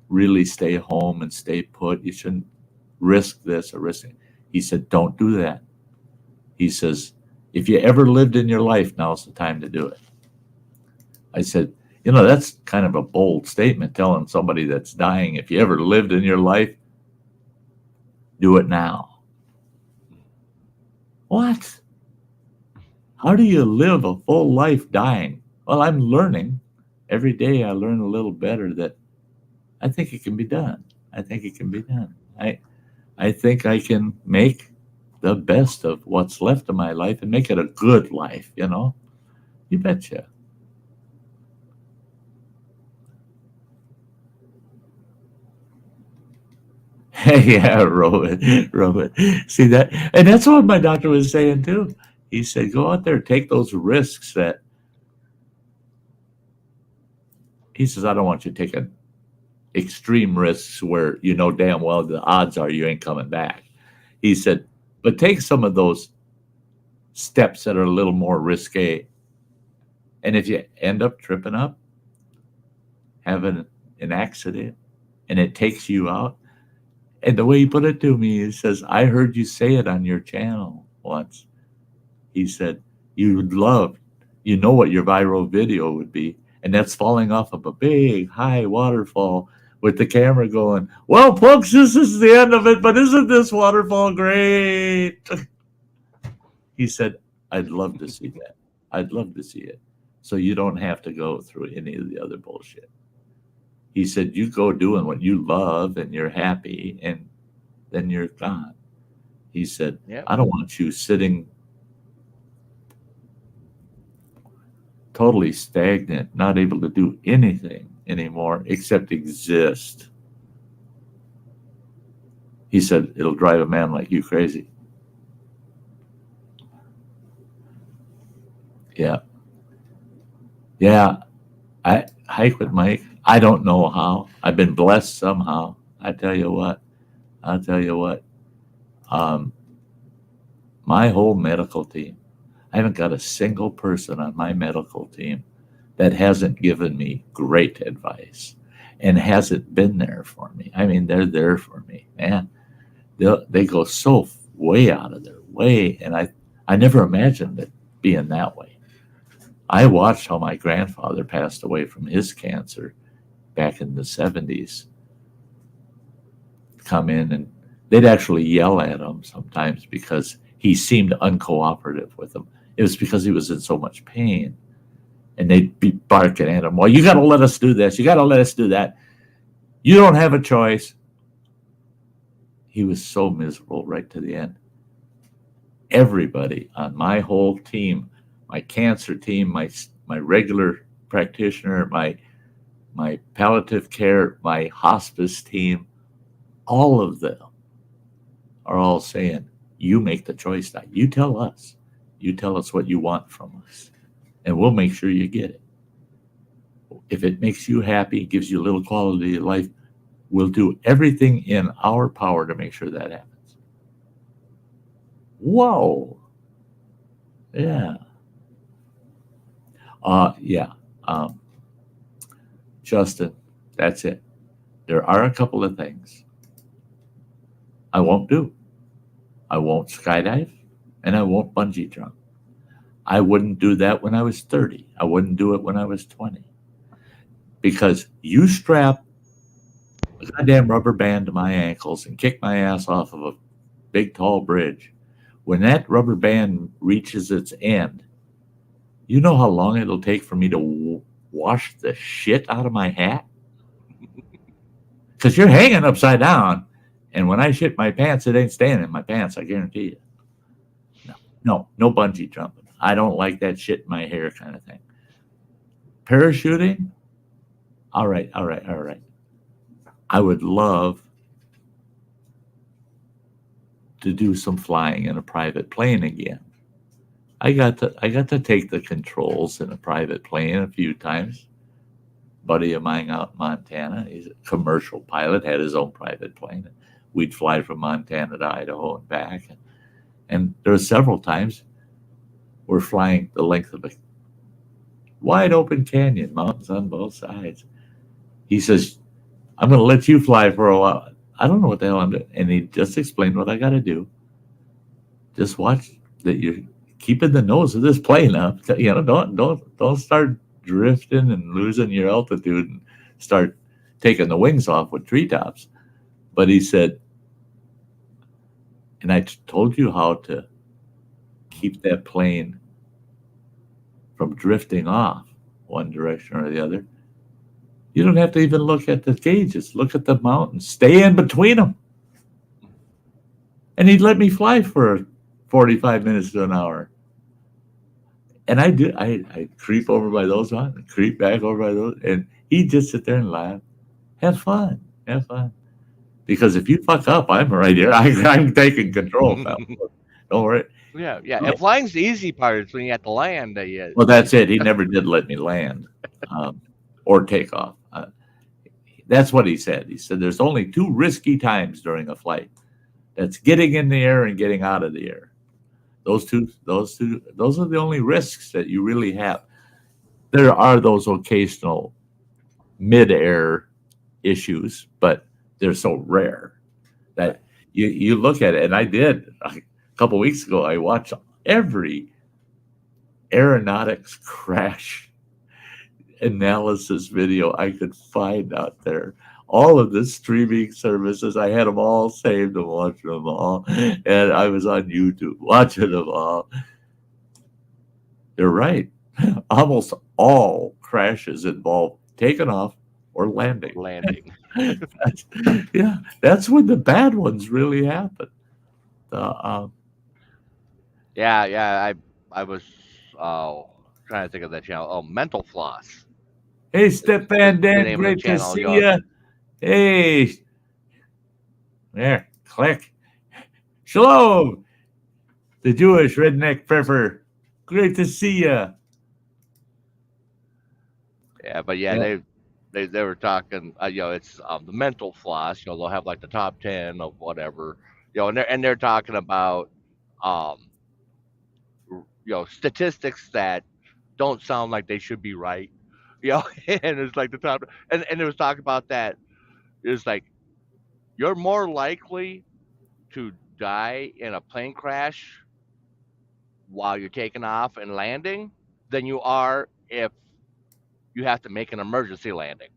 really stay home and stay put. You shouldn't risk this or risk it. He said, don't do that. He says, if you ever lived in your life, now's the time to do it. I said, that's kind of a bold statement telling somebody that's dying, if you ever lived in your life, do it now. What? How do you live a full life dying? Well, I'm learning. Every day I learn a little better that I think it can be done. I think it can be done. I think I can make the best of what's left of my life and make it a good life, You betcha. Yeah, Robert. See that? And that's what my doctor was saying too. He said, go out there, take those risks he says, I don't want you taking extreme risks where damn well the odds are you ain't coming back. He said, but take some of those steps that are a little more risque. And if you end up tripping up, having an accident, and it takes you out, and the way he put it to me, he says, I heard you say it on your channel once. He said, you know what your viral video would be, and that's falling off of a big, high waterfall with the camera going, well, folks, this is the end of it, but isn't this waterfall great? He said, I'd love to see that. I'd love to see it. So you don't have to go through any of the other bullshit. He said, you go doing what you love and you're happy, and then you're gone. He said, yep. I don't want you sitting totally stagnant, not able to do anything anymore except exist. He said, it'll drive a man like you crazy. Yeah. Yeah. I hike with Mike. I don't know how. I've been blessed somehow. I'll tell you what. My whole medical team, I haven't got a single person on my medical team that hasn't given me great advice. and hasn't been there for me. I mean, they're there for me, man. They go so way out of their way, and I never imagined it being that way. I watched how my grandfather passed away from his cancer back in the 70s come in, and they'd actually yell at him sometimes because he seemed uncooperative with them. It was because he was in so much pain. And they'd be barking at him, well, you got to let us do this. You got to let us do that. You don't have a choice. He was so miserable right to the end. Everybody on my whole team, my cancer team, my regular practitioner, my palliative care, my hospice team, all of them are all saying, you make the choice now. You tell us. You tell us what you want from us, and we'll make sure you get it. If it makes you happy, gives you a little quality of life, we'll do everything in our power to make sure that happens. Whoa. Yeah. Yeah. Justin, that's it. There are a couple of things I won't do. I won't skydive, and I won't bungee jump. I wouldn't do that when I was 30. I wouldn't do it when I was 20. Because you strap a goddamn rubber band to my ankles and kick my ass off of a big, tall bridge. When that rubber band reaches its end, you know how long it'll take for me to wash the shit out of my hat? Because you're hanging upside down, and when I shit my pants, it ain't staying in my pants, I guarantee you. No bungee jumping. I don't like that shit in my hair kind of thing. Parachuting? All right. I would love to do some flying in a private plane again. I got to take the controls in a private plane a few times. Buddy of mine out in Montana, he's a commercial pilot, had his own private plane. We'd fly from Montana to Idaho and back. And there were several times we're flying the length of a wide open canyon, mountains on both sides. He says, I'm going to let you fly for a while. I don't know what the hell I'm doing. And he just explained what I got to do. Just watch that you're keeping the nose of this plane up. You know, don't start drifting and losing your altitude and start taking the wings off with treetops. But he said, and I told you how to keep that plane from drifting off one direction or the other. You don't have to even look at the gauges. Look at the mountains. Stay in between them. And he'd let me fly for 45 minutes to an hour. And I do. I creep over by those ones, creep back over by those, and he'd just sit there and laugh. Have fun. Because if you fuck up, I'm right here. I'm taking control now. Don't worry. Yeah. And flying's the easy part. It's when you have to land. Well, that's it. He never did let me land or take off. That's what he said. He said there's only two risky times during a flight. That's getting in the air and getting out of the air. Those are the only risks that you really have. There are those occasional mid-air issues, but they're so rare that you look at it. And I did a couple of weeks ago. I watched every aeronautics crash analysis video I could find out there. All of the streaming services, I had them all saved and watching them all. And I was on YouTube watching them all. You're right. Almost all crashes involve taking off or landing. That's when the bad ones really happen. I was trying to think of that channel. Oh, Mental Floss. Hey, Step Van Dan, great to see you. Hey, there, click. Shalom, the Jewish redneck prepper. Great to see you. Yeah, but they were talking. It's the Mental Floss. They'll have like the top 10 of whatever. And they're talking about statistics that don't sound like they should be right. and it's like the top, and it was talking about that. It's like you're more likely to die in a plane crash while you're taking off and landing than you are if you have to make an emergency landing.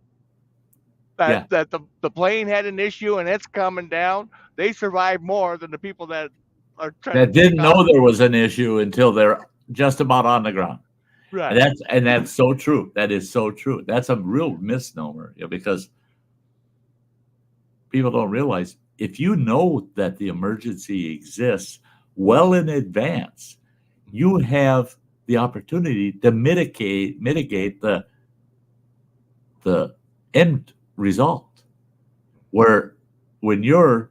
Yeah. That the plane had an issue and it's coming down. They survive more than the people that are trying to That take didn't know off. there was an issue until they're just about on the ground. And Right. that's so true. That is so true. That's a real misnomer, because people don't realize if you know that the emergency exists well in advance, you have the opportunity to mitigate the end result. Where when you're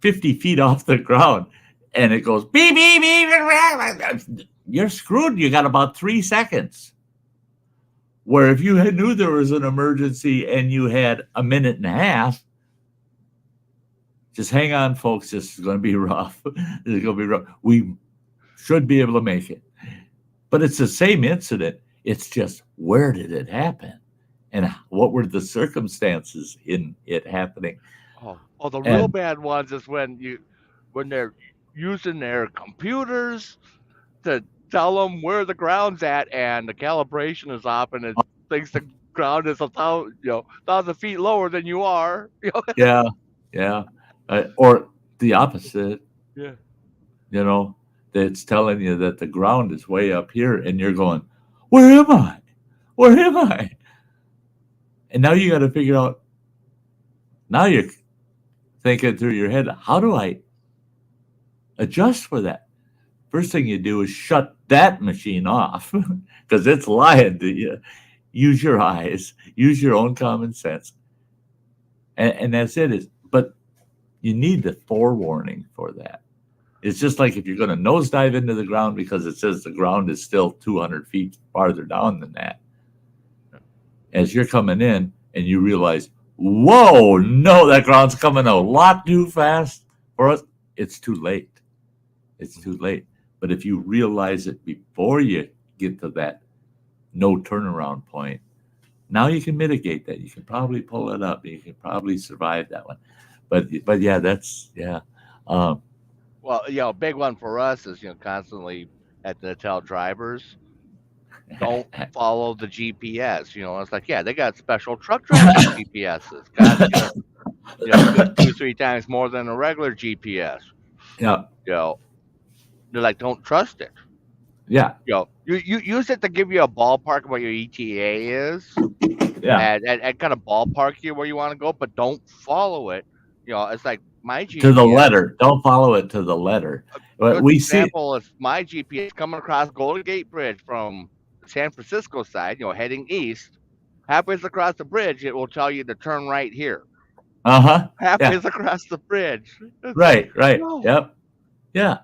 50 feet off the ground and it goes beep beep beep, you're screwed. You got about 3 seconds. Where if you knew there was an emergency and you had a minute and a half, just hang on, folks. This is going to be rough. This is going to be rough. We should be able to make it. But it's the same incident. It's just, where did it happen? And what were the circumstances in it happening? The real bad ones is when they're using their computers to tell them where the ground's at, and the calibration is off, and it thinks the ground is 1,000 feet lower than you are. Yeah, yeah. Or the opposite. Yeah. That's telling you that the ground is way up here, and you're going, where am I? Where am I? And now you got to figure out, now you're thinking through your head, how do I adjust for that? First thing you do is shut that machine off because it's lying to you. Use your eyes, use your own common sense. And that's it. But you need the forewarning for that. It's just like if you're going to nosedive into the ground because it says the ground is still 200 feet farther down than that. As you're coming in and you realize, whoa, no, that ground's coming a lot too fast for us, it's too late. It's too late. But if you realize it before you get to that no turnaround point, now you can mitigate that. You can probably pull it up. You can probably survive that one. But yeah, that's, yeah. Well, big one for us is constantly at the tell drivers, don't follow the GPS. It's like, yeah, they got special truck drivers GPSs. Got 2-3 times more than a regular GPS. Yeah. They're like, don't trust it. Yeah. You use it to give you a ballpark of what your ETA is. Yeah. And kind of ballpark you where you want to go, but don't follow it. It's like my GPS. To the letter. Don't follow it to the letter. Good We example is my GPS coming across Golden Gate Bridge from the San Francisco side, heading east. Halfway across the bridge, it will tell you to turn right here. Halfway across the bridge. Right. No. Yep. Yeah.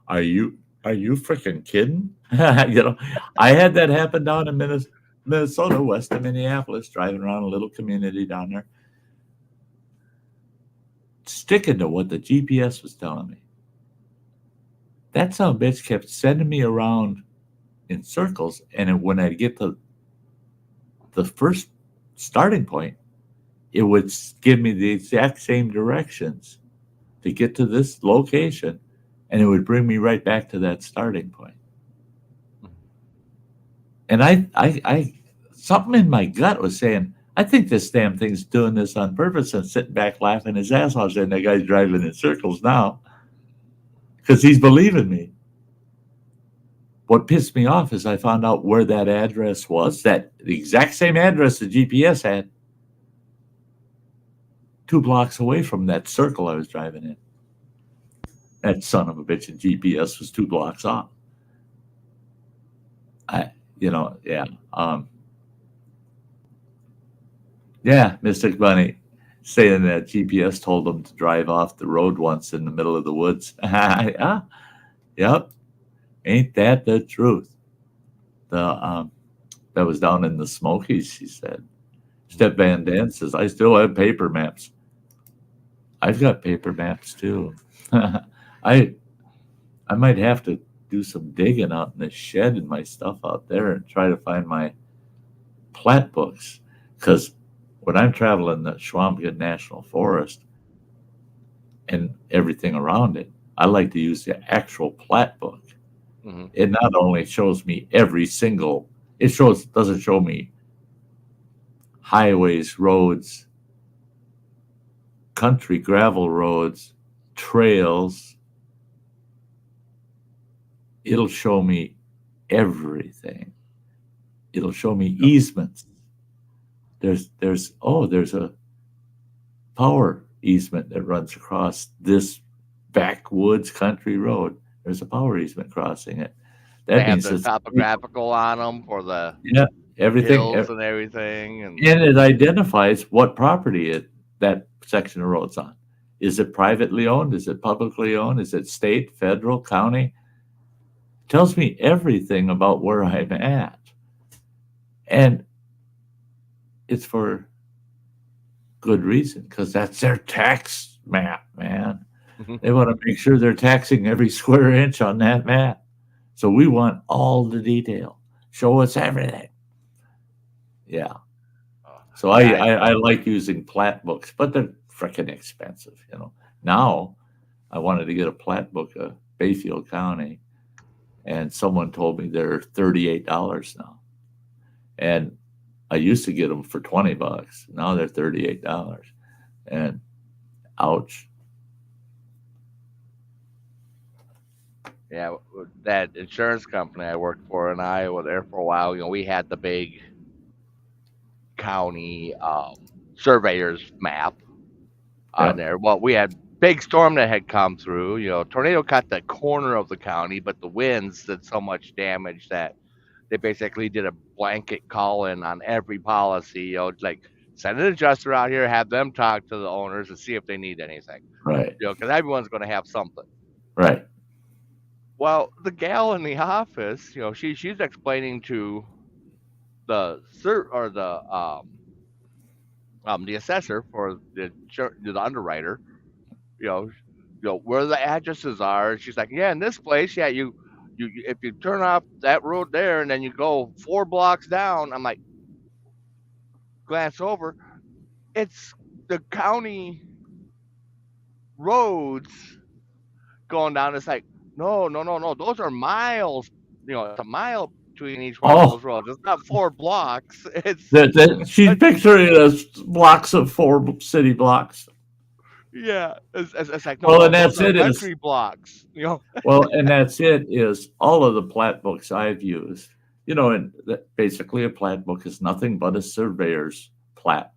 Are you freaking kidding? I had that happen down in Minnesota, west of Minneapolis, driving around a little community down there, sticking to what the GPS was telling me. That son of a bitch kept sending me around in circles, and when I get to the first starting point, it would give me the exact same directions to get to this location, and it would bring me right back to that starting point. And I something in my gut was saying, I think this damn thing's doing this on purpose, and sitting back laughing his ass off saying that guy's driving in circles now because he's believing me. What pissed me off is I found out where that address was, the exact same address the GPS had, 2 blocks away from that circle I was driving in. That son of a bitch in GPS was 2 blocks off. Mystic Bunny saying that GPS told him to drive off the road once in the middle of the woods. Yeah. Yep. Ain't that the truth? That was down in the Smokies, she said. Step Van Dant says, I still have paper maps. I've got paper maps too. I might have to do some digging out in the shed and my stuff out there and try to find my plat books, because when I'm traveling the Schwambian National Forest and everything around it, I like to use the actual plat book. Mhm. It not only shows me every single, doesn't show me highways, roads, country gravel roads, trails. It'll show me everything. It'll show me easements. There's a power easement that runs across this backwoods country road. There's a power easement crossing it. They That have means the it's topographical on them for the yeah, everything, hills and everything, and and it identifies what property that section of road's on. Is it privately owned? Is it publicly owned? Is it state, federal, county? Tells me everything about where I'm at. And it's for good reason, because that's their tax map, man. They want to make sure they're taxing every square inch on that map. So we want all the detail. Show us everything. Yeah. So I like using plat books, but they're freaking expensive, you know. Now I wanted to get a plat book of Bayfield County, and someone told me they're $38 now. And I used to get them for $20. Now they're $38. And ouch. yeah, that insurance company I worked for in Iowa there for a while. You know, we had the big county surveyor's map on there. Well, we had big storm that had come through. You know, tornado cut the corner of the county, but the winds did so much damage that they basically did a blanket call-in on every policy. You know, like send an adjuster out here, have them talk to the owners and see if they need anything. Right. You know, because everyone's going to have something. Right. Well, the gal in the office, you know, she's explaining to the the assessor for the underwriter, you know where the addresses are. And she's like, yeah, in this place, yeah, you if you turn off that road there and then you go 4 blocks down. I'm like, glance over, it's the county roads going down. It's like, no, those are miles. You know, it's a mile between each one of those roads. It's not 4 blocks. It's she's picturing it as blocks of 4 city blocks. Yeah, it's like, no, Well, no, and those that's are it. country blocks. You know, Well, and that's it. Is all of the plat books I've used. You know, and basically a plat book is nothing but a surveyor's plat.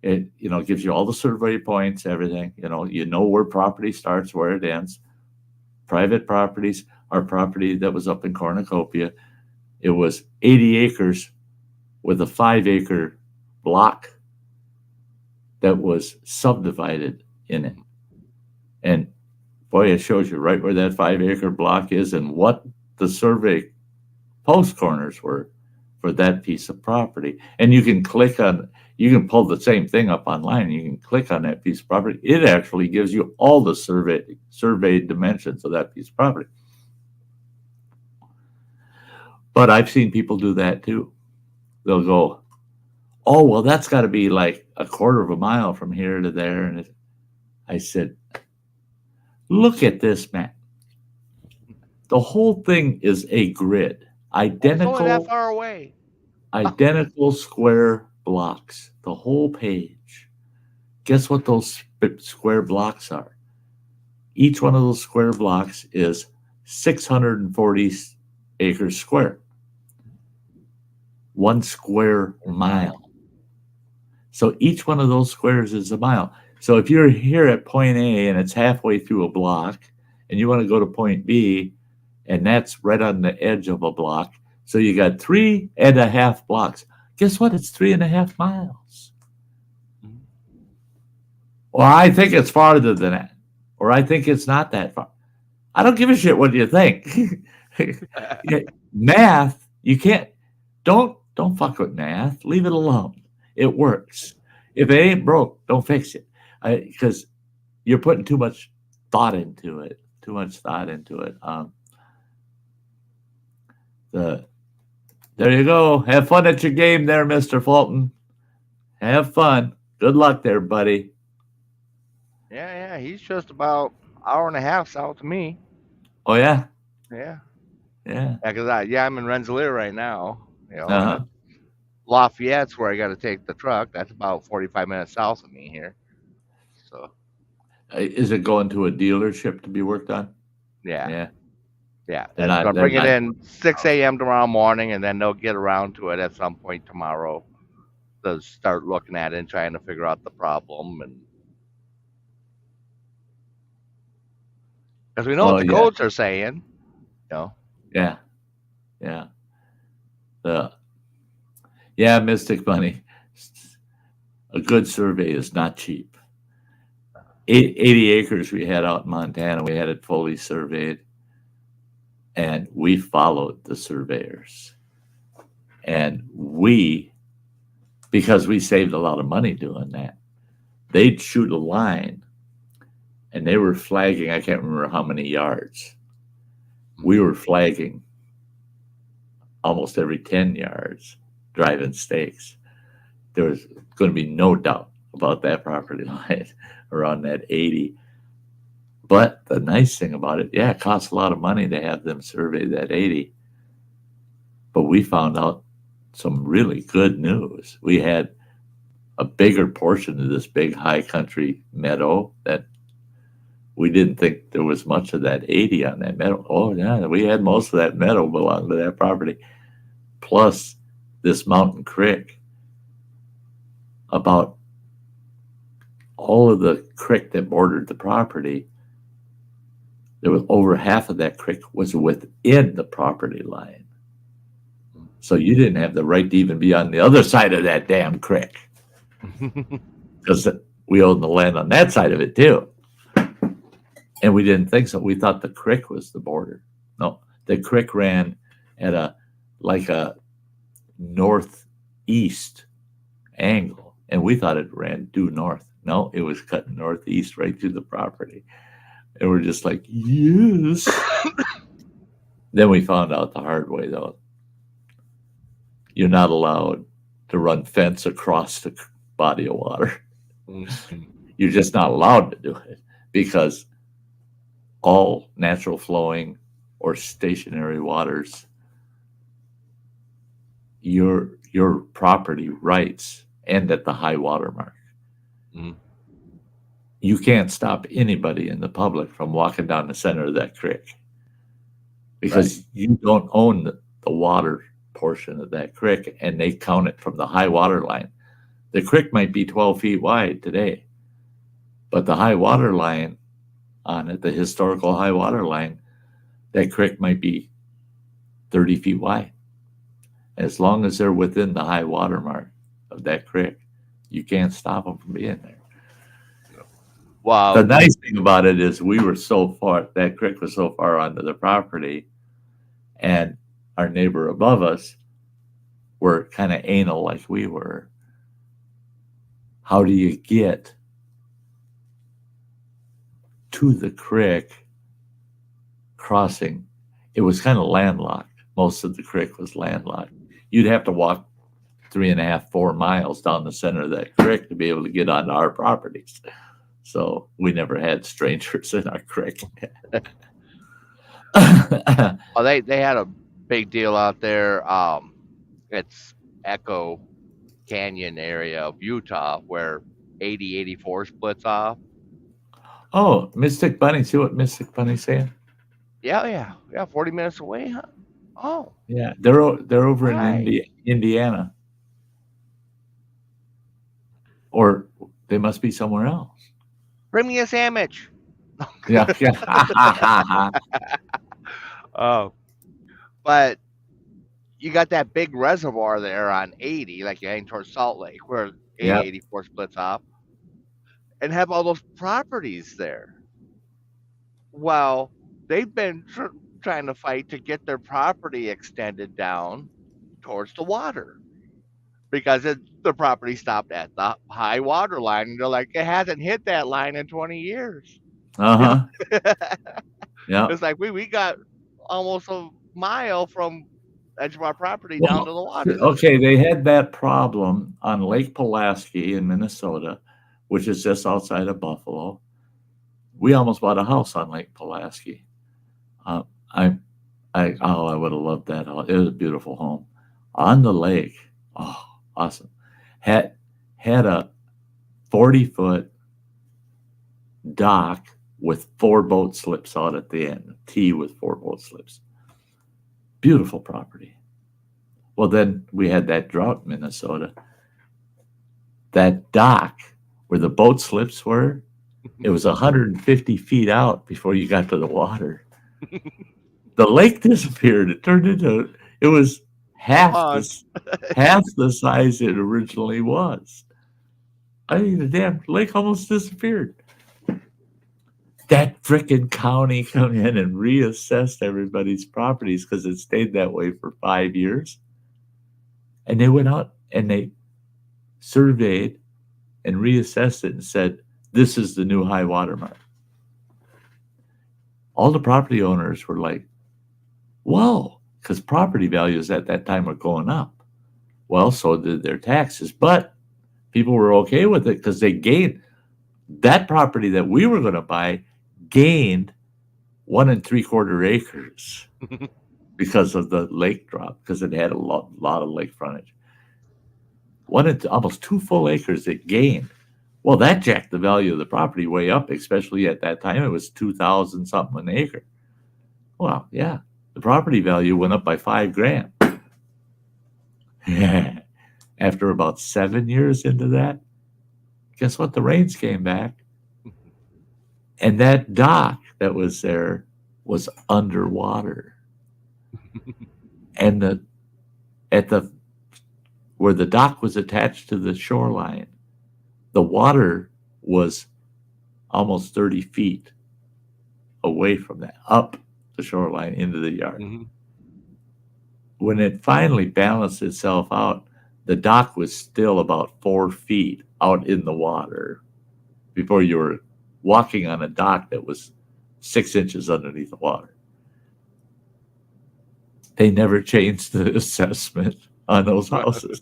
It gives you all the survey points, everything. You know where property starts, where it ends. Private properties. Our property that was up in Cornucopia, it was 80 acres with a 5-acre block that was subdivided in it. And boy, it shows you right where that 5-acre block is and what the survey post corners were for that piece of property. And you can pull the same thing up online. And you can click on that piece of property. It actually gives you all the surveyed dimensions of that piece of property. But I've seen people do that too. They'll go, oh, well, that's got to be like a quarter of a mile from here to there. And I said, look at this map. The whole thing is a grid. Identical. it's only that far away. Identical square blocks. The whole page. Guess what those square blocks are? Each one of those square blocks is 640 acres square. 1 square mile. So each one of those squares is a mile. So if you're here at point A and it's halfway through a block and you want to go to point B and that's right on the edge of a block, so you got 3.5 blocks. Guess what? It's 3.5 miles. Or I think it's farther than that. Or I think it's not that far. I don't give a shit what you think. Math, you can't. Don't fuck with math. Leave it alone. It works. If it ain't broke, don't fix it. Because you're putting too much thought into it. There you go. Have fun at your game there, Mr. Fulton. Have fun. Good luck there, buddy. Yeah, he's just about hour and a half south of me. Oh, yeah? Yeah, Yeah. because I'm in Rensselaer right now. And Uh-huh. Lafayette's where I got to take the truck. That's about 45 minutes south of me here. So Is it going to a dealership to be worked on? yeah. They're They're not. gonna They're bring it not. in 6 a.m. tomorrow morning, and then they'll get around to it at some point tomorrow. They'll start looking at it and trying to figure out the problem, and because we know what Well, the yeah, codes are saying. yeah, yeah. The Mystic Bunny. A good survey is not cheap. 80 acres we had out in Montana. We had it fully surveyed, and we followed the surveyors. And because we saved a lot of money doing that, they'd shoot a line, and they were flagging. I can't remember how many yards. We were flagging almost every 10 yards, driving stakes. There was going to be no doubt about that property line around that 80. But the nice thing about it, it costs a lot of money to have them survey that 80. But we found out some really good news. We had a bigger portion of this big high country meadow that we didn't think there was much of that 80 on that meadow. Oh, yeah, we had most of that meadow belong to that property. Plus this mountain creek. About all of the creek that bordered the property, there was over half of that creek was within the property line. So you didn't have the right to even be on the other side of that damn creek, because we owned the land on that side of it too. And we didn't think so. We thought the creek was the border. No, the creek ran at a northeast angle, and we thought it ran due north. No, it was cutting northeast right through the property. And we're just like, yes. Then we found out the hard way, though. You're not allowed to run fence across the body of water. You're just not allowed to do it, because all natural flowing or stationary waters, your property rights end at the high water mark. You can't stop anybody in the public from walking down the center of that creek, because you don't own the water portion of that creek, and they count it from the high water line. The creek might be 12 feet wide today, but the high water line on it, the historical high water line, that creek might be 30 feet wide. As long as they're within the high water mark of that creek, you can't stop them from being there. Wow. The nice thing about it is we were so far, that creek was so far onto the property, and our neighbor above us were kind of anal like we were. How do you get to the creek crossing? It was kind of landlocked. Most of the creek was landlocked. You'd have to walk 3.5, 4 miles down the center of that creek to be able to get onto our properties. So we never had strangers in our creek. Well, they had a big deal out there. It's Echo Canyon area of Utah where 80-84 splits off. Oh, Mystic Bunny. See what Mystic Bunny's saying? Yeah. 40 minutes away, huh? Oh, Yeah, they're over right. in Indiana, or they must be somewhere else. Bring me a sandwich. Yeah. Oh, but you got that big reservoir there on 80, like you're heading towards Salt Lake, where Yep. 80-84 splits off, and have all those properties there. Well, they've been trying to fight to get their property extended down towards the water, because the property stopped at the high water line, and they're like, it hasn't hit that line in 20 years. Uh huh. Yeah. It's like we got almost a mile from edge of our property down to the water. Okay, they had that problem on Lake Pulaski in Minnesota, which is just outside of Buffalo. We almost bought a house on Lake Pulaski. I would have loved that house. It was a beautiful home on the lake. Oh, awesome! Had a 40-foot dock with 4 boat slips out at the end. A T with 4 boat slips. Beautiful property. Well, then we had that drought in Minnesota. That dock where the boat slips were, it was 150 feet out before you got to the water. The lake disappeared. It was half the size it originally was. I mean, the damn lake almost disappeared. That frickin' county come in and reassessed everybody's properties because it stayed that way for 5 years. And they went out and they surveyed and reassessed it and said, this is the new high water mark. All the property owners were like, whoa, because property values at that time were going up. Well, so did their taxes. But people were okay with it because they gained. That property that we were going to buy gained 1 3/4 acres because of the lake drop, because it had a lot of lake frontage. Almost 2 full acres it gained. Well, that jacked the value of the property way up, especially at that time. It was $2,000 something an acre. Well, yeah, the property value went up by $5,000. After about 7 years into that, guess what? The rains came back. And that dock that was there was underwater. And where the dock was attached to the shoreline, the water was almost 30 feet away from that, up the shoreline into the yard. Mm-hmm. When it finally balanced itself out, the dock was still about 4 feet out in the water before you were walking on a dock that was 6 inches underneath the water. They never changed the assessment on those houses.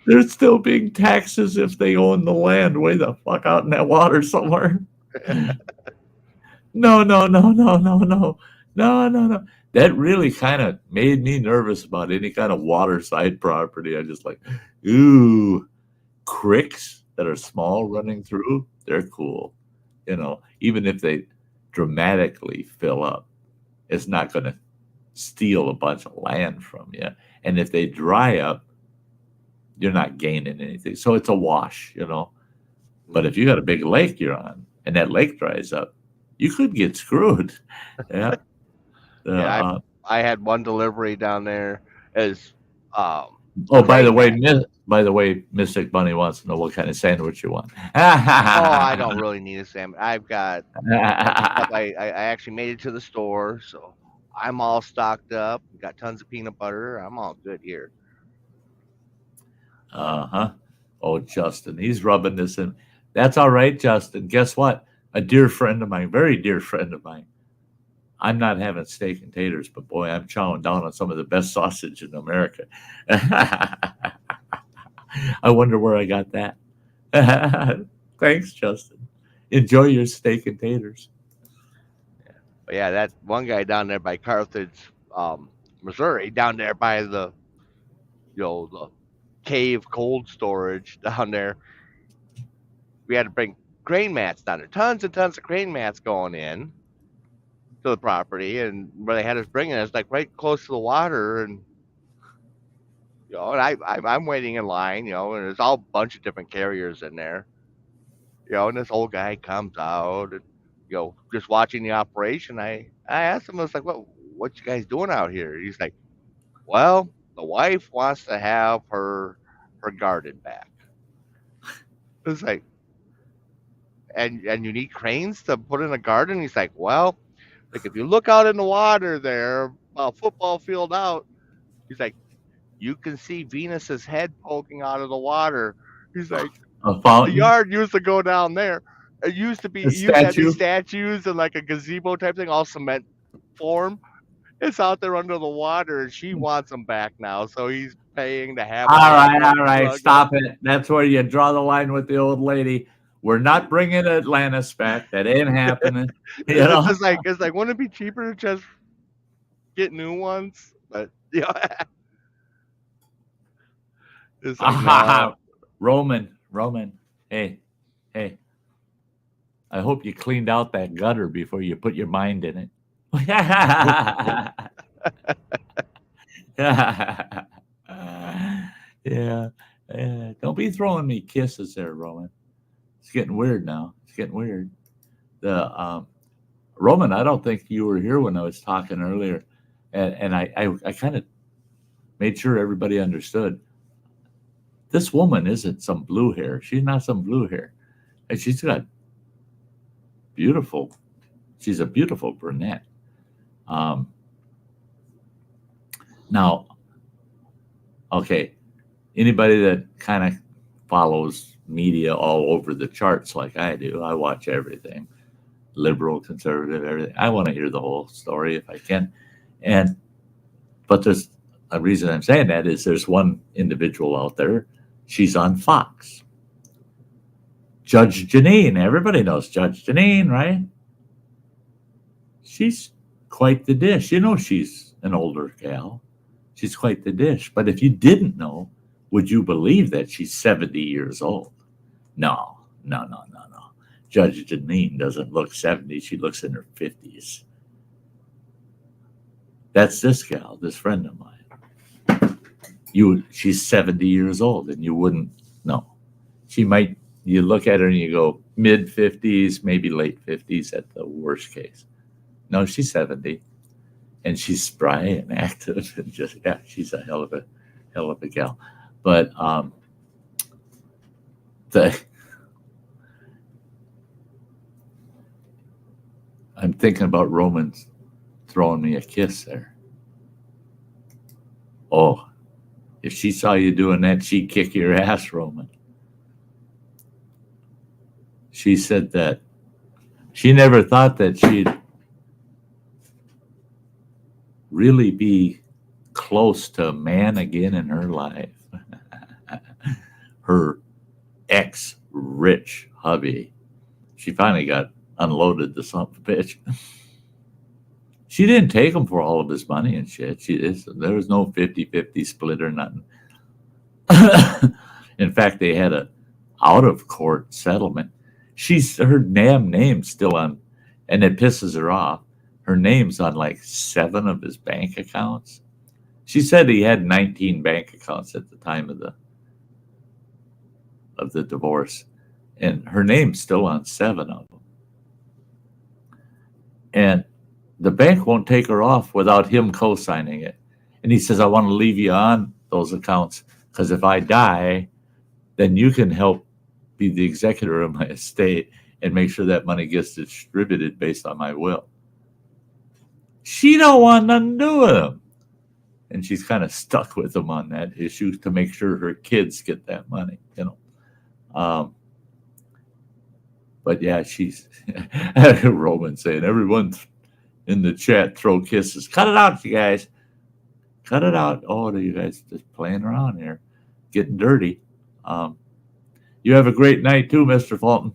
They're still being taxed as if they own the land way the fuck out in that water somewhere. No. That really kind of made me nervous about any kind of waterside property. I just like, ooh, creeks that are small running through, they're cool. You know, even if they dramatically fill up, it's not going to steal a bunch of land from you. And if they dry up, you're not gaining anything. So it's a wash, you know. But if you got a big lake you're on and that lake dries up, you could get screwed. Yeah. I had one delivery down there as by the way, Mystic Bunny wants to know what kind of sandwich you want. I don't really need a sandwich. I've got I actually made it to the store, so I'm all stocked up. Got tons of peanut butter. I'm all good here. Oh, Justin, he's rubbing this in. That's all right, Justin. Guess what? A dear friend of mine, very dear friend of mine. I'm not having steak and taters, but boy, I'm chowing down on some of the best sausage in America. I wonder where I got that. Thanks, Justin. Enjoy your steak and taters. Yeah, that one guy down there by Carthage, Missouri, down there by the cave cold storage down there. We had to bring crane mats down there. Tons and tons of crane mats going in to the property, and where they had us bringing it, it's like right close to the water, and and I'm waiting in line, and there's all a bunch of different carriers in there, and this old guy comes out, and just watching the operation. I asked him, I was like, what you guys doing out here? He's like, well, the wife wants to have her garden back. It's like, and you need cranes to put in a garden? He's like, well, like if you look out in the water there, football field out, he's like, you can see Venus's head poking out of the water. He's like, the yard used to go down there. It used to be, you had these statues and like a gazebo type thing, all cement form. it's out there under the water, and she wants him back now, so he's paying to have All all that right, money all right. drug Stop up. it. That's where you draw the line with the old lady. We're not bringing Atlantis back. That ain't happening. You know? It's like, wouldn't it be cheaper to just get new ones? But it's like, no. Roman. Hey. I hope you cleaned out that gutter before you put your mind in it. Yeah. Don't be throwing me kisses there, Roman. It's getting weird now. It's getting weird. The Roman, I don't think you were here when I was talking earlier, and I kind of made sure everybody understood. This woman isn't some blue hair. She's not some blue hair, and she's got beautiful. She's a beautiful brunette. Now, okay, anybody that kind of follows media all over the charts like I do, I watch everything, liberal, conservative, everything. I want to hear the whole story if I can. But there's a reason I'm saying that is there's one individual out there. She's on Fox. Judge Janine. Everybody knows Judge Janine, right? She's quite the dish. You know she's an older gal. She's quite the dish. But if you didn't know, would you believe that she's 70 years old? No. Judge Janine doesn't look 70. She looks in her 50s. That's this gal, this friend of mine. She's 70 years old, and you wouldn't know. She might, you look at her and you go mid 50s, maybe late 50s at the worst case. No, she's 70, and she's spry and active, and just she's a hell of a gal. But I'm thinking about Romans throwing me a kiss there. Oh, if she saw you doing that, she'd kick your ass, Roman. She said that she never thought that she'd really be close to a man again in her life. Her ex-rich hubby. She finally got unloaded, the son of a bitch. She didn't take him for all of his money and shit. There was no 50-50 split or nothing. In fact, they had a out-of-court settlement. Her damn name's still on, and it pisses her off. Her name's on like 7 of his bank accounts. She said he had 19 bank accounts at the time of the divorce, and her name's still on 7 of them. And the bank won't take her off without him co-signing it. And he says, I want to leave you on those accounts because if I die, then you can help be the executor of my estate and make sure that money gets distributed based on my will. She don't want nothing to do with him. And she's kind of stuck with him on that issue to make sure her kids get that money, But yeah, she's Roman saying, everyone in the chat throw kisses. Cut it out, you guys. Cut it out. Oh, you guys just playing around here, getting dirty. You have a great night too, Mr. Fulton.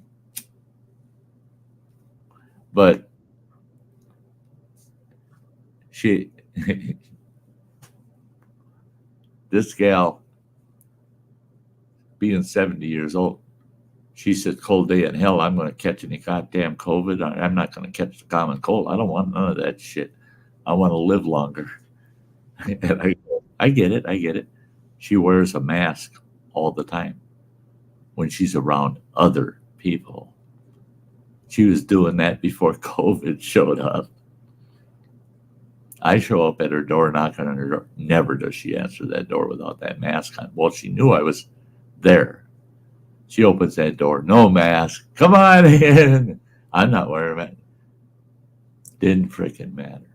But this gal, being 70 years old, she said, cold day in hell, I'm going to catch any goddamn COVID. I'm not going to catch the common cold. I don't want none of that shit. I want to live longer. And I get it. She wears a mask all the time when she's around other people. She was doing that before COVID showed up. I show up at her door, knocking on her door. Never does she answer that door without that mask on. Well, she knew I was there. She opens that door, no mask. Come on in. I'm not wearing it. Didn't freaking matter.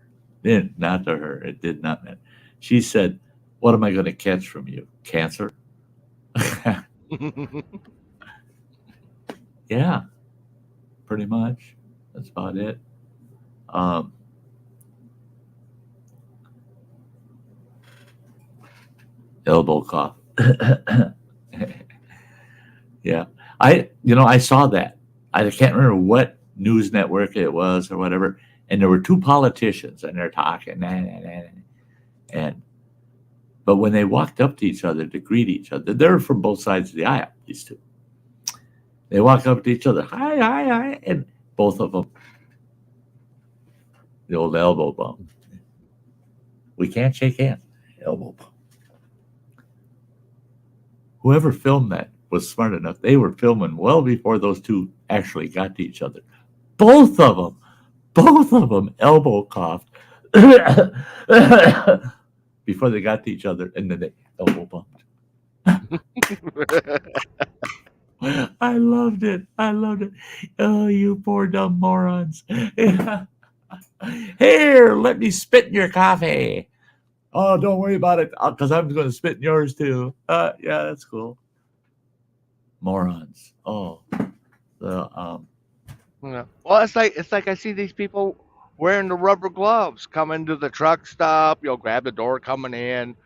Not to her. It did not matter. She said, what am I going to catch from you? Cancer? Yeah, pretty much. That's about it. elbow cough. Yeah. I saw that. I can't remember what news network it was or whatever. And there were two politicians and they're talking. And but when they walked up to each other to greet each other, they're from both sides of the aisle, these two. They walk up to each other, hi, hi, hi, and both of them, the old elbow bump. We can't shake hands. Elbow bump. Whoever filmed that was smart enough. They were filming well before those two actually got to each other. Both of them elbow coughed before they got to each other, and then they elbow bumped. I loved it. Oh, you poor dumb morons. Here, let me spit in your coffee. Oh, don't worry about it, because I'm going to spit in yours too. Yeah, that's cool. Morons. Oh, Well, it's like I see these people wearing the rubber gloves coming to the truck stop. Grab the door coming in.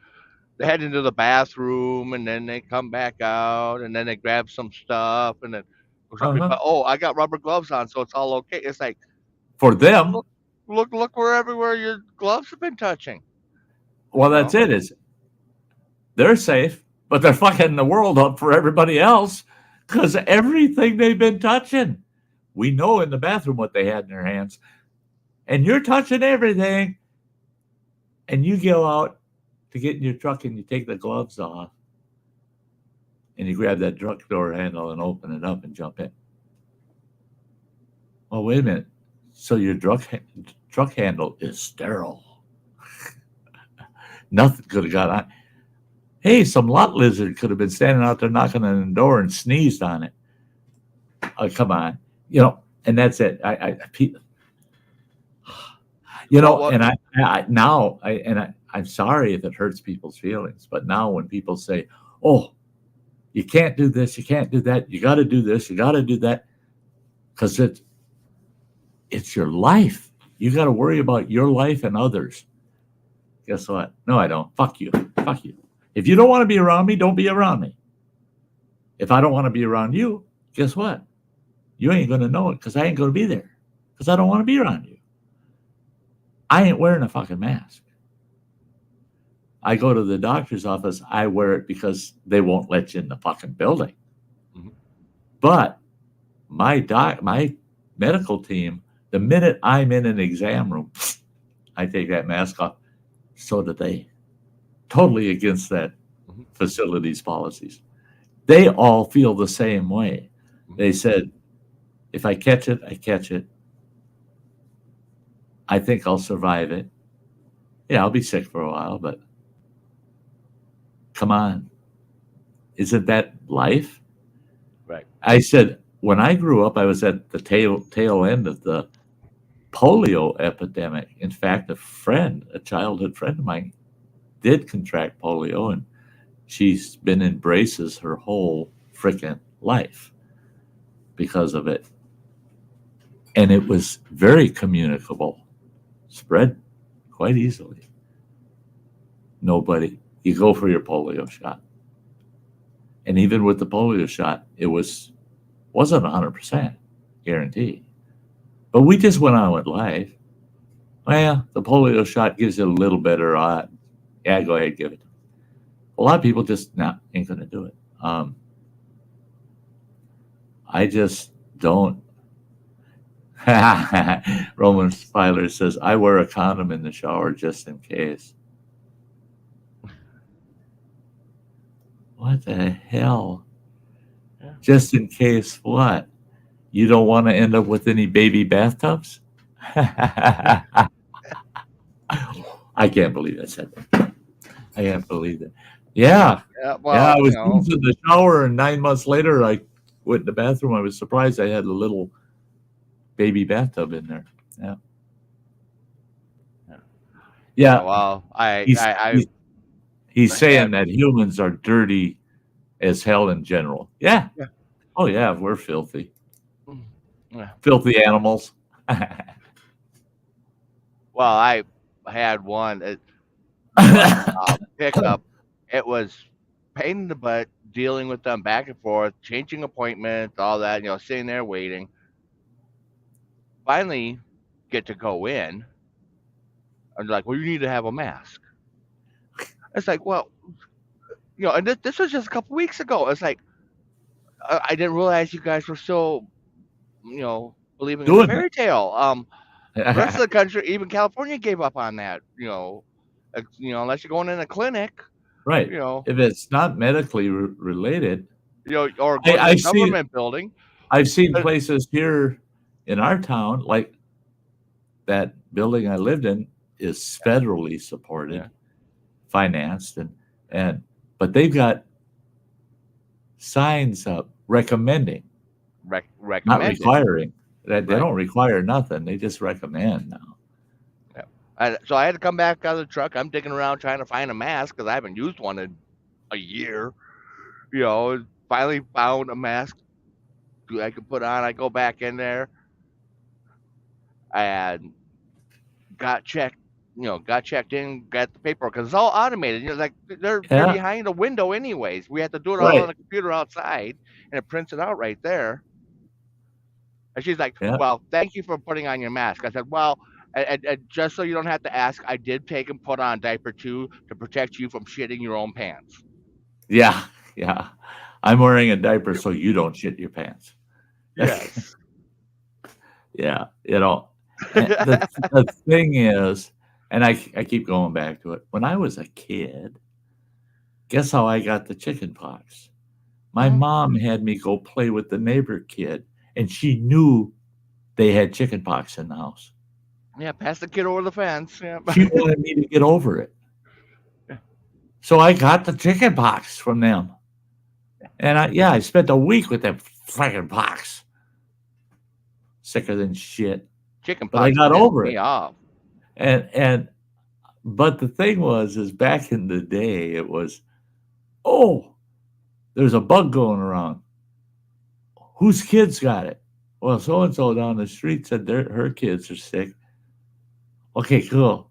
They head into the bathroom, and then they come back out, and then they grab some stuff, and then oh, I got rubber gloves on, so it's all okay. It's like, for them. Look where everywhere your gloves have been touching. Well, that's it. Is they're safe, but they're fucking the world up for everybody else because everything they've been touching. We know in the bathroom what they had in their hands, and you're touching everything, and you go out to get in your truck and you take the gloves off, and you grab that truck door handle and open it up and jump in. Oh, wait a minute. So your truck handle is sterile. Nothing could have got on. Hey, some lot lizard could have been standing out there knocking on the door and sneezed on it. Oh, come on. And that's it. I'm sorry if it hurts people's feelings, but now when people say, oh, you can't do this, you can't do that, you got to do this, you got to do that, because it's your life. You got to worry about your life and others. Guess what? No, I don't. Fuck you. If you don't want to be around me, don't be around me. If I don't want to be around you, guess what? You ain't going to know it because I ain't going to be there because I don't want to be around you. I ain't wearing a fucking mask. I go to the doctor's office. I wear it because they won't let you in the fucking building. Mm-hmm. But my medical team, the minute I'm in an exam room, I take that mask off. So do they. Totally against that facility's policies. They all feel the same way. They said, if I catch it, I catch it. I think I'll survive it. Yeah, I'll be sick for a while, but come on. Isn't that life? Right. I said, when I grew up, I was at the tail end of the polio epidemic. In fact, a childhood friend of mine did contract polio, and she's been in braces her whole freaking life because of it. And it was very communicable, spread quite easily. You go for your polio shot. And even with the polio shot, it wasn't 100% guaranteed. But we just went on with life. Well, the polio shot gives you a little better odds. Yeah, go ahead, give it. A lot of people just ain't going to do it. I just don't. Roman Filer says, I wear a condom in the shower just in case. What the hell? Yeah. Just in case what? You don't want to end up with any baby bathtubs? I can't believe I said that. I can't believe it. Yeah. I was in the shower, and 9 months later, I went in the bathroom. I was surprised I had a little baby bathtub in there. Yeah. Well, he's saying that humans are dirty as hell in general. Yeah. Oh, yeah, we're filthy. Yeah. Filthy animals. Well, I had one pickup it was pain in the butt dealing with them back and forth, changing appointments, all that. Sitting there waiting. Finally, get to go in, and they're like, "Well, you need to have a mask." It's like, well, and this was just a couple weeks ago. It's like I didn't realize you guys were so, believing in the Doing fairy tale. The rest of that. the country, even California, gave up on that. Unless you're going in a clinic, Right. you know, If it's not medically related, or I, going to a I see. government building. I've seen But places here in our town, like that building I lived in, is federally supported, yeah, financed, and but they've got signs up recommending, not recommended. requiring. That they Right. don't require nothing; they just recommend now. Yeah. So I had to come back out of the truck. I'm digging around trying to find a mask because I haven't used one in a year. Finally found a mask I could put on. I go back in there and got checked. Got checked in, got the paperwork because it's all automated. Like they're Yeah, behind a window anyways. We have to do it all on right. the computer outside, and it prints it out right there. And she's like, Yeah, "Well, thank you for putting on your mask." I said, "Well, and just so you don't have to ask, I did take and put on a diaper too to protect you from shitting your own pants." yeah, yeah. I'm wearing a diaper so you don't shit your pants. Yes. Yeah, and the thing is, and I keep going back to it. When I was a kid, guess how I got the chicken pox? My Mhm. mom had me go play with the neighbor kid, and she knew they had chicken pox in the house. Yeah, pass the kid over the fence. Yeah. She wanted me to get over it. So I got the chicken pox from them. And I spent a week with them fucking pox. Sicker than shit. Chicken But I pox got pissed over me it. off. And but the thing is back in the day it was, oh, there's a bug going around. Whose kids got it? Well, so and so down the street said her kids are sick. Okay, cool.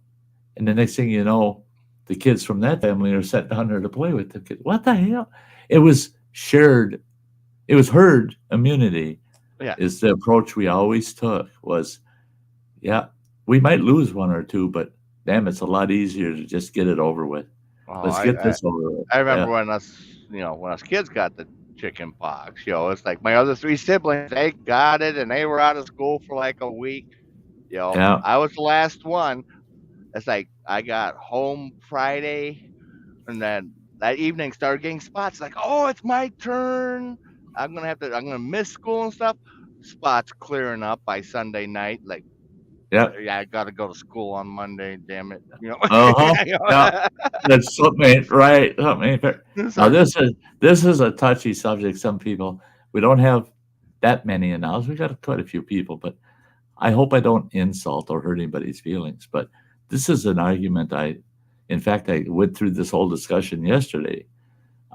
And the next thing you know, the kids from that family are sent down there to play with the kids. What the hell? It was shared. It was herd immunity. Yeah. Is the approach we always took. Was, yeah, we might lose one or two, but damn, it's a lot easier to just get it over with. Oh, Let's get this over with. I remember Yeah, when us kids got the chicken pox. It's like my other three siblings, they got it and they were out of school for like a week. yeah, I was the last one. It's like I got home Friday, and then that evening started getting spots. Like, oh, it's my turn. I'm gonna miss school and stuff. Spots clearing up by Sunday night. Like, yeah. yeah, I got to go to school on Monday. Damn it, Uh huh. Yeah. That's something ain't right. Something ain't fair. Now So, this is a touchy subject. Some people, we don't have that many in-house. We got quite a few people, but I hope I don't insult or hurt anybody's feelings. But this is an argument. In fact, I went through this whole discussion yesterday.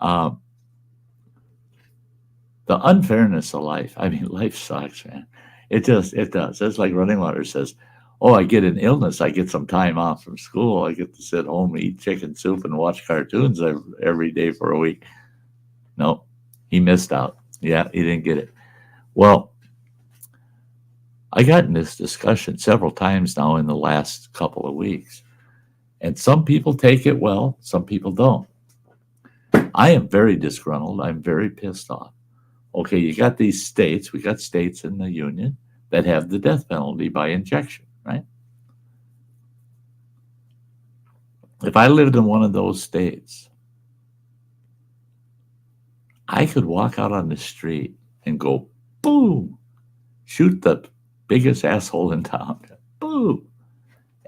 Um, the unfairness of life. I mean, life sucks, man. It does. It's like Running Water says, oh, I get an illness, I get some time off from school, I get to sit home, eat chicken soup, and watch cartoons every day for a week. No, he missed out. Yeah, he didn't get it. Well, I got in this discussion several times now in the last couple of weeks, and some people take it well, some people don't. I am very disgruntled. I'm very pissed off. Okay, you got these states, we got states in the union that have the death penalty by injection, right? If I lived in one of those states, I could walk out on the street and go, boom, shoot the biggest asshole in town, boom,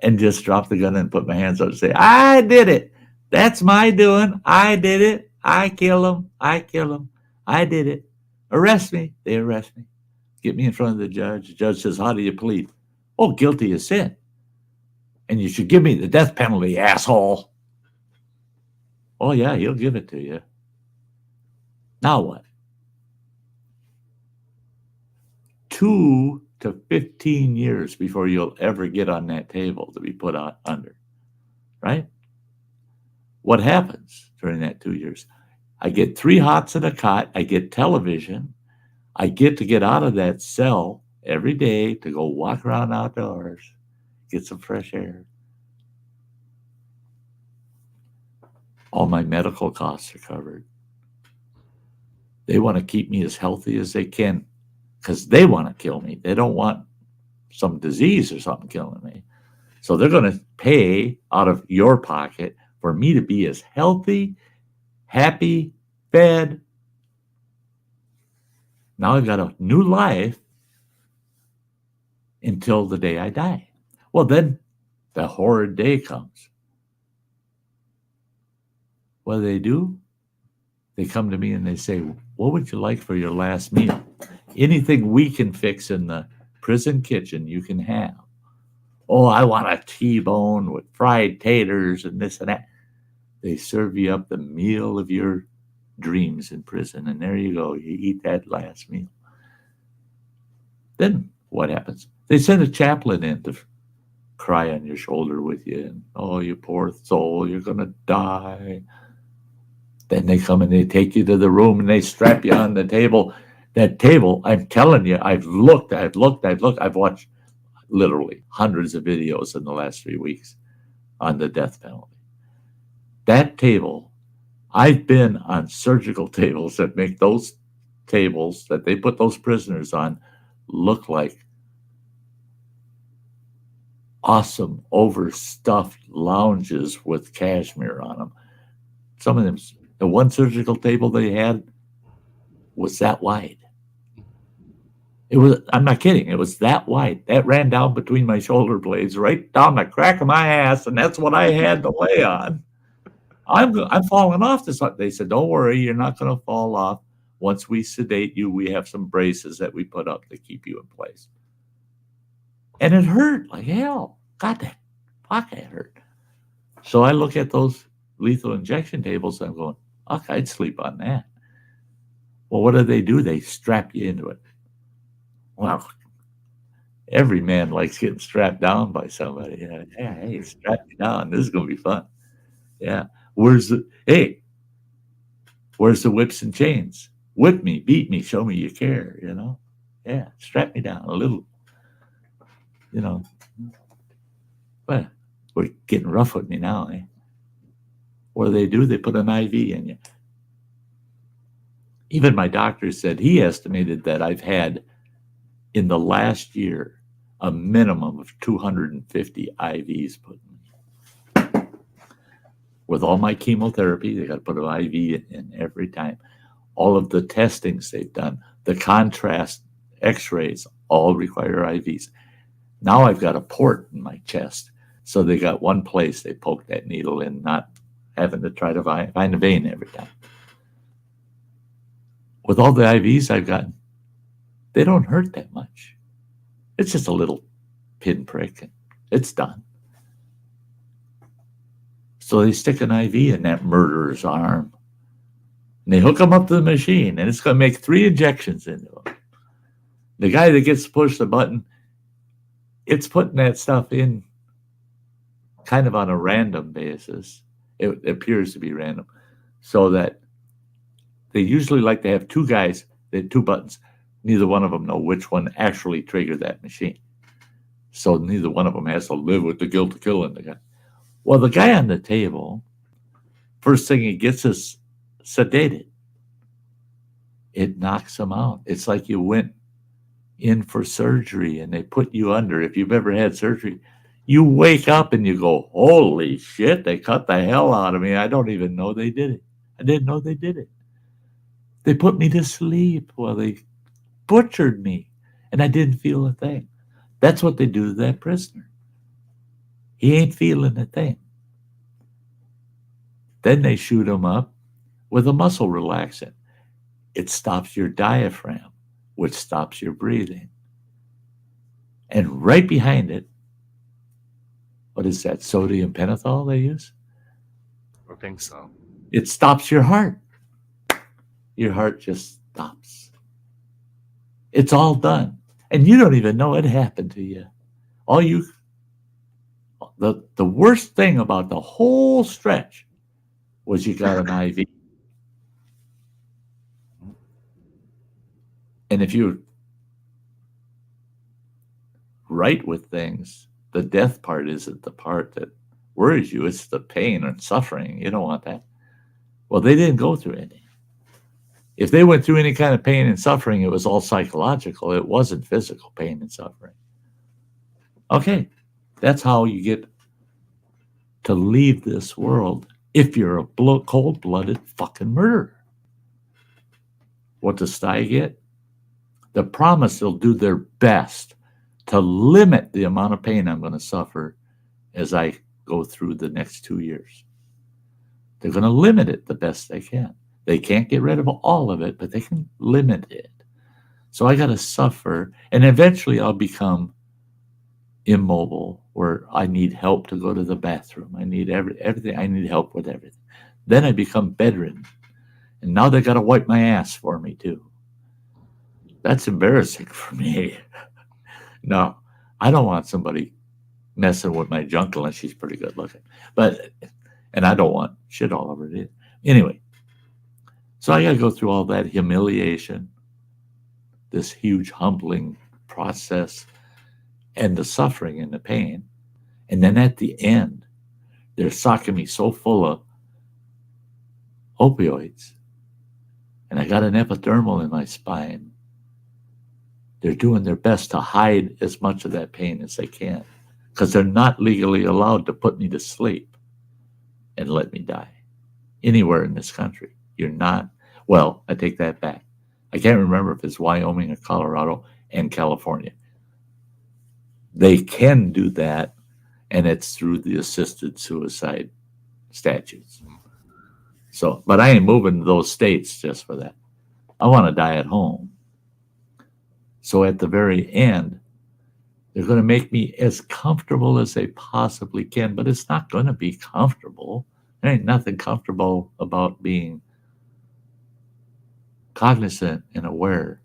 and just drop the gun and put my hands up and say, I did it. That's my doing. I did it. I kill him. I kill him. I did it. Arrest me. They arrest me. Get me in front of the judge. The judge says, how do you plead? Oh, guilty as sin. And you should give me the death penalty, asshole. Oh, yeah, he'll give it to you. Now what? 2 to 15 years before you'll ever get on that table to be put out under, right? what happens during that 2 years? I get 3 hots and a cot. I get television. I get out of that cell every day to go walk around outdoors, get some fresh air. All my medical costs are covered. They want to keep me as healthy as they can because they want to kill me. They don't want some disease or something killing me. So they're going to pay out of your pocket for me to be as healthy, happy, fed. Now I've got a new life until the day I die. Well, then the horrid day comes. What do? They come to me and they say, what would you like for your last meal? Anything we can fix in the prison kitchen you can have. Oh, I want a T-bone with fried taters and this and that. They serve you up the meal of your dreams in prison, and there you go. You eat that last meal. Then what happens? They send a chaplain in to cry on your shoulder with you. And, oh, you poor soul, you're going to die. Then they come and they take you to the room and they strap you on the table. That table, I'm telling you, I've watched literally hundreds of videos in the last 3 weeks on the death penalty. That table, I've been on surgical tables that make those tables that they put those prisoners on look like awesome overstuffed lounges with cashmere on them. Some of them, the one surgical table they had was that wide. It was, I'm not kidding, it was that wide. That ran down between my shoulder blades, right down the crack of my ass, and that's what I had to lay on. I'm falling off this. They said, don't worry, you're not going to fall off. Once we sedate you, we have some braces that we put up to keep you in place. And it hurt like hell. God, that hurt. So I look at those lethal injection tables and I'm going, fuck, I'd sleep on that. Well, what do? They strap you into it. Well, every man likes getting strapped down by somebody. Yeah, hey, strap me down. This is going to be fun. Yeah. Where's the whips and chains? Whip me, beat me, show me you care, you know? Yeah, strap me down a little, you know. But we're getting rough with me now, eh? What do? They put an IV in you. Even my doctor said he estimated that I've had in the last year a minimum of 250 IVs put in. With all my chemotherapy, they got to put an IV in every time. All of the testings they've done, the contrast x-rays, all require IVs. Now I've got a port in my chest. So they got one place they poke that needle in, not having to try to find a vein every time. With all the IVs I've gotten, they don't hurt that much. It's just a little pinprick and it's done. So they stick an IV in that murderer's arm. And they hook him up to the machine, and it's going to make 3 injections into him. The guy that gets to push the button, it's putting that stuff in kind of on a random basis. It appears to be random. So that they usually like to have 2 guys, they have 2 buttons. Neither one of them know which one actually triggered that machine. So neither one of them has to live with the guilt of killing the guy. Well, the guy on the table, first thing he gets is sedated. It knocks him out. It's like you went in for surgery and they put you under. If you've ever had surgery, you wake up and you go, holy shit, they cut the hell out of me. I don't even know they did it. I didn't know they did it. They put me to sleep while they butchered me, and I didn't feel a thing. That's what they do to that prisoner. He ain't feeling a thing. Then they shoot him up with a muscle relaxant. It stops your diaphragm, which stops your breathing. And right behind it, what is that, sodium pentothal they use? I think so. It stops your heart. Your heart just stops. It's all done. And you don't even know it happened to you. The worst thing about the whole stretch was you got an IV. And if you're right with things, the death part isn't the part that worries you. It's the pain and suffering. You don't want that. Well, they didn't go through any. If they went through any kind of pain and suffering, it was all psychological. It wasn't physical pain and suffering. Okay, that's how you get to leave this world if you're a cold-blooded fucking murderer. What does Sty get? The promise they'll do their best to limit the amount of pain I'm going to suffer as I go through the next 2 years. They're going to limit it the best they can. They can't get rid of all of it, but they can limit it. So I got to suffer, and eventually I'll become immobile, where I need help to go to the bathroom. I need everything. I need help with everything. Then I become bedridden, and now they got to wipe my ass for me too. That's embarrassing for me. No, I don't want somebody messing with my junk unless she's pretty good looking. And I don't want shit all over it either. Anyway, so I got to go through all that humiliation, this huge humbling process, and the suffering and the pain. And then at the end, they're socking me so full of opioids, and I got an epidermal in my spine. They're doing their best to hide as much of that pain as they can, because they're not legally allowed to put me to sleep and let me die anywhere in this country. You're not. Well, I take that back. I can't remember if it's Wyoming or Colorado and California. They can do that, and it's through the assisted suicide statutes. So, but I ain't moving to those states just for that. I want to die at home. So at the very end, they're going to make me as comfortable as they possibly can, but it's not going to be comfortable. There ain't nothing comfortable about being cognizant and aware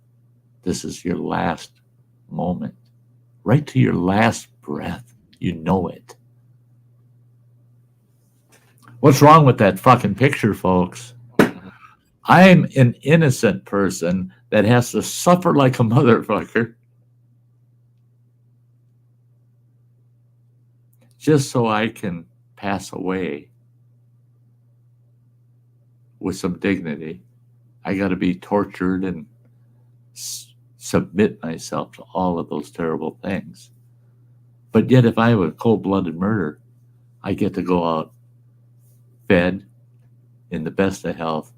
this is your last moment. Right to your last breath. You know it. What's wrong with that fucking picture, folks? I'm an innocent person that has to suffer like a motherfucker just so I can pass away with some dignity. I got to be tortured and submit myself to all of those terrible things. But yet, if I have a cold-blooded murder, I get to go out fed in the best of health,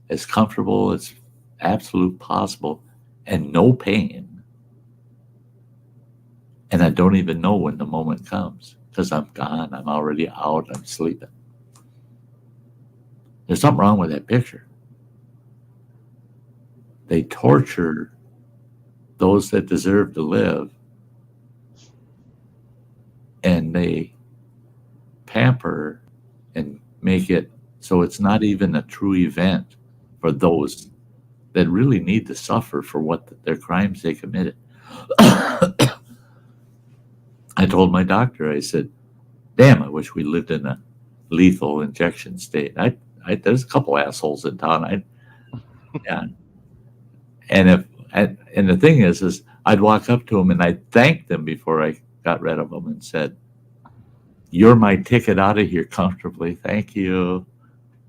as comfortable as absolute possible, and no pain. And I don't even know when the moment comes, because I'm gone. I'm already out. I'm sleeping. There's something wrong with that picture. They torture those that deserve to live, and they pamper and make it so it's not even a true event for those that really need to suffer for what their crimes they committed. I told my doctor, I said, damn, I wish we lived in a lethal injection state. There's a couple assholes in town. Yeah. And the thing is I'd walk up to them and I'd thank them before I got rid of them and said, you're my ticket out of here comfortably. Thank you.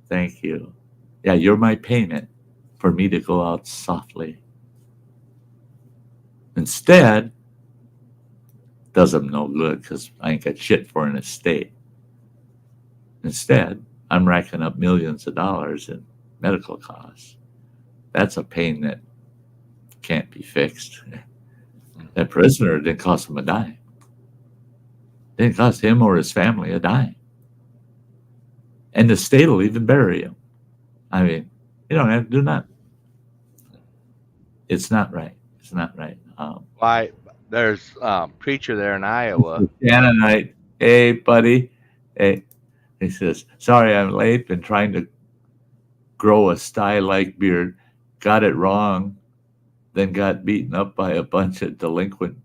Thank you. Yeah, you're my payment for me to go out softly. Instead, does them no good because I ain't got shit for an estate. Instead, I'm racking up millions of dollars in medical costs. That's a pain that can't be fixed. That prisoner didn't cost him a dime. Didn't cost him or his family a dime. And the state will even bury him. I mean, you don't have to do nothing. It's not right. It's not right. Why? There's preacher there in Iowa. Canaanite, hey, buddy. Hey, he says, sorry I'm late. Been trying to grow a Sty-like beard. Got it wrong. Then got beaten up by a bunch of delinquent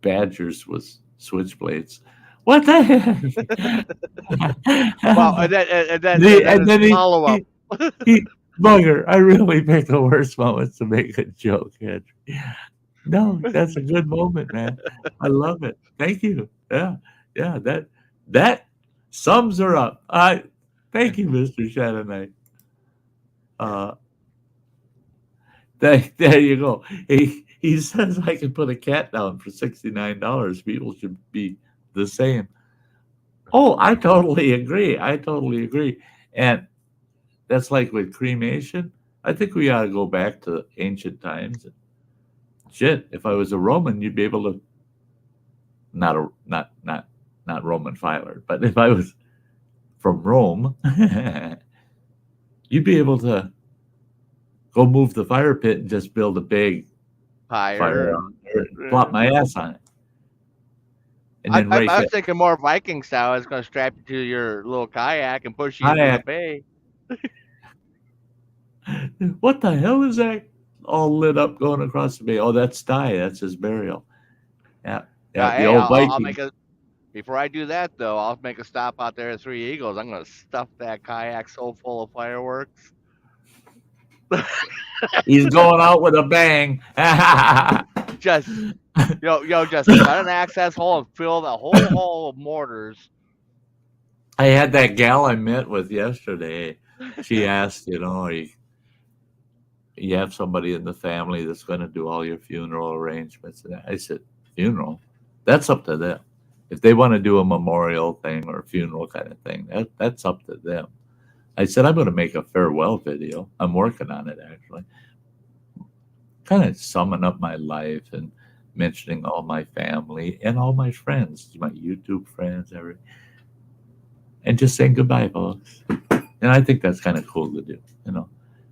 badgers with switchblades. What the heck? Well, and then And then his follow up. he bugger. I really picked the worst moments to make a joke, Henry. No, that's a good moment, man. I love it. Thank you. Yeah, yeah. That sums her up. Thank you, Mr. Shadownight. There you go. He says I can put a cat down for $69. People should be the same. Oh, I totally agree. I totally agree. And that's like with cremation. I think we ought to go back to ancient times. Shit, if I was a Roman, you'd be able to not Roman Filer, but if I was from Rome, you'd be able to go move the fire pit and just build a big fire on there and plop my ass on it. And then I was thinking more Viking style. It's going to strap you to your little kayak and push you into the bay. What the hell is that all lit up going across the bay? Oh, that's Sty. That's his burial. Yeah. Yeah, Hey, I'll make before I do that, though, I'll make a stop out there at Three Eagles. I'm going to stuff that kayak so full of fireworks. He's going out with a bang. just cut an access hole and fill the whole hole of mortars. I had that gal I met with yesterday. She asked, you have somebody in the family that's going to do all your funeral arrangements. And I said, funeral? That's up to them. If they want to do a memorial thing or a funeral kind of thing, that's up to them. I said, I'm going to make a farewell video. I'm working on it, actually. Kind of summing up my life and mentioning all my family and all my friends, my YouTube friends, everything. And just saying goodbye, folks. And I think that's kind of cool to do,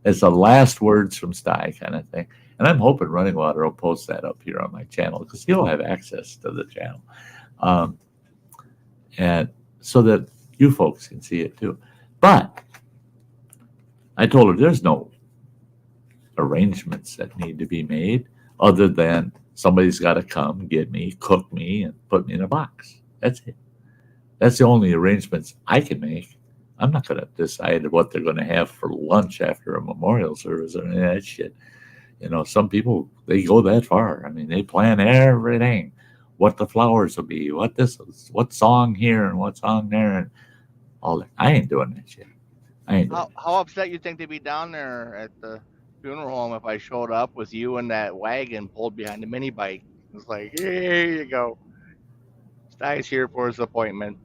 It's the last words from Sty kind of thing. And I'm hoping Running Water will post that up here on my channel because he'll have access to the channel. And so that you folks can see it too. But I told her there's no arrangements that need to be made other than somebody's got to come, get me, cook me, and put me in a box. That's it. That's the only arrangements I can make. I'm not going to decide what they're going to have for lunch after a memorial service or any of that shit. Some people, they go that far. I mean, they plan everything. What the flowers will be, what song here and what song there, and all that. I ain't doing that shit. How upset you think they'd be down there at the funeral home if I showed up with you and that wagon pulled behind the mini bike? It's like, here you go. Sty's here for his appointment.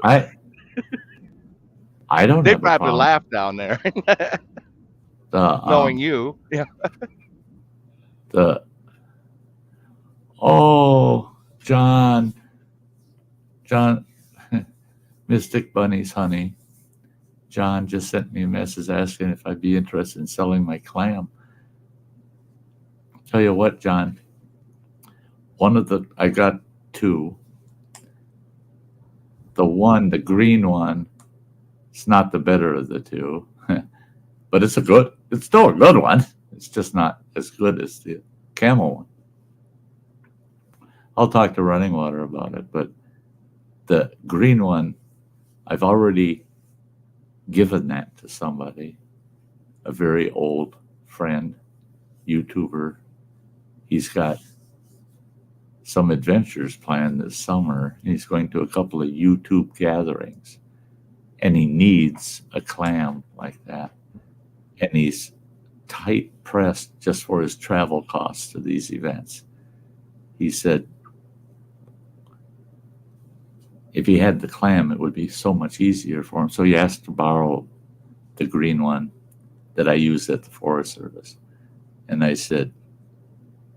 I don't. They probably laugh down there, knowing you. Yeah. John, Mystic Bunny's honey. John just sent me a message asking if I'd be interested in selling my clam. Tell you what, John. I got two. The green one, it's not the better of the two, but it's still a good one. It's just not as good as the camel one. I'll talk to Running Water about it, but the green one, I've already given that to somebody, a very old friend, YouTuber. He's got some adventures planned this summer. He's going to a couple of YouTube gatherings, and he needs a clam like that. And he's tight pressed just for his travel costs to these events. He said, if he had the clam, it would be so much easier for him. So he asked to borrow the green one that I used at the Forest Service. And I said,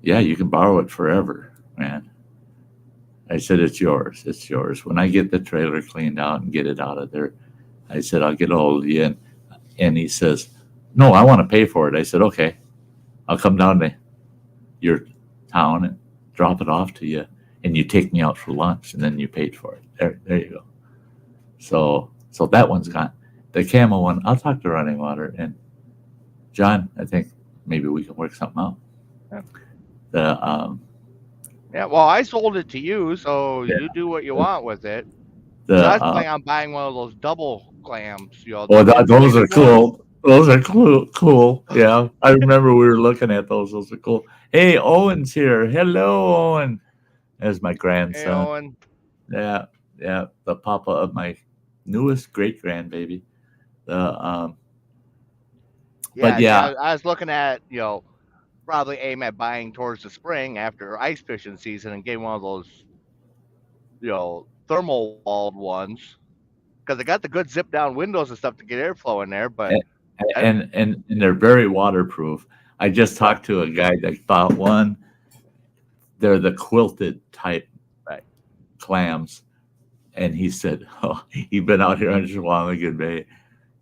yeah, you can borrow it forever, man. I said, it's yours. It's yours. When I get the trailer cleaned out and get it out of there, I said, I'll get a hold of you. And he says, no, I want to pay for it. I said, okay, I'll come down to your town and drop it off to you. And you take me out for lunch, and then you paid for it. There you go. So that one's gone. The camel one, I'll talk to Running Water. And John, I think maybe we can work something out. Yeah, well, I sold it to you, so Yeah. you do what you want with it. The So I was planning on buying one of those double clams, oh, the those are insulated ones. cool. Those are cool. Cool. Yeah, I remember we were looking at those. Those are cool. Hey, Owen's here. Hello, Owen. There's my Hey, grandson. Owen. Yeah, yeah, the papa of my newest great grandbaby. The but Yeah, see, yeah, I was looking at, probably aim at buying towards the spring after ice fishing season and getting one of those, thermal walled ones because they got the good zip down windows and stuff to get airflow in there. But a- I, and they're very waterproof. I just right, talked to a guy that bought one. They're the quilted type right, clams, and he said, "Oh, he'd been out here on Chequamegon Bay."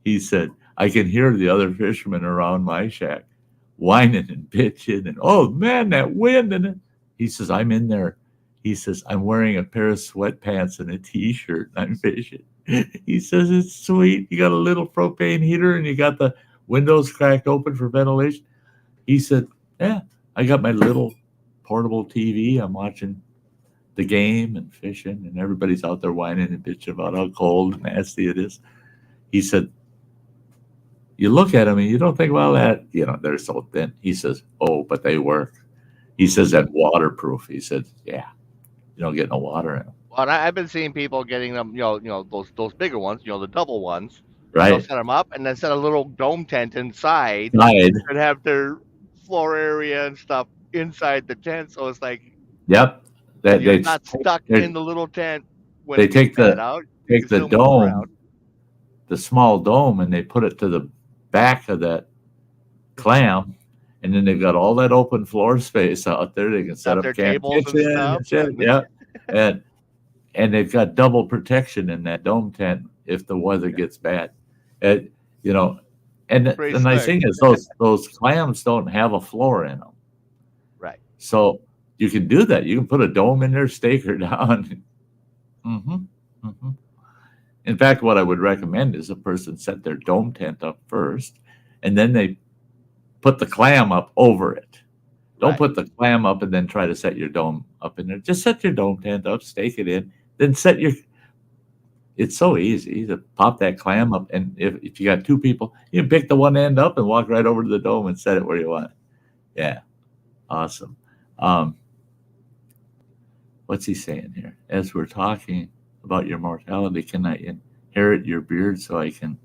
He said, "I can hear the other fishermen around my shack whining and bitching, and oh man, that wind!" And he says, "I'm in there." He says, "I'm wearing a pair of sweatpants and a t-shirt, and I'm fishing." He says, "It's sweet. You got a little propane heater, and you got the windows cracked open for ventilation." He said, "Yeah, I got my little portable TV. I'm watching the game and fishing, and everybody's out there whining and bitching about how cold and nasty it is." He said, "You look at them and you don't think, well, they're so thin." He says, "Oh, but they work." He says, "And waterproof." He said, "Yeah, you don't get no water in them." well, and I've been seeing people getting them, those bigger ones, the double ones, and they'll Right? set them up and then set a little dome tent inside Side. and have their floor area and stuff inside the tent. So it's like Yep. That you're not stuck in the little tent when they it gets take bad the out. You can take the still move dome, around. the small dome, and they put it to the back of that clam, and then they've got all that open floor space out there. They can set Have up their camp tables and kitchen stuff. and shit. Yeah, and they've got double protection in that dome tent if the weather gets bad. And you know, and Pretty the nice slick. thing is those clams don't have a floor in them, Right. so you can do that. You can put a dome in there, stake her down. hmm hmm In fact, what I would recommend is a person set their dome tent up first, and then they put the clam up over it. Don't Right. put the clam up and then try to set your dome up in there. Just set your dome tent up, stake it in, then set your. It's so easy to pop that clam up, and if you got two people, you can pick the one end up and walk right over to the dome and set it where you want. Yeah, awesome. Um, what's he saying here? As we're talking about your mortality, can I inherit your beard so I can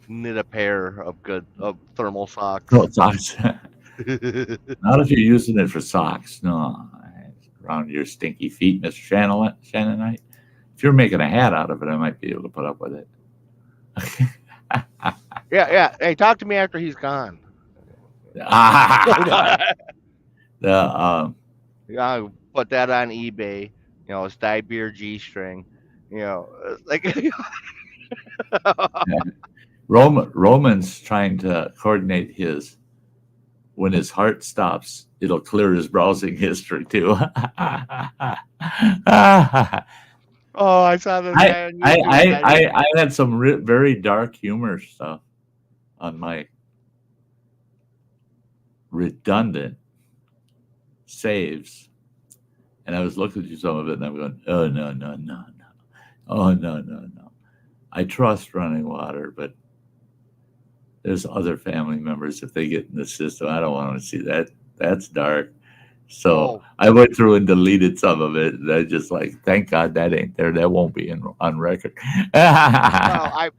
Knit a pair of good of thermal grow socks. socks? Not if you're using it for socks. No, around your stinky feet, Mr. Shannonite. If you're making a hat out of it, I might be able to put up with it. Yeah, yeah. Hey, talk to me after he's gone. the Yeah, put that on eBay. Sty beer G string. Like Roman's trying to coordinate his. When his heart stops, it'll clear his browsing history too. oh, I saw this guy on YouTube. I had some very dark humor stuff on my redundant saves, and I was looking through some of it, and I'm going, "Oh no, no, no, no! Oh no, no, no! I trust running water, but there's other family members. If they get in the system, I don't want to see that. That's dark." So Oh. I went through and deleted some of it. And I just like, thank God that ain't there. That won't be on record. Well, I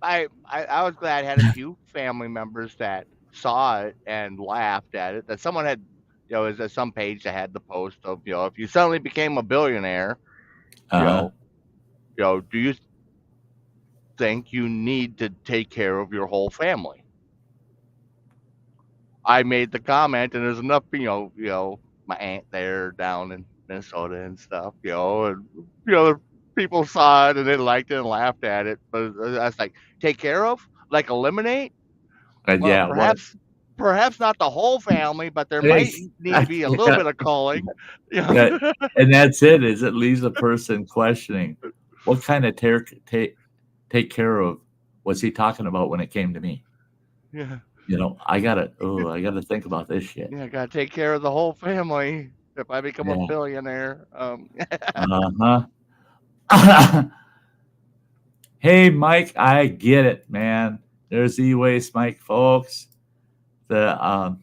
was glad I had a few family members that saw it and laughed at it. That someone had, is there some page that had the post of, if you suddenly became a billionaire, Uh-huh. Do you think you need to take care of your whole family? I made the comment, and there's enough, my aunt there down in Minnesota and stuff, and the people saw it and they liked it and laughed at it. But I was like, take care of, like eliminate. And Well, yeah, what? perhaps not the whole family, but there might need to be a little bit of culling. Yeah, and that's it. Is it leaves a person questioning what kind of take care of was he talking about when it came to me? Yeah, I gotta think about this shit. yeah, gotta take care of the whole family. if I become a Yeah. billionaire. Uh-huh. Hey, Mike, I get it, man. There's e-waste, Mike, folks. Love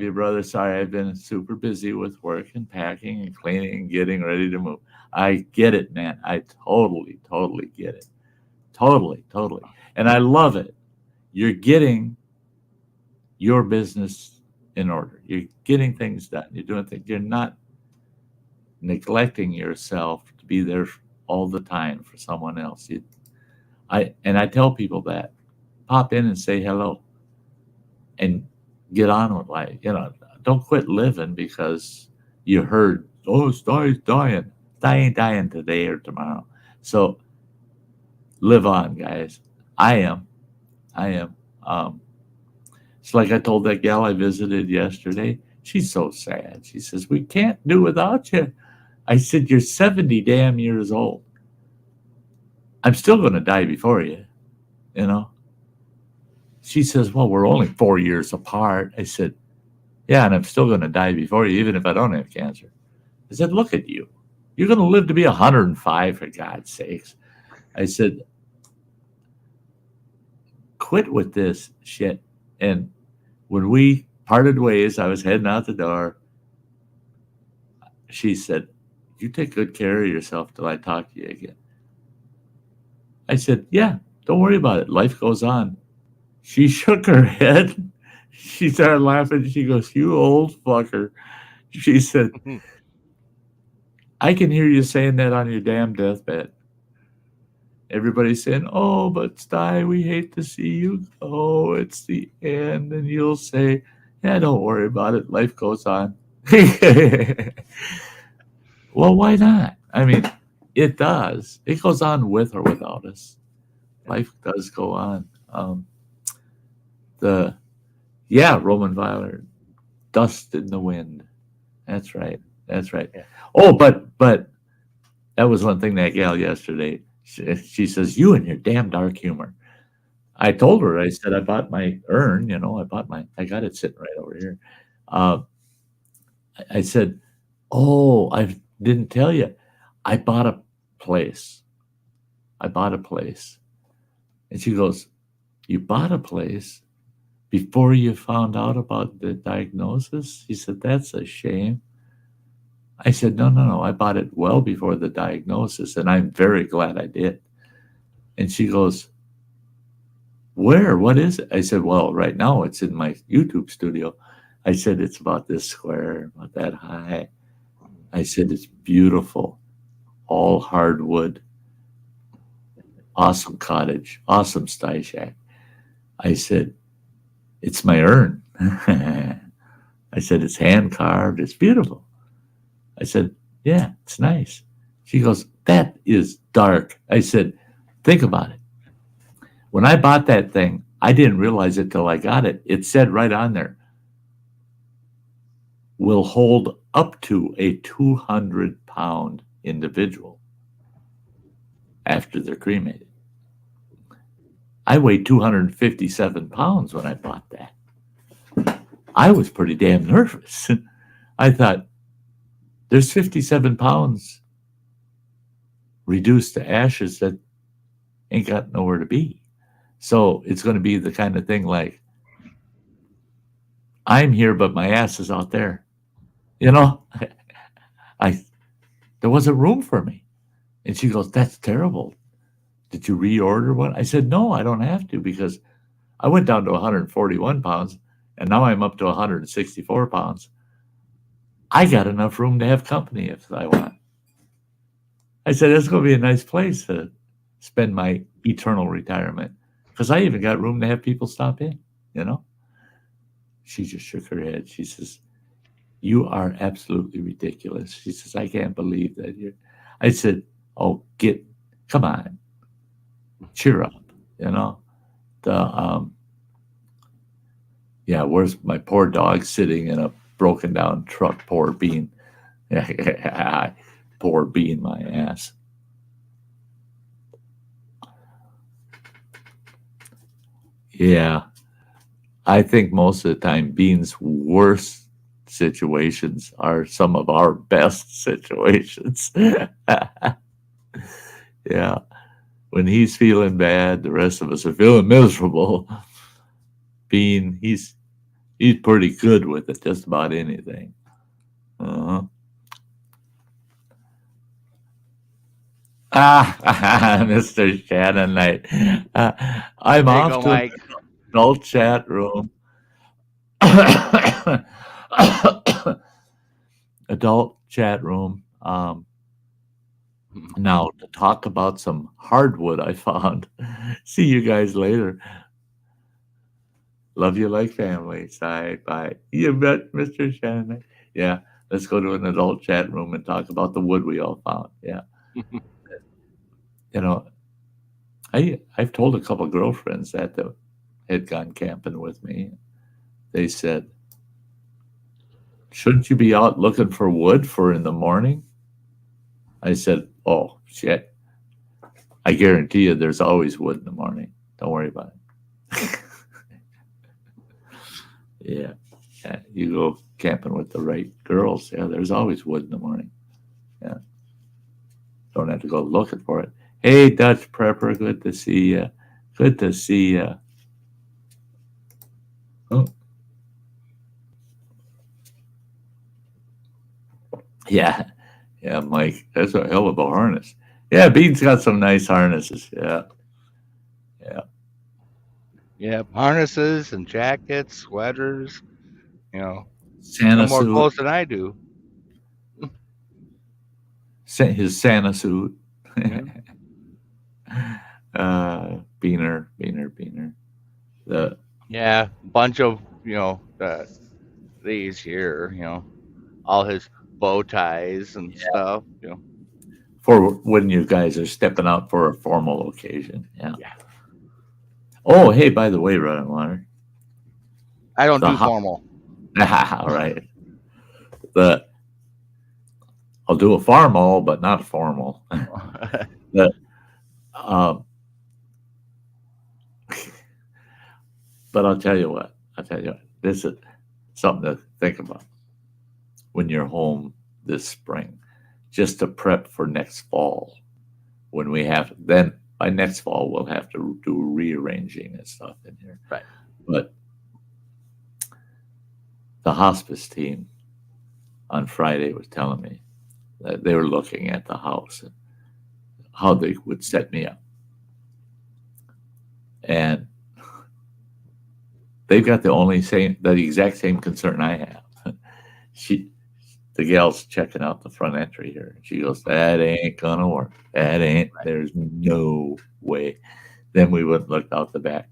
you, brother. Sorry, I've been super busy with work and packing and cleaning and getting ready to move. I get it, man. I totally get it. Totally. And I love it. You're getting your business in order. You're getting things done. You're doing things. You're not neglecting yourself to be there all the time for someone else. I tell people that pop in and say hello and get on with life. Don't quit living because you heard, oh, Sty's dying. Sty ain't dying today or tomorrow. So live on, guys. I am. It's like I told that gal I visited yesterday. She's so sad. She says, we can't do without you. I said, you're 70 damn years old. I'm still going to die before you, you know? She says, well, we're only 4 years apart. I said, yeah, and I'm still going to die before you, even if I don't have cancer. I said, look at you. You're going to live to be 105, for God's sakes. I said, quit with this shit. And when we parted ways, I was heading out the door. She said, you take good care of yourself till I talk to you again. I said, yeah, don't worry about it. Life goes on. She shook her head. She started laughing. She goes, you old fucker. She said, I can hear you saying that on your damn deathbed. Everybody's saying, oh, but Sty, we hate to see you go. It's the end. And you'll say, yeah, don't worry about it. Life goes on. Well, why not? I mean, it does. It goes on with or without us. Life does go on. Roman Violet, dust in the wind. That's right. Oh, but that was one thing that gal yesterday. She says, you and your damn dark humor. I told her, I said, I bought my urn, I got it sitting right over here. I said, oh, I didn't tell you. I bought a place. And she goes, you bought a place before you found out about the diagnosis? She said, that's a shame. I said, no. I bought it well before the diagnosis, and I'm very glad I did. And she goes, where? What is it? I said, well, right now it's in my YouTube studio. I said, it's about this square, about that high. I said, it's beautiful, all hardwood, awesome cottage, awesome Sty Shack. I said, it's my urn. I said, it's hand carved, it's beautiful. I said, yeah, it's nice. She goes, that is dark. I said, think about it. When I bought that thing, I didn't realize it till I got it. It said right on there, will hold up to a 200-pound individual after they're cremated. I weighed 257 pounds when I bought that. I was pretty damn nervous. I thought, there's 57 pounds reduced to ashes that ain't got nowhere to be. So it's going to be the kind of thing like, I'm here, but my ass is out there. There wasn't room for me. And she goes, that's terrible. Did you reorder one? I said, no, I don't have to, because I went down to 141 pounds and now I'm up to 164 pounds. I got enough room to have company if I want. I said, it's going to be a nice place to spend my eternal retirement, because I even got room to have people stop in, She just shook her head. She says, you are absolutely ridiculous. She says, I can't believe that you're. I said, oh, come on, cheer up, where's my poor dog sitting in a broken down truck? Poor Bean. Poor Bean, my ass. Yeah. I think most of the time Bean's worst situations are some of our best situations. Yeah. When he's feeling bad, the rest of us are feeling miserable. He's pretty good with it, just about anything. Uh-huh. Mr. Shannon Knight. I'm There you off go, to an Mike. adult chat room. Adult chat room. Now to talk about some hardwood I found. See you guys later. Love you like family. Sty. Bye. You bet, Mr. Shannon. Yeah, let's go to an adult chat room and talk about the wood we all found. Yeah. You know, I've told a couple of girlfriends that had gone camping with me. They said, shouldn't you be out looking for wood for in the morning? I said, oh, shit. I guarantee you there's always wood in the morning. Don't worry about it. Yeah. You go camping with the right girls. Yeah, there's always wood in the morning. Yeah. Don't have to go looking for it. Hey, Dutch Prepper, good to see you. Good to see you. Oh. Yeah. Yeah, Mike, that's a hell of a harness. Yeah, Bean's got some nice harnesses. Yeah. Yeah. Yeah, harnesses and jackets, sweaters. Santa Some more suit. clothes than I do. His Santa suit. Yeah. Beaner. Yeah, bunch of these here. All his bow ties and stuff. For when you guys are stepping out for a formal occasion. Yeah. Yeah. Oh, hey, by the way, Rod and Water. I don't do formal. All right. I'll do a formal, but not formal. But I'll tell you what. This is something to think about when you're home this spring, just to prep for next fall. When we have, then by next fall, we'll have to do rearranging and stuff in here. Right. But the hospice team on Friday was telling me that they were looking at the house and how they would set me up. And they've got the exact same concern I have. The gal's checking out the front entry here. She goes, that ain't gonna work. There's no way. Then we went and looked out the back.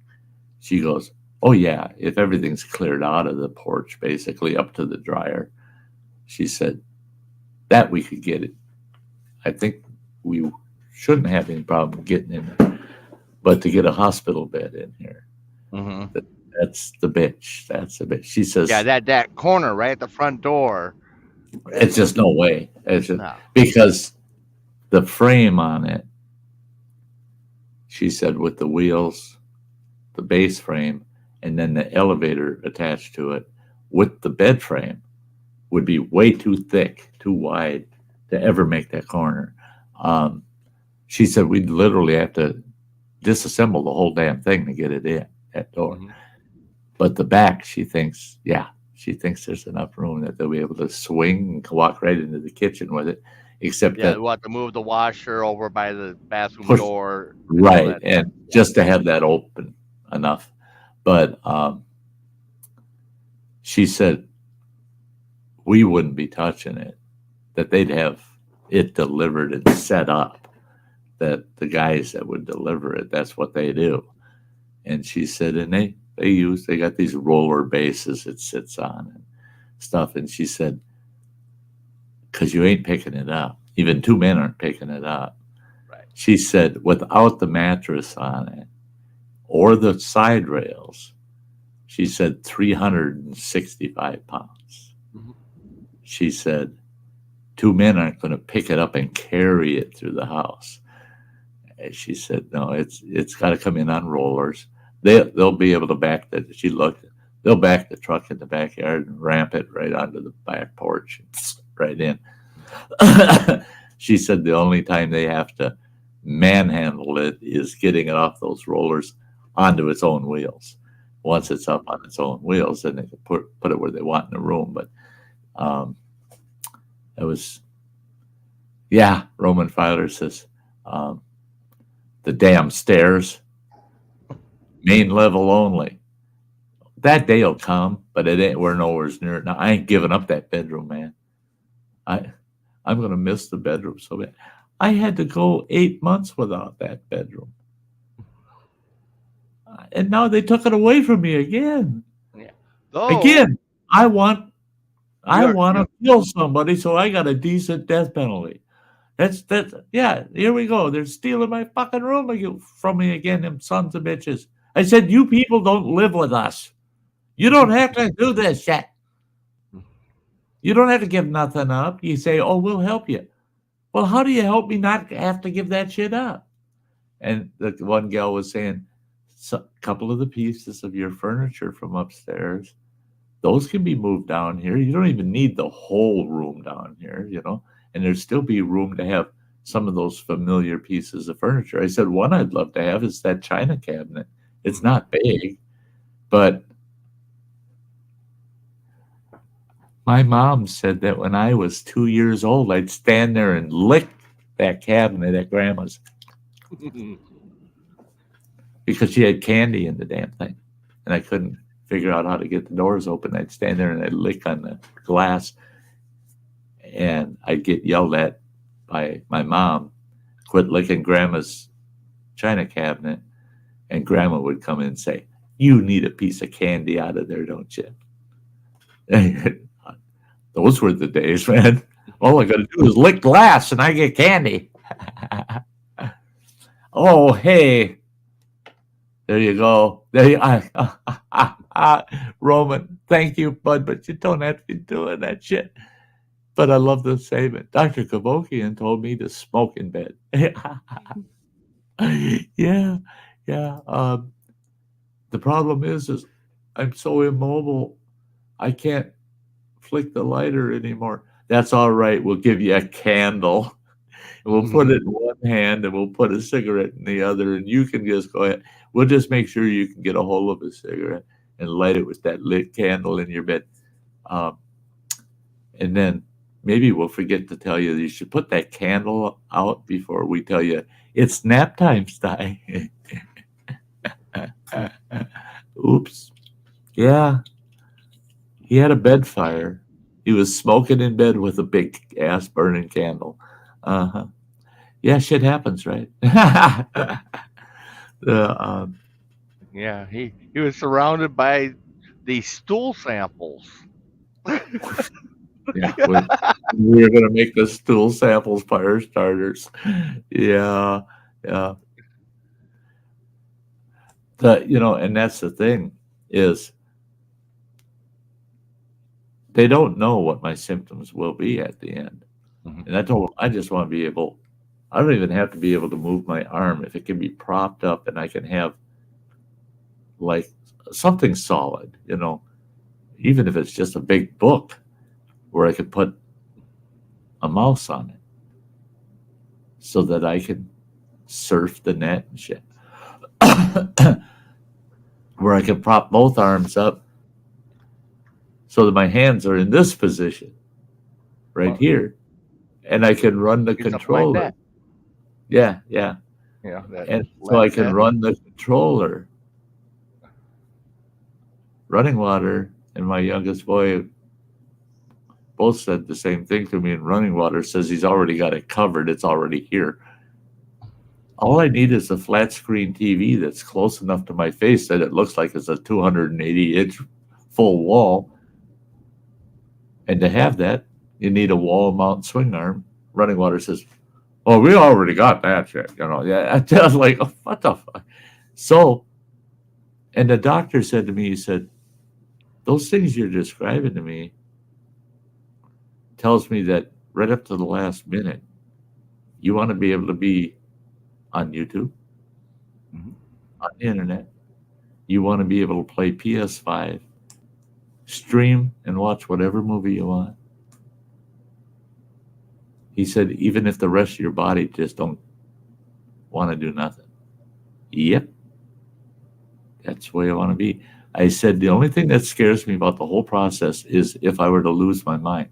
She goes, oh yeah, if everything's cleared out of the porch, basically up to the dryer, she said, that we could get it. I think we shouldn't have any problem getting in there. But to get a hospital bed in here, that's the bitch. That's the bitch. She says, yeah, that corner right at the front door. It's just no way. It's just No. because the frame on it, she said, with the wheels, the base frame, and then the elevator attached to it with the bed frame would be way too thick, too wide to ever make that corner. She said we'd literally have to disassemble the whole damn thing to get it in that door. But the back, she thinks there's enough room that they'll be able to swing and walk right into the kitchen with it. Except that we'll have to move the washer over by the bathroom door. Right, and just to have that open enough. But she said we wouldn't be touching it, that they'd have it delivered and set up, that the guys that would deliver it, that's what they do. And she said, and they got these roller bases it sits on and stuff. And she said, because you ain't picking it up. Even two men aren't picking it up. Right. She said, without the mattress on it or the side rails, she said 365 pounds. She said, two men aren't going to pick it up and carry it through the house. And she said, no, it's got to come in on rollers. They'll be able to back that. She looked, They'll back the truck in the backyard and ramp it right onto the back porch, right in. She said the only time they have to manhandle it is getting it off those rollers onto its own wheels. Once it's up on its own wheels, then they can put it where they want in the room. But it was, yeah, Roman Filer says, the damn stairs, main level only. That day will come, but it ain't. We're nowhere near it now. I ain't giving up that bedroom, man. I'm gonna miss the bedroom so bad. I had to go 8 months without that bedroom, and now they took it away from me again. Yeah. Again, I want You're- to kill somebody, so I got a decent death penalty. That's yeah. Here we go. They're stealing my fucking room from me again. Them sons of bitches. I said, you people don't live with us. You don't have to do this shit. You don't have to give nothing up. You say, oh, we'll help you. Well, how do you help me not have to give that shit up? And the one gal was saying, a couple of the pieces of your furniture from upstairs, those can be moved down here. You don't even need the whole room down here, and there'd still be room to have some of those familiar pieces of furniture. I said, one I'd love to have is that china cabinet. It's not big, but my mom said that when I was 2 years old, I'd stand there and lick that cabinet at Grandma's because she had candy in the damn thing, and I couldn't figure out how to get the doors open. I'd stand there and I'd lick on the glass, and I'd get yelled at by my mom, quit licking Grandma's china cabinet, and Grandma would come in and say, you need a piece of candy out of there, don't you? Those were the days, man. All I got to do is lick glass and I get candy. Oh, hey. There you go. Roman, thank you, bud, but you don't have to be doing that shit. But I love the statement. Dr. Kevokian told me to smoke in bed. Yeah. The problem is I'm so immobile, I can't flick the lighter anymore. That's all right. We'll give you a candle. And we'll put it in one hand and we'll put a cigarette in the other, and you can just go ahead. We'll just make sure you can get a hold of a cigarette and light it with that lit candle in your bed. And then maybe we'll forget to tell you that you should put that candle out before we tell you it's nap time, Sty. Oops. Yeah. He had a bed fire. He was smoking in bed with a big ass burning candle. Uh-huh. Yeah, shit happens, right? Yeah, he was surrounded by these stool samples. Yeah, we were going to make the stool samples fire starters. Yeah. And that's the thing is they don't know what my symptoms will be at the end. Mm-hmm. And I just want to be able, I don't even have to be able to move my arm. If it can be propped up and I can have like something solid, even if it's just a big book where I could put a mouse on it so that I can surf the net and shit. Where I can prop both arms up so that my hands are in this position right here, and I can run the controller. Like Yeah. And so I can that. run the controller. Running Water and my youngest boy both said the same thing to me, and Running Water says he's already got it covered. It's already here. All I need is a flat screen TV that's close enough to my face that it looks like it's a 280-inch full wall. And to have that, you need a wall mount swing arm. Running Water says, oh, we already got that shit. Yeah, I was like, oh, what the fuck? So, and the doctor said to me, he said, those things you're describing to me tells me that right up to the last minute, you want to be able to be on YouTube, on the internet. You want to be able to play PS5 stream and watch whatever movie you want. He said, even if the rest of your body just don't want to do nothing. Yep. That's where you want to be. I said, the only thing that scares me about the whole process is if I were to lose my mind.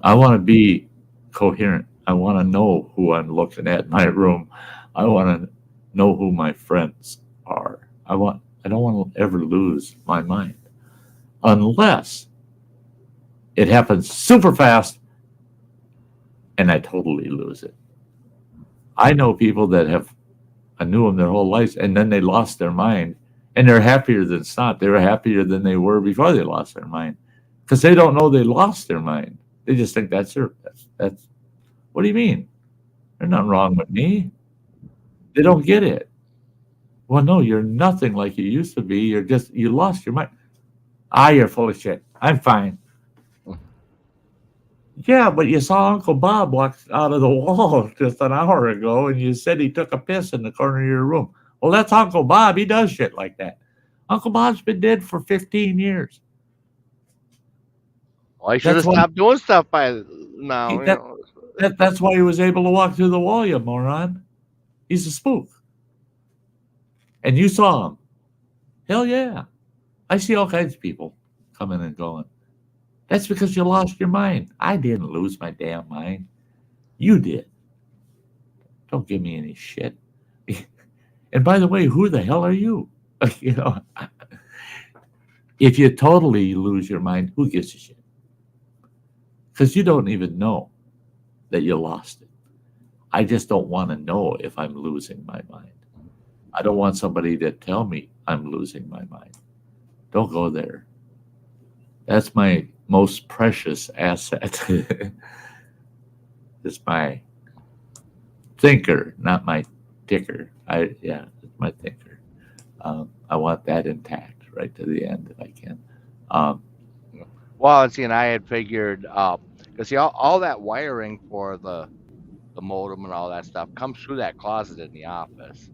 I want to be coherent. I want to know who I'm looking at in my room. I want to know who my friends are. I don't want to ever lose my mind. Unless it happens super fast and I totally lose it. I know people that I knew them their whole lives, and then they lost their mind, and they're happier than not. They were happier than they were before they lost their mind, because they don't know they lost their mind. They just think that's that's. What do you mean? There's nothing wrong with me. They don't get it. Well, no, you're nothing like you used to be. You lost your mind. You're full of shit. I'm fine. Yeah, but you saw Uncle Bob walk out of the wall just an hour ago, and you said he took a piss in the corner of your room. Well, that's Uncle Bob. He does shit like that. Uncle Bob's been dead for 15 years. Well, I should have stopped doing stuff by now. That's why he was able to walk through the wall, you moron. He's a spook. And you saw him. Hell yeah. I see all kinds of people coming and going. That's because you lost your mind. I didn't lose my damn mind. You did. Don't give me any shit. And by the way, who the hell are you? You know, if you totally lose your mind, who gives a shit? Because you don't even know that you lost it. I just don't want to know if I'm losing my mind. I don't want somebody to tell me I'm losing my mind. Don't go there. That's my most precious asset. It's my thinker, not my ticker. It's my thinker. I want that intact right to the end if I can. Well, see, and I had figured, because see, all that wiring for the modem and all that stuff comes through that closet in the office.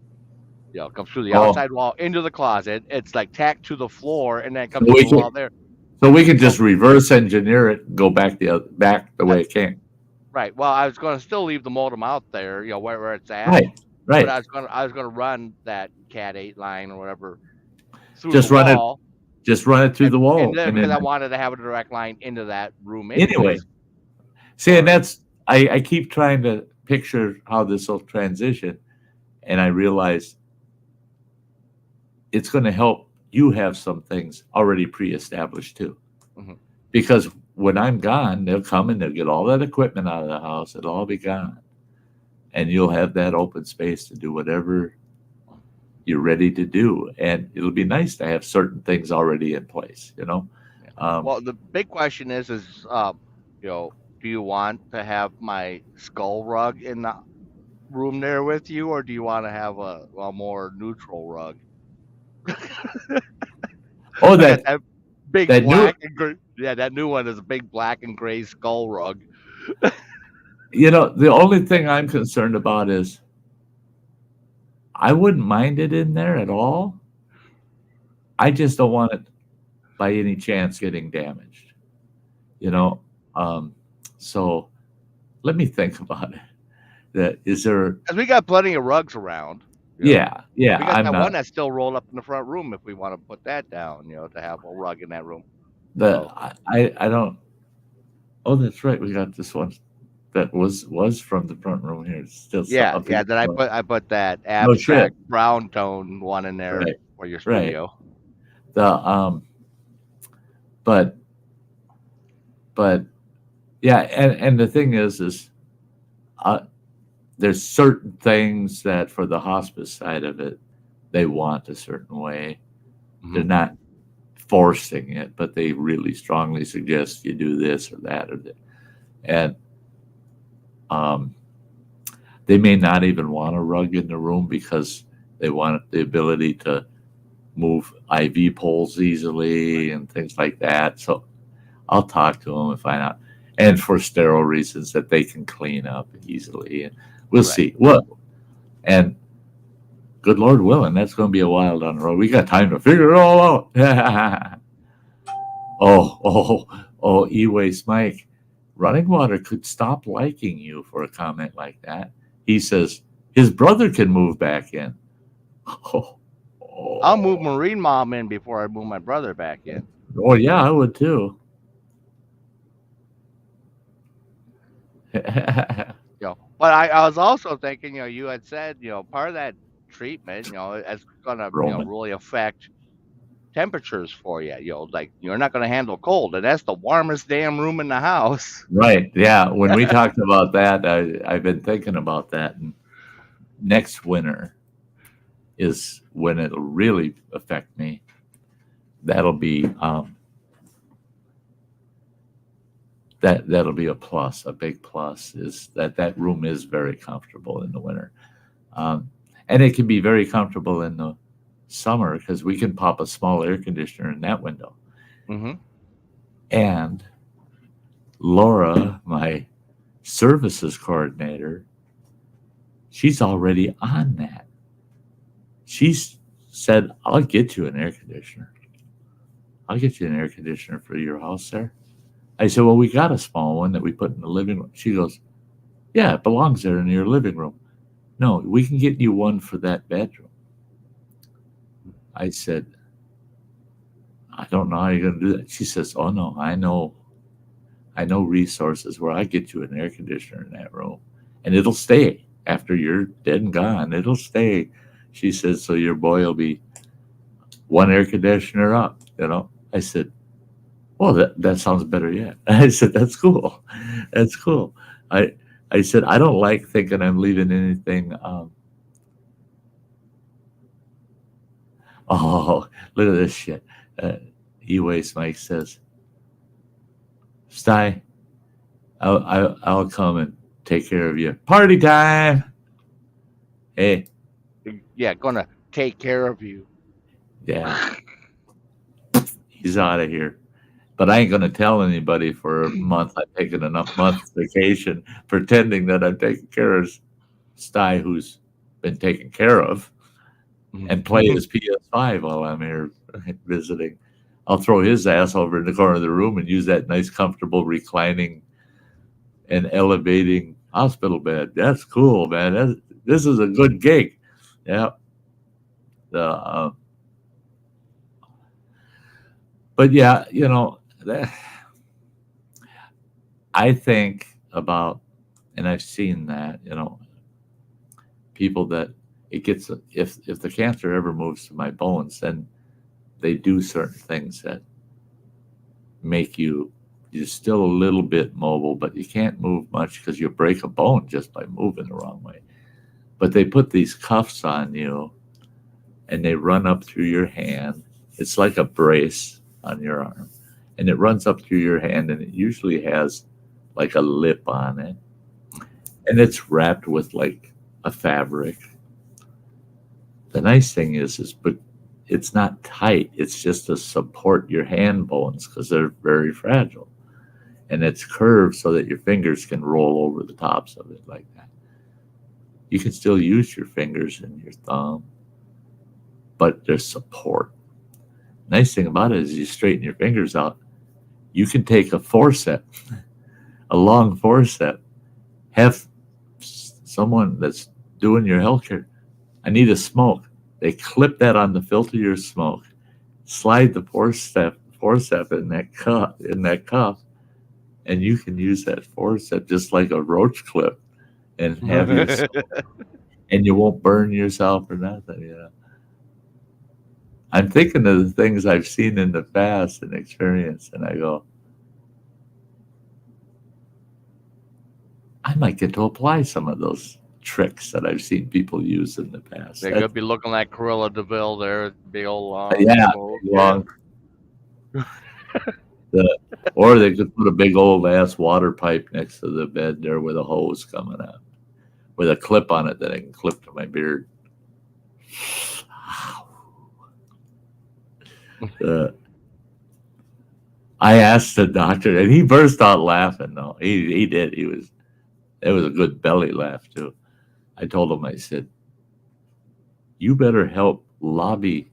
You know, comes through the outside wall into the closet. It's like tacked to the floor, and then it comes through the wall there. So we can just reverse engineer it and go back the way it came. Right. Well, I was going to still leave the modem out there, you know, where it's at. Right. But I was going to run that Cat 8 line or whatever through just the run wall. Just run it through the wall. And then, because I wanted to have a direct line into that room anyway. See, and that's I keep trying to picture how this will transition, and I realize it's going to help you have some things already pre-established too. Mm-hmm. Because when I'm gone, they'll come and they'll get all that equipment out of the house. It'll all be gone. And you'll have that open space to do whatever you're ready to do. And it'll be nice to have certain things already in place, you know? Well, the big question is, you know, do you want to have my skull rug in the room there with you, or do you want to have a more neutral rug? Oh, that big that black and gray. Yeah, that new one is a big black and gray skull rug. You know, the only thing I'm concerned about is I wouldn't mind it in there at all. I just don't want it by any chance getting damaged. You know, so let me think about it. Because we got plenty of rugs around. Yeah. We got one that's still rolled up in the front room if we want to put that down, you know, to have a rug in that room. I don't. Oh, that's right. We got this one that was from the front room here. It's still Then I put that abstract brown tone one in there for your studio. Right. But yeah, and the thing is there's certain things that for the hospice side of it, they want a certain way. Mm-hmm. They're not forcing it, but they really strongly suggest you do this or that or that. And they may not even want a rug in the room because they want the ability to move IV poles easily and things like that. So I'll talk to them and find out. And for sterile reasons that they can clean up easily. And we'll see. And good Lord willing, that's going to be a while down the road. We got time to figure it all out. E-Waste Mike. Running Water could stop liking you for a comment like that. He says his brother can move back in. I'll move Marine Mom in before I move my brother back in. Oh yeah, I would too. But I was also thinking, you had said, part of that treatment, it's gonna, Roman. really affect temperatures for you. Like you're not gonna handle cold, and that's the warmest damn room in the house. Right. Yeah. When we talked about that, I've been thinking about that. And next winter is when it'll really affect me. That'll be that'll be a plus. A big plus is that room is very comfortable in the winter, and it can be very comfortable in the summer because we can pop a small air conditioner in that window. Mm-hmm. And Laura, my services coordinator, she's already on that. She's said, I'll get you an air conditioner. I'll get you an air conditioner for your house there. I said, well, we got a small one that we put in the living room. She goes, yeah, it belongs there in your living room. No, we can get you one for that bedroom. I said, I don't know how you're going to do that. She says, oh, no, I know resources where I get you an air conditioner in that room. And it'll stay after you're dead and gone. It'll stay. She said, so your boy will be one air conditioner up, I said, well, that sounds better yet. I said, that's cool. That's cool. I said, I don't like thinking I'm leaving anything. Oh, look at this shit. E-Waste Mike says, Sty, I'll come and take care of you. Party time. Hey. Yeah, gonna take care of you. Yeah. He's out of here. But I ain't going to tell anybody for a month. I've taken enough months vacation pretending that I'm taking care of Sty, who's been taken care of, and play his PS5 while I'm here visiting. I'll throw his ass over in the corner of the room and use that nice, comfortable, reclining and elevating hospital bed. That's cool, man. This is a good gig. Yeah. But yeah, I think about, and I've seen that, people that it gets, if the cancer ever moves to my bones, then they do certain things that make you're still a little bit mobile, but you can't move much because you break a bone just by moving the wrong way. But they put these cuffs on you and they run up through your hand. It's like a brace on your arm, and it runs up through your hand, and it usually has like a lip on it, and it's wrapped with like a fabric. The nice thing is but it's not tight. It's just to support your hand bones because they're very fragile, and it's curved so that your fingers can roll over the tops of it like that. You can still use your fingers and your thumb, but there's support. Nice thing about it is you straighten your fingers out. You can take a forceps, a long forceps, have someone that's doing your healthcare. I need a smoke. They clip that on the filter of your smoke, slide the forceps in that cuff, and you can use that forceps just like a roach clip and have your and you won't burn yourself or nothing, I'm thinking of the things I've seen in the past and experienced, and I go, I might get to apply some of those tricks that I've seen people use in the past. They could be looking like Cruella DeVille there, big old long. Long. Or they could put a big old ass water pipe next to the bed there with a hose coming out, with a clip on it that I can clip to my beard. I asked the doctor, and he burst out laughing. No, he did. It was a good belly laugh too. I told him, I said, you better help lobby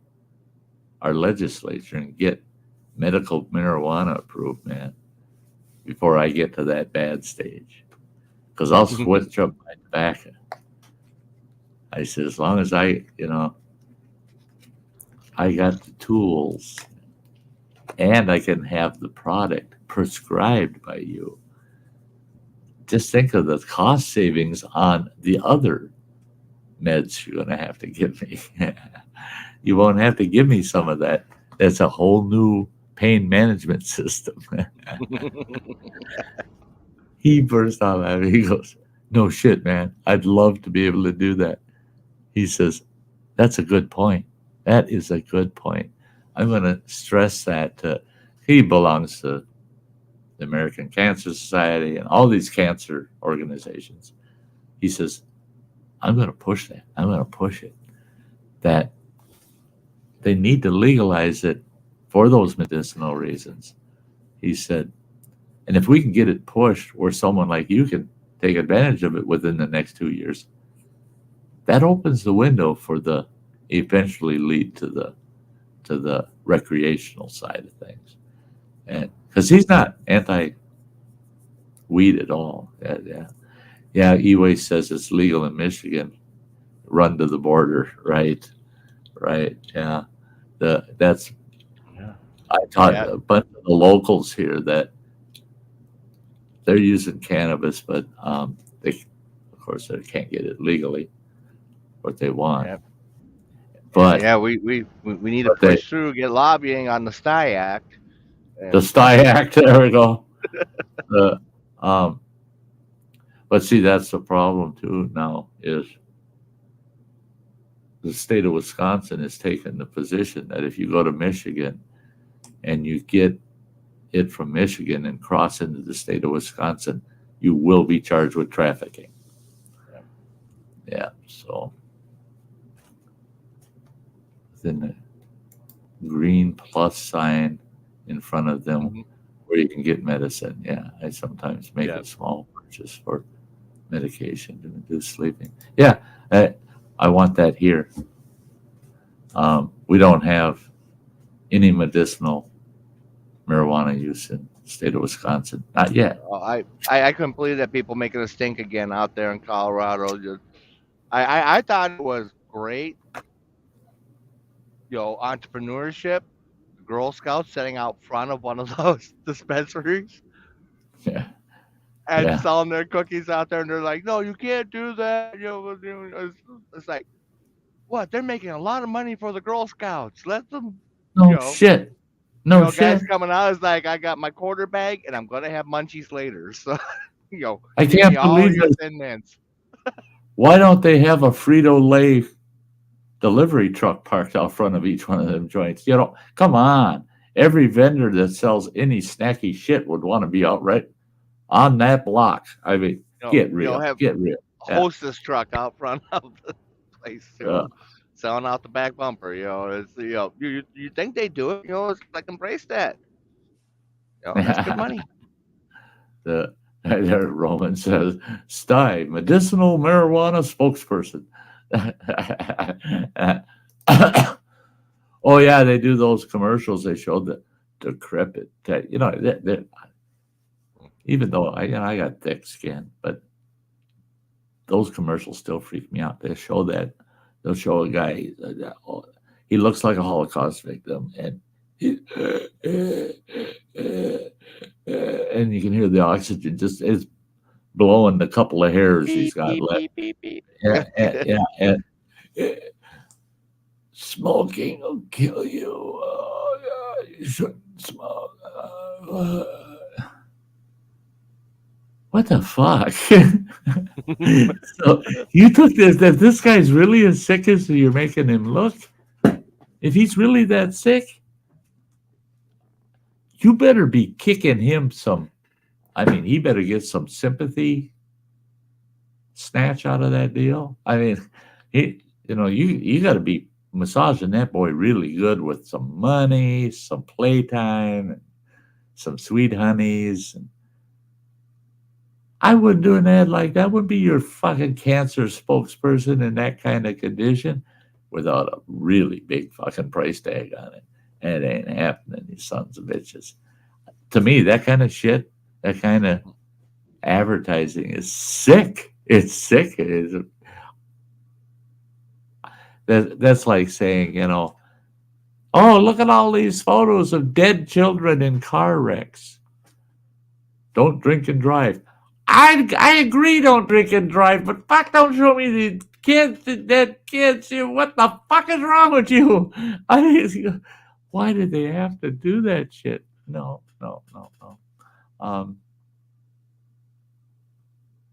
our legislature and get medical marijuana approved, man, before I get to that bad stage. Because I'll switch up my tobacco. I said, as long as I got the tools and I can have the product prescribed by you. Just think of the cost savings on the other meds you're going to have to give me. You won't have to give me some of that. That's a whole new pain management system. He burst out laughing. He goes, no shit, man. I'd love to be able to do that. He says, that's a good point. That is a good point. I'm going to stress that. He belongs to the American Cancer Society and all these cancer organizations. He says, I'm going to push that. I'm going to push it. That they need to legalize it for those medicinal reasons. He said, and if we can get it pushed where someone like you can take advantage of it within the next 2 years, that opens the window for the eventually lead to the recreational side of things. And because he's not anti-weed at all. Yeah. E-Way says it's legal in Michigan. Run to the border, right? Yeah. That's. I taught a bunch of the locals here that they're using cannabis, but they, of course, they can't get it legally. What they want. Yep. But we need to push through, get lobbying on the Sty Act. The Sty Act, there we go. But see, that's the problem too now is the state of Wisconsin has taken the position that if you go to Michigan and you get it from Michigan and cross into the state of Wisconsin, you will be charged with trafficking. Yeah, so then the green plus sign in front of them where you can get medicine. Yeah, I sometimes make a small purchase for medication to reduce sleeping. Yeah, I want that here. We don't have any medicinal marijuana use in the state of Wisconsin. Not yet. I couldn't believe that people making a stink again out there in Colorado. I thought it was great, entrepreneurship. Girl Scouts sitting out front of one of those dispensaries and selling their cookies out there, and they're like, "No, you can't do that." It's like, what? They're making a lot of money for the Girl Scouts. Let them. Shit. No shit. Guys coming out is like, I got my quarter bag, and I'm gonna have munchies later. So, I can't believe it. Why don't they have a Frito-Lay delivery truck parked out front of each one of them joints? Come on. Every vendor that sells any snacky shit would want to be out right on that block. I mean, get real. Get real. Hostess truck out front of the place, selling out the back bumper. It's you think they do it? It's like embrace that. That's good money. There, Roman says, Sty, medicinal marijuana spokesperson. Oh yeah, they do those commercials. They show the decrepit. Even though I got thick skin, but those commercials still freak me out. They'll show a guy. He looks like a Holocaust victim, and and you can hear the oxygen just is blowing the couple of hairs he's got left. And smoking will kill you. Oh, yeah, you shouldn't smoke. What the fuck? So you took this. If this guy's really as sick as you're making him look, if he's really that sick, you better be kicking him some. I mean, he better get some sympathy snatch out of that deal. I mean, you got to be massaging that boy really good with some money, some playtime, some sweet honeys. And I wouldn't do an ad like that. Would be your fucking cancer spokesperson in that kind of condition without a really big fucking price tag on it. It ain't happening, you sons of bitches. To me, that kind of shit, that kind of advertising is sick. It's sick. It is. That's like saying, oh, look at all these photos of dead children in car wrecks. Don't drink and drive. I agree, don't drink and drive, but fuck, don't show me the kids, the dead kids. What the fuck is wrong with you? Why did they have to do that shit? No.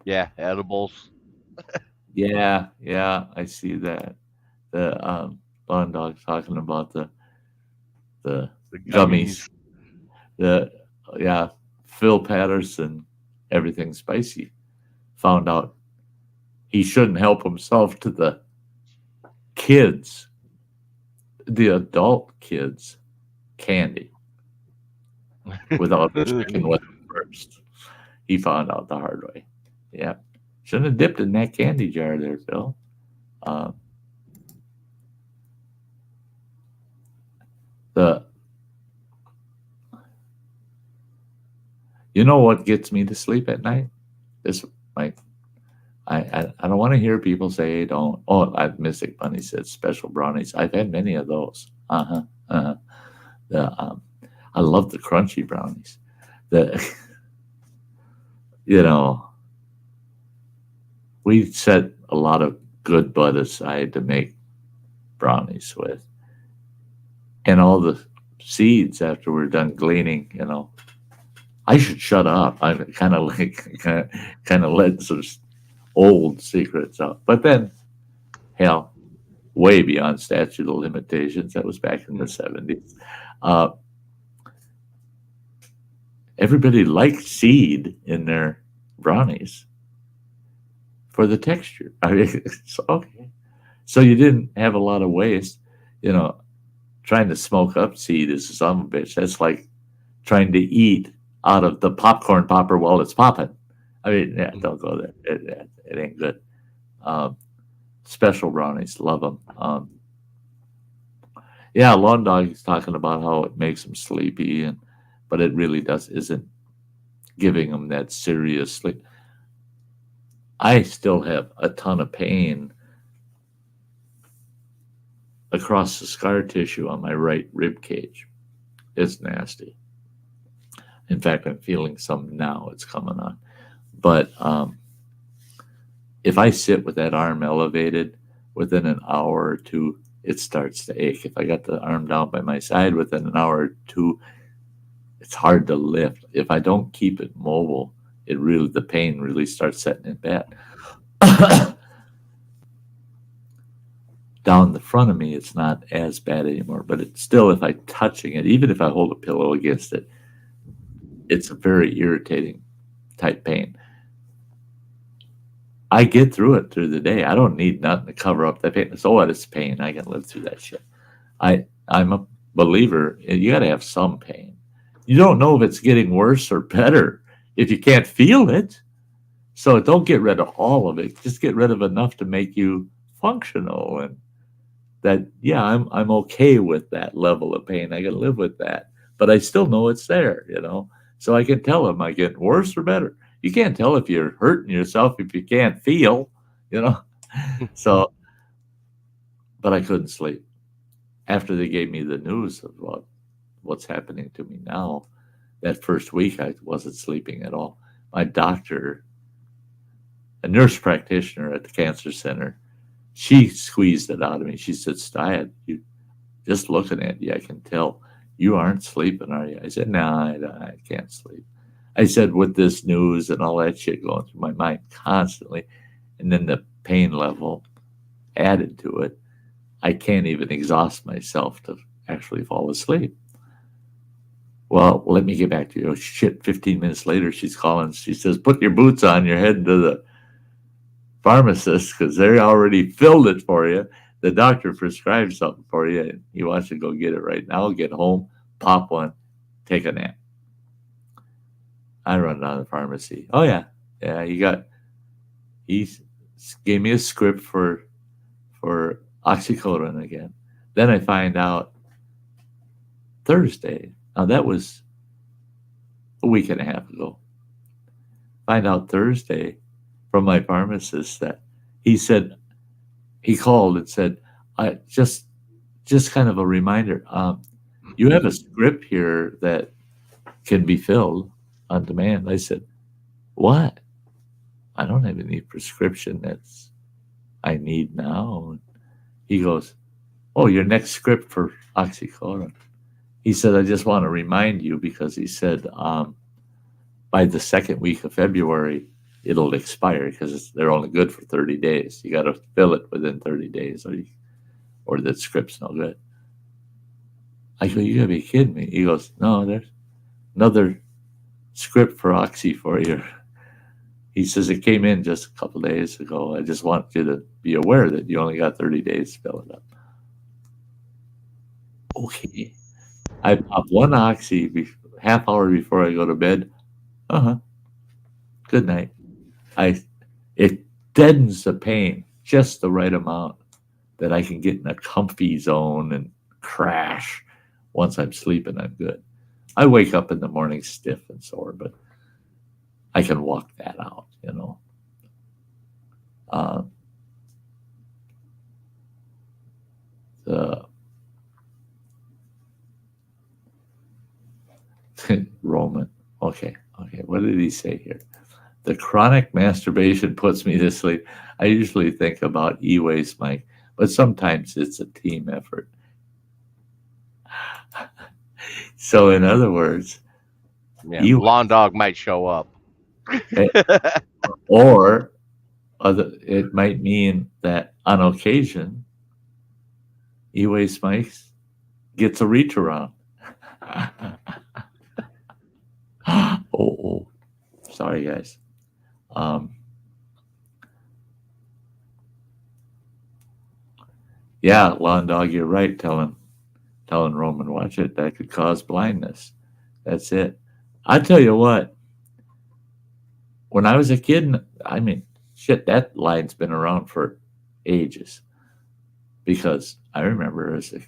Yeah, edibles. Yeah, I see that. The lawn dog talking about the The gummies. Phil Patterson, everything spicy, found out he shouldn't help himself to the kids, the adult kids, candy without checking with them first. He found out the hard way. Yeah. Shouldn't have dipped in that candy jar there, Phil. You know what gets me to sleep at night? This, Mike. I don't want to hear people say don't. Oh, Mystic Bunny said special brownies. I've had many of those. I love the crunchy brownies. We set a lot of good bud aside to make brownies with, and all the seeds after we're done gleaning. I should shut up. I'm kind of let some old secrets out. But then, hell, way beyond statute of limitations. That was back in the 70s. Everybody liked seed in their brownies for the texture. I mean, it's okay. So you didn't have a lot of waste. Trying to smoke up seed is a son of a bitch. That's like trying to eat out of the popcorn popper while it's popping. I mean, don't go there. It ain't good. Special brownies, love them. Lawn Dog is talking about how it makes them sleepy, but it really isn't giving them that serious sleep. I still have a ton of pain across the scar tissue on my right rib cage. It's nasty. In fact, I'm feeling some now. It's coming on. But if I sit with that arm elevated, within an hour or two, it starts to ache. If I got the arm down by my side, within an hour or two, it's hard to lift. If I don't keep it mobile, the pain really starts setting in bad. Down the front of me, it's not as bad anymore, but it's still, if I'm touching it, even if I hold a pillow against it, it's a very irritating type pain. I get through it through the day. I don't need nothing to cover up that pain. So what? It's pain. I can live through that shit. I'm a believer. You got to have some pain. You don't know if it's getting worse or better if you can't feel it. So don't get rid of all of it. Just get rid of enough to make you functional. And that, I'm okay with that level of pain. I can live with that. But I still know it's there, So I can tell am I getting worse or better? You can't tell if you're hurting yourself if you can't feel, So, but I couldn't sleep. After they gave me the news about what's happening to me now, that first week I wasn't sleeping at all. My doctor, a nurse practitioner at the cancer center, she squeezed it out of me. She said, Sty, you just looking at you, I can tell you aren't sleeping, are you? I said, no, I can't sleep. I said, with this news and all that shit going through my mind constantly, and then the pain level added to it, I can't even exhaust myself to actually fall asleep. Well, let me get back to you. Oh, shit, 15 minutes later, she's calling. She says, put your boots on, you're heading to the pharmacist because they already filled it for you. The doctor prescribed something for you, and he wants you to go get it right now. Get home, pop one, take a nap. I run down to the pharmacy. Oh, yeah, he gave me a script for oxycodone again. Then I find out Thursday. Now that was a week and a half ago. Find out Thursday from my pharmacist that he said he called and said, "I just kind of a reminder. You have a script here that can be filled on demand." I said, "What? I don't have any prescription that's I need now." He goes, "Oh, your next script for oxycodone." He said, "I just want to remind you," because he said by the second week of February it'll expire because they're only good for 30 days. You got to fill it within 30 days, or that script's no good. I go, "You gotta be kidding me." He goes, "No, there's another script for Oxy for you." He says, "It came in just a couple days ago. I just want you to be aware that you only got 30 days to fill it up." Okay. I pop one Oxy half hour before I go to bed. Good night. It deadens the pain just the right amount that I can get in a comfy zone and crash. Once I'm sleeping, I'm good. I wake up in the morning stiff and sore, but I can walk that out, The Roman. Okay. What did he say here? The chronic masturbation puts me to sleep. I usually think about e-waste, Mike, but sometimes it's a team effort. So, in other words, Lawn dog might show up. Or it might mean that on occasion, e-waste Mike gets a reach around. Oh, sorry guys. Yeah, lawn dog, you're right. Telling Roman, watch it. That could cause blindness. That's it. I tell you what. When I was a kid, that line's been around for ages. Because I remember as a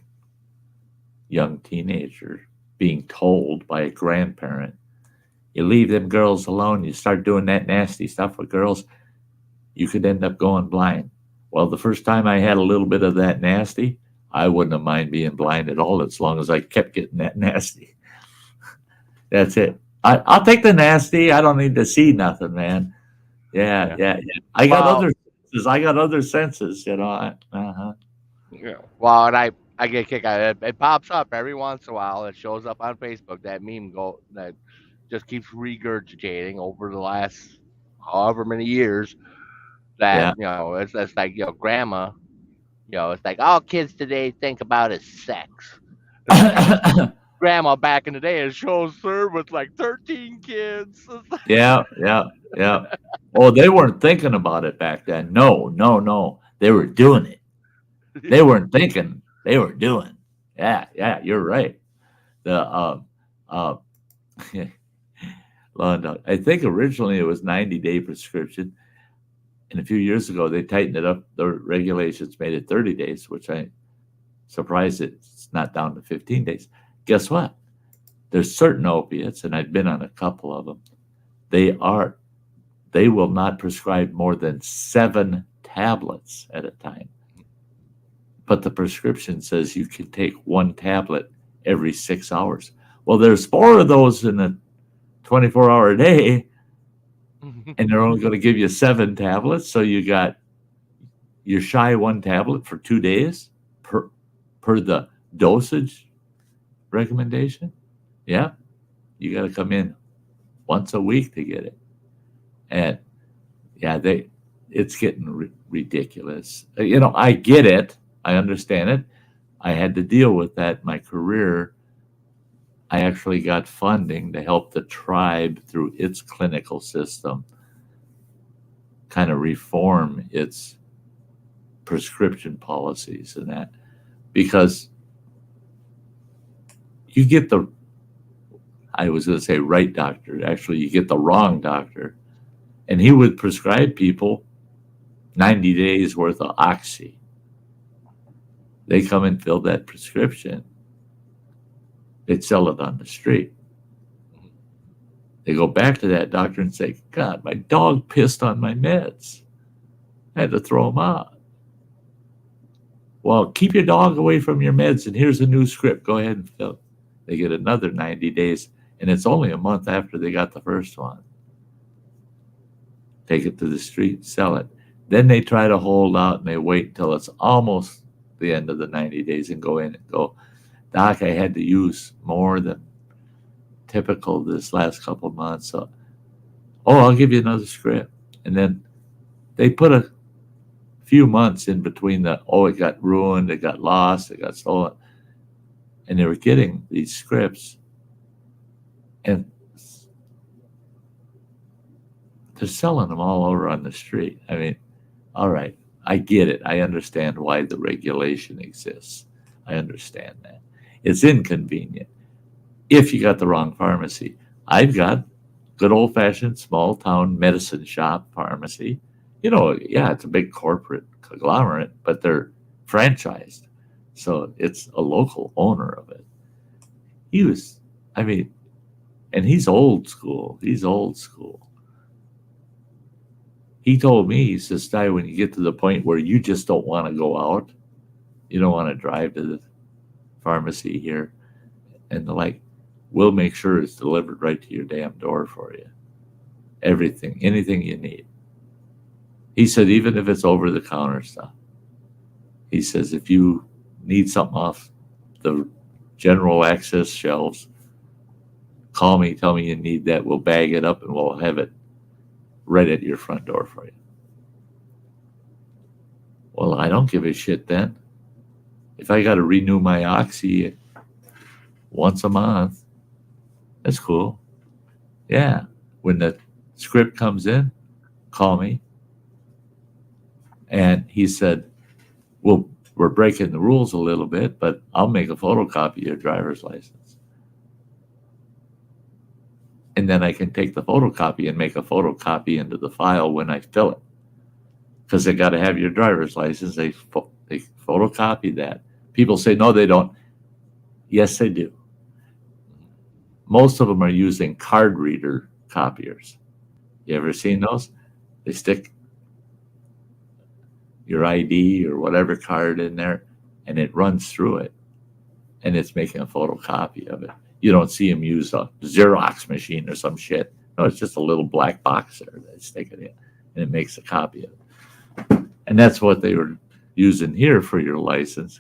young teenager being told by a grandparent, you leave them girls alone, you start doing that nasty stuff with girls, you could end up going blind. Well, the first time I had a little bit of that nasty, I wouldn't have mind being blind at all as long as I kept getting that nasty. That's it. I'll take the nasty. I don't need to see nothing, man. Yeah. I got other senses, Yeah. Well, and I get a kick out of it. It pops up every once in a while. It shows up on Facebook. That meme that just keeps regurgitating over the last however many years. That it's like grandma. It's like all kids today think about is sex. Grandma back in the day, it shows her with like 13 kids. Yeah. Oh, they weren't thinking about it back then. No. They were doing it. They weren't thinking. They were doing. Yeah. You're right. The I think originally it was 90-day prescription, and a few years ago they tightened it up. The regulations made it 30 days, which I'm surprised it's not down to 15 days. Guess what? There's certain opiates, and I've been on a couple of them. They will not prescribe more than 7 tablets at a time. But the prescription says you can take 1 tablet every 6 hours. Well, there's 4 of those in a 24-hour day, and they're only going to give you 7 tablets. So you're shy 1 tablet for 2 days per the dosage recommendation. Yeah, you got to come in once a week to get it. And yeah, it's getting ridiculous. I get it. I understand it. I had to deal with that in my career. I actually got funding to help the tribe through its clinical system kind of reform its prescription policies and that, because you get I was going to say right doctor. Actually, you get the wrong doctor. And he would prescribe people 90 days worth of Oxy. They come and fill that prescription. they'd sell it on the street. They go back to that doctor and say, God, my dog pissed on my meds. I had to throw them out. Well, keep your dog away from your meds, and here's a new script. Go ahead and fill it. They get another 90 days, and it's only a month after they got the first one. Take it to the street, sell it. Then they try to hold out, and they wait until it's almost the end of the 90 days and go in and go, Doc, I had to use more than typical this last couple of months. So, I'll give you another script. And then they put a few months in between it got ruined, it got lost, it got stolen. And they were getting these scripts. And they're selling them all over on the street. I mean, all right, I get it. I understand why the regulation exists. I understand that. It's inconvenient if you got the wrong pharmacy. I've got good old-fashioned small-town medicine shop pharmacy. It's a big corporate conglomerate, but they're franchised. So it's a local owner of it. And he's old school. He told me, he says, Sty, when you get to the point where you just don't want to go out, you don't want to drive to the pharmacy here, and they're like, we'll make sure it's delivered right to your damn door for you. Everything, anything you need. He said, even if it's over-the-counter stuff. He says, if you need something off the general access shelves, call me, tell me you need that. We'll bag it up and we'll have it right at your front door for you. Well, I don't give a shit then. If I got to renew my Oxy once a month, that's cool. Yeah. When the script comes in, call me. And he said, well, we're breaking the rules a little bit, but I'll make a photocopy of your driver's license. And then I can take the photocopy and make a photocopy into the file when I fill it. Because they got to have your driver's license. They photocopy that. People say, no, they don't. Yes, they do. Most of them are using card reader copiers. You ever seen those? They stick your ID or whatever card in there, and it runs through it, and it's making a photocopy of it. You don't see them use a Xerox machine or some shit. No, it's just a little black box there they stick it in, and it makes a copy of it. And that's what they were using here for your license,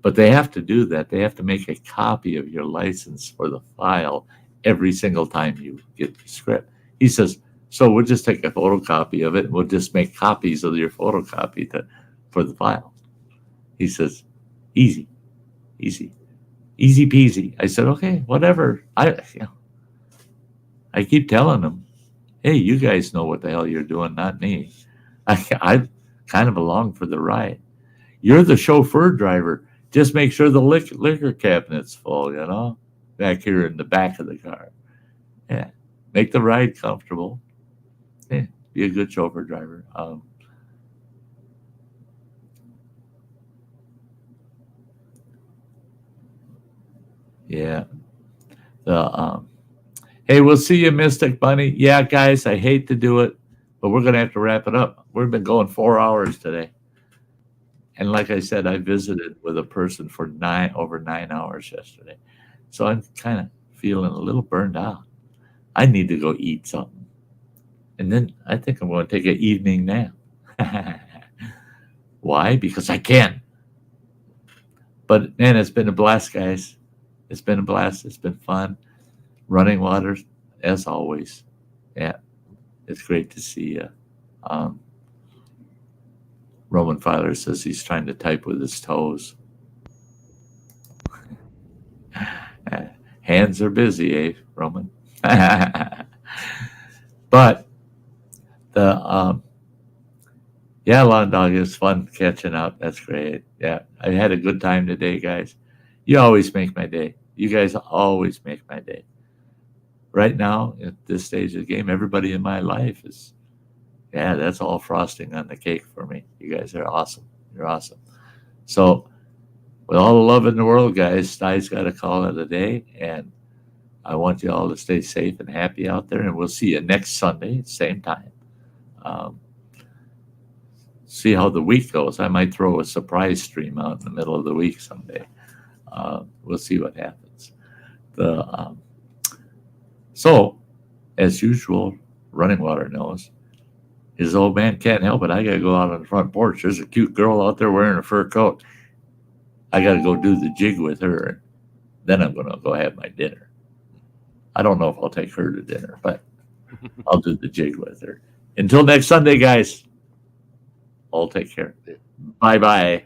But they have to do that. They have to make a copy of your license for the file every single time you get the script. He says, so we'll just take a photocopy of it, and we'll just make copies of your photocopy for the file. He says, easy peasy. I said, okay, whatever. I keep telling them, hey, you guys know what the hell you're doing, not me. I kind of along for the ride. You're the chauffeur driver. Just make sure the liquor cabinet's full, back here in the back of the car. Yeah, make the ride comfortable. Yeah, be a good chauffeur driver. Yeah. Hey, we'll see you, Mystic Bunny. Yeah, guys, I hate to do it, but we're going to have to wrap it up. We've been going 4 hours today. And like I said, I visited with a person for over 9 hours yesterday. So I'm kind of feeling a little burned out. I need to go eat something. And then I think I'm going to take an evening nap. Why? Because I can. But man, it's been a blast, guys. It's been a blast. It's been fun. Running waters, as always. Yeah, it's great to see you. Roman Filer says he's trying to type with his toes. Hands are busy, eh, Roman? But Lawn Dog, is fun catching up. That's great. Yeah, I had a good time today, guys. You always make my day. You guys always make my day. Right now, at this stage of the game, everybody in my life is, that's all frosting on the cake for me. You guys are awesome. You're awesome. So with all the love in the world, guys, Sty's got to call it a day. And I want you all to stay safe and happy out there. And we'll see you next Sunday, same time. See how the week goes. I might throw a surprise stream out in the middle of the week someday. We'll see what happens. So, as usual, Running Water knows his old man can't help it. I got to go out on the front porch. There's a cute girl out there wearing a fur coat. I got to go do the jig with her. And then I'm going to go have my dinner. I don't know if I'll take her to dinner, but I'll do the jig with her. Until next Sunday, guys. All take care. Bye-bye.